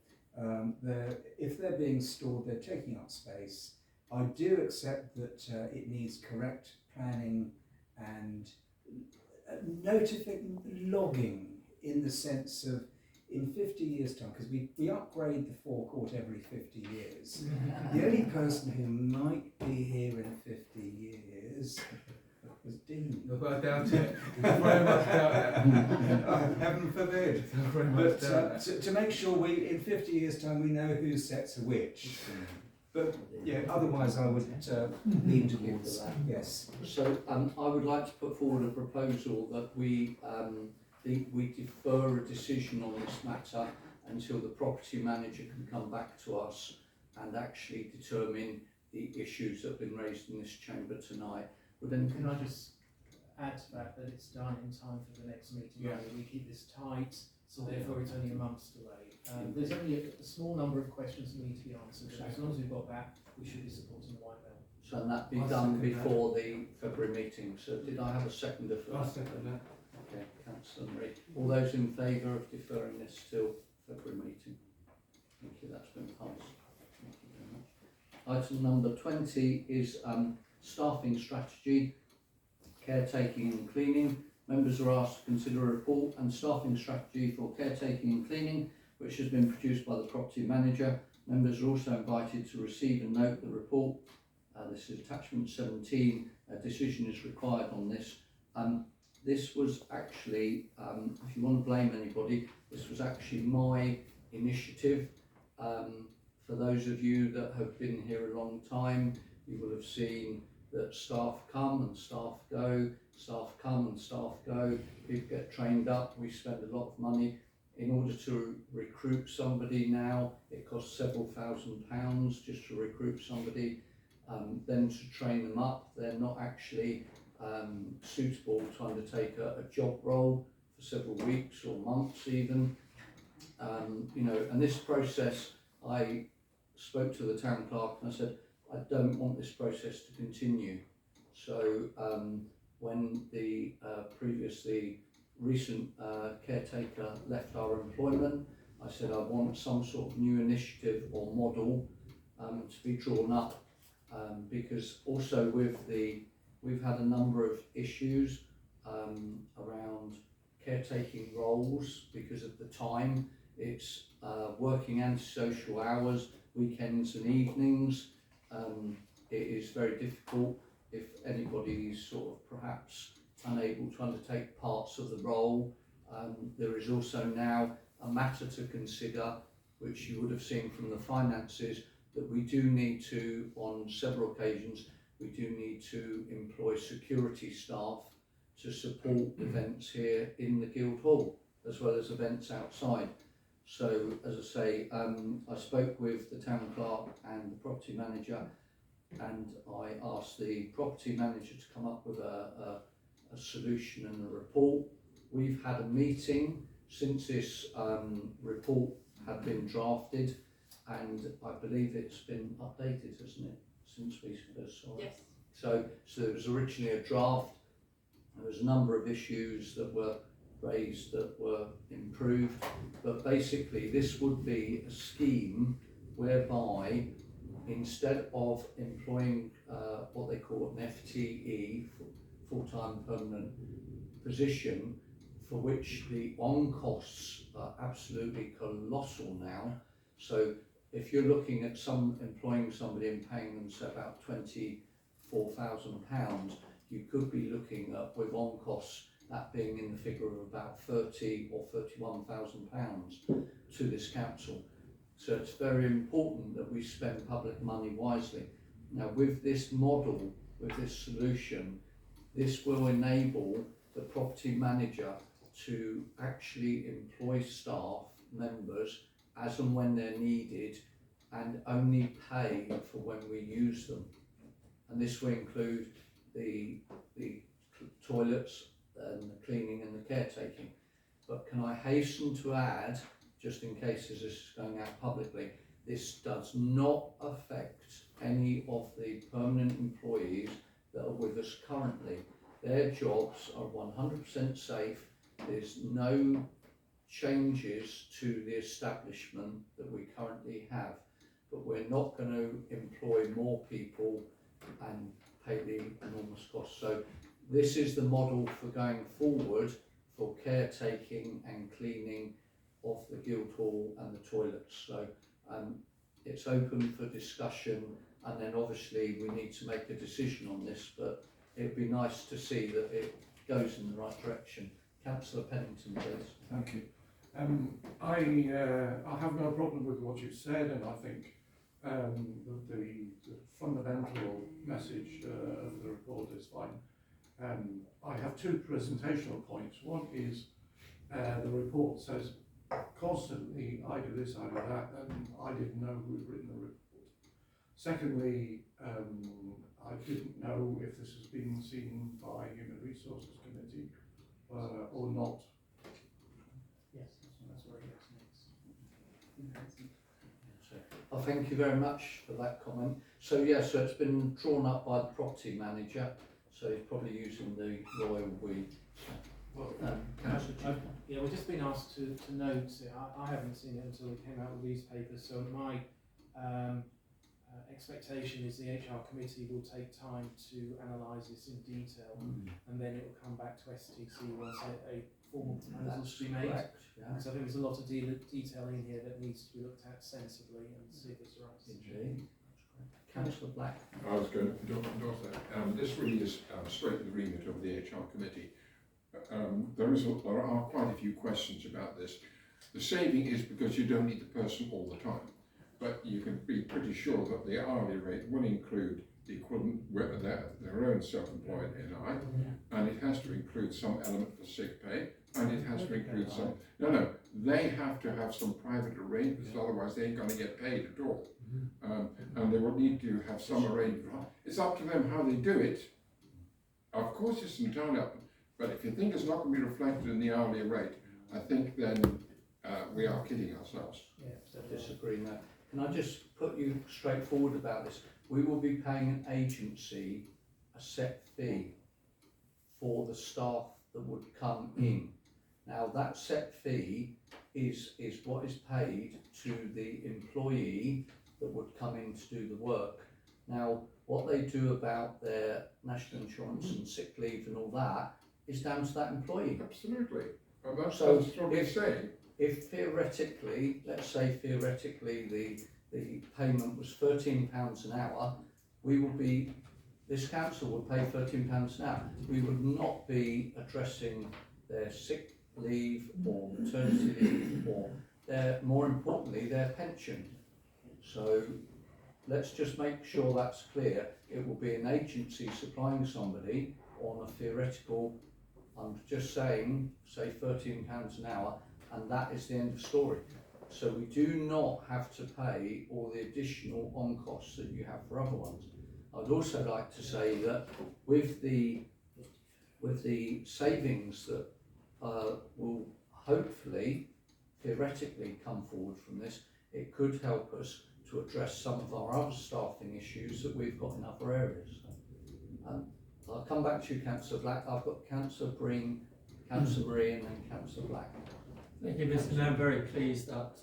If they're being stored, they're taking up space. I do accept that it needs correct planning and logging, in the sense of in 50 years' time, because we upgrade the forecourt every 50 years. The only person who might be here in 50 years was Dean. I doubt it. Very much doubt it. Heaven forbid. But to make sure in 50 years' time we know whose sets are which. But yeah, otherwise I would lean towards that. Yes. So I would like to put forward a proposal that we defer a decision on this matter until the property manager can come back to us and actually determine the issues that have been raised in this chamber tonight. Would Can anything? I just add to that it's done in time for the next meeting? Yeah. We keep this tight, so therefore it's only a month's delay. There's only a small number of questions that need to be answered, and as long as we've got that, we should be supporting the White Belt. So and that be I done second that. before the February meeting. So did I have a seconder for I that? second that. Okay, councillor Marie. All those in favour of deferring this till February meeting? Thank you, that's been passed. Thank you very much. Item number 20 is staffing strategy, caretaking and cleaning. Members are asked to consider a report and staffing strategy for caretaking and cleaning, which has been produced by the property manager. Members are also invited to receive and note the report. This is attachment 17. A decision is required on this. This was actually, if you want to blame anybody, this was actually my initiative. For those of you that have been here a long time, you will have seen that staff come and staff go, staff come and staff go, people get trained up, we spend a lot of money. In order to recruit somebody now, it costs several £1,000s just to recruit somebody. Then to train them up, they're not actually suitable to undertake a job role for several weeks or months even. You know, and this process, I spoke to the town clerk and I said, I don't want this process to continue. So when the previously recent caretaker left our employment, I said I want some sort of new initiative or model to be drawn up, because also we've had a number of issues around caretaking roles because of the time. It's working antisocial hours, weekends and evenings. It is very difficult if anybody is sort of perhaps unable to undertake parts of the role. There is also now a matter to consider, which you would have seen from the finances, that we do need to, on several occasions, we do need to employ security staff to support events here in the Guildhall, as well as events outside. So, as I say, I spoke with the town clerk and the property manager, and I asked the property manager to come up with a solution and a report. We've had a meeting since this report had been drafted, and I believe it's been updated, hasn't it, since we first saw it? Yes. So it was originally a draft. There was a number of issues that were raised that were improved, but basically this would be a scheme whereby instead of employing what they call an FTE, full-time permanent position, for which the on-costs are absolutely colossal now. So if you're looking at employing somebody and paying them, say, about £24,000, you could be looking at, with on-costs, that being in the figure of about £30,000 or £31,000 to this council. So it's very important that we spend public money wisely. Now, with this model, with this solution, this will enable the property manager to actually employ staff members as and when they're needed, and only pay for when we use them. And this will include the toilets and the cleaning and the caretaking. But can I hasten to add, just in case this is going out publicly, this does not affect any of the permanent employees that are with us currently. Their jobs are 100% safe. There's no changes to the establishment that we currently have, but we're not going to employ more people and pay the enormous costs. So this is the model for going forward for caretaking and cleaning of the Guildhall and the toilets. So it's open for discussion, and then obviously we need to make a decision on this, but it'd be nice to see that it goes in the right direction. Councillor Pennington, please. Thank you. I have no problem with what you said, and I think the fundamental message of the report is fine. I have two presentational points. One is the report says constantly, I do this, I do that, and I didn't know who had written the report. Secondly, I didn't know if this has been seen by Human Resources Committee or not. Yes, that's where it goes next. Oh, thank you very much for that comment. So yeah, so it's been drawn up by the property manager, so he's probably using the royal we. Councillor Chapter. Yeah, we've just been asked to note it. I haven't seen it until it came out with these papers, so my expectation is the HR committee will take time to analyse this in detail, and then it will come back to STC once a formal proposal is to be made. Correct, yeah. So I think there's a lot of detail in here that needs to be looked at sensibly and see if it's the right decision. Councillor Black. I was going to endorse that. This really is straight in the remit of the HR committee. There are quite a few questions about this. The saving is because you don't need the person all the time, but you can be pretty sure that the hourly rate will include the equivalent, whether their own self-employed NI, and it has to include some element for sick pay, and it has to include some. No, they have to have some private arrangements, otherwise they ain't going to get paid at all. And they will need to have some arrangement. It's up to them how they do it. Of course, it's entirely up. But if you think it's not going to be reflected in the hourly rate, I think then we are kidding ourselves. Yeah, I disagree now. Can I just put you straight forward about this? We will be paying an agency a set fee for the staff that would come in. Now that set fee is what is paid to the employee that would come in to do the work. Now what they do about their national insurance and sick leave and all that is down to that employee. Absolutely. But that's what we're saying. If theoretically, let's say theoretically the payment was £13 an hour, this council would pay £13 an hour. We would not be addressing their sick leave or maternity leave or more importantly, their pension. So let's just make sure that's clear. It will be an agency supplying somebody on a theoretical, I'm just saying, say £13 an hour, and that is the end of story. So we do not have to pay all the additional on costs that you have for other ones. I'd also like to say that with the savings that will hopefully, theoretically come forward from this, it could help us to address some of our other staffing issues that we've got in other areas. I'll come back to you, Councillor Black. I've got Councillor Breen, Councillor Marie, and then Councillor Black. Thank you, Mr. Mayor. I'm very pleased that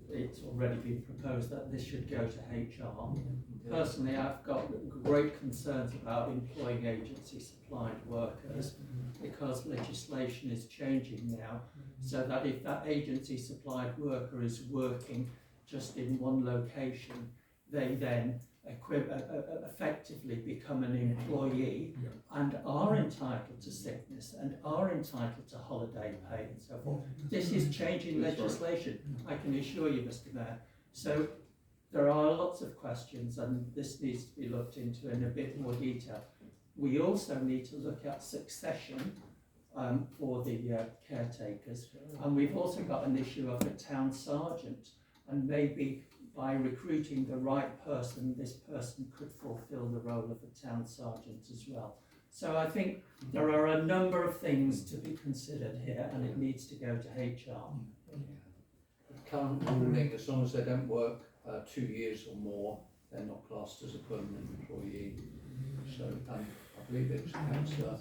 it's already been proposed that this should go to HR. Personally, I've got great concerns about employing agency supplied workers because legislation is changing now, so that if that agency supplied worker is working just in one location, they then effectively become an employee and are entitled to sickness and are entitled to holiday pay and so forth. This is changing legislation, I can assure you, Mr. Mayor. So there are lots of questions and this needs to be looked into in a bit more detail. We also need to look at succession for the caretakers, and we've also got an issue of a town sergeant, and maybe by recruiting the right person, this person could fulfil the role of a town sergeant as well. So I think there are a number of things to be considered here, and it needs to go to HR. The current ruling, as long as they don't work 2 years or more, they're not classed as a permanent employee. So I believe it's Councillor.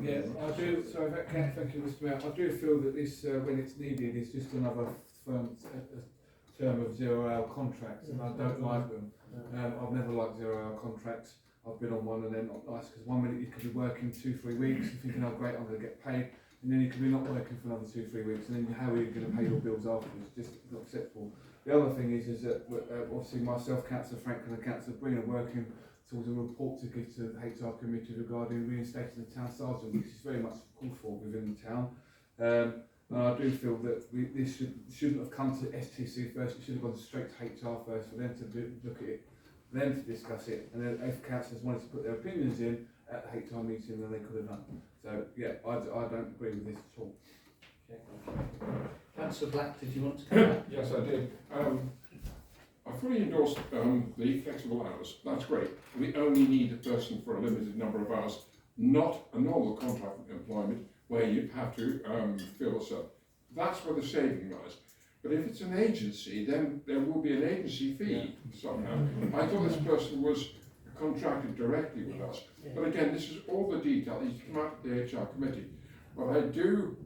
Yeah, I do. So thank you, Mr. Mayor. I do feel that this, when it's needed, is just another term of 0 hour contracts, and I don't like them. I've never liked 0 hour contracts. I've been on one and they're not nice, because 1 minute you could be working 2-3 weeks and thinking, oh great, I'm going to get paid, and then you could be not working for another 2-3 weeks, and then how are you going to pay your bills afterwards? Just not acceptable. The other thing is that obviously myself, Councillor Franklin and Councillor Breen are working towards a report to give to the HR committee regarding reinstating the town sergeant, which is very much called for within the town. And I do feel that this shouldn't have come to STC first. It should have gone straight to HR first for them to look at it, them to discuss it, and then if councillors wanted to put their opinions in at the HR meeting, then they could have done. So yeah, I don't agree with this at all. Okay. Councillor Black, did you want to come back? Yes, I did. I fully endorse the flexible hours. That's great. We only need a person for a limited number of hours, not a normal contract employment where you have to fill us up. That's where the saving lies. But if it's an agency, then there will be an agency fee somehow. I thought this person was contracted directly with us. But again, this is all the detail. Needs to come out of the HR committee. But I do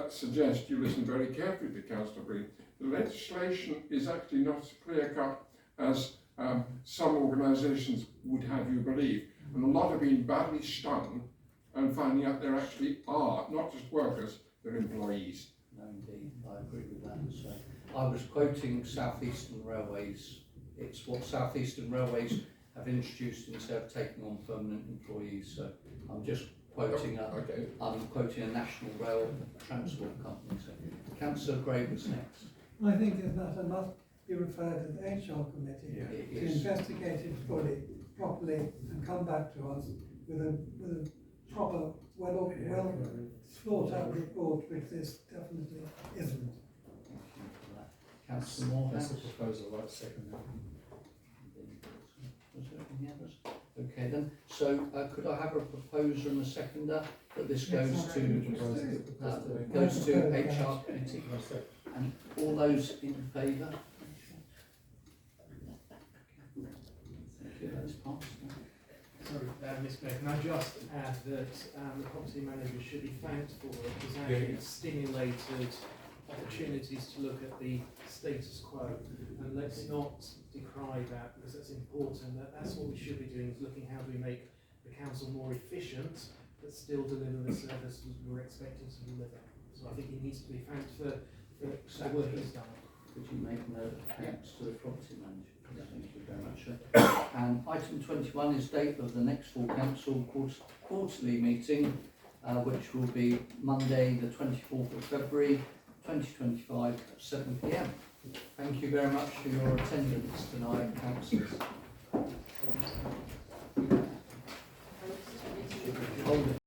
suggest you listen very carefully to Councillor Breen. The legislation is actually not as clear cut as some organisations would have you believe. And a lot have been badly stung and finding out there actually are not just workers, they're employees. No, indeed, I agree with that. So I was quoting South Eastern Railways. It's what South Eastern Railways have introduced instead of taking on permanent employees. So I'm just quoting I'm quoting a national rail transport company. So Councillor Gray was next. I think that matter must be referred to the HR committee to investigate it fully, properly, and come back to us with a proper, well thought out report, which this definitely isn't. Councillor Moorhouse. That's a proposal, I'd second that. Was there any others? Okay then, so could I have a proposer and a seconder that this goes to HR committee? And all those in favour? Thank you, that's passed. Sorry, Ms. Mayor, can I just add that the property manager should be thanked for it, because actually it's stimulated opportunities to look at the status quo, and let's not decry that, because that's important. That's what we should be doing, is looking how do we make the council more efficient but still deliver the services we're expected to deliver. So I think he needs to be thanked for the work he's done. Could you make a note of thanks to the property manager? Thank you very much. And item 21 is date of the next full council quarterly meeting, which will be Monday the 24th of February 2025 at 7 p.m. Thank you very much for your attendance tonight, councillors. Hold it.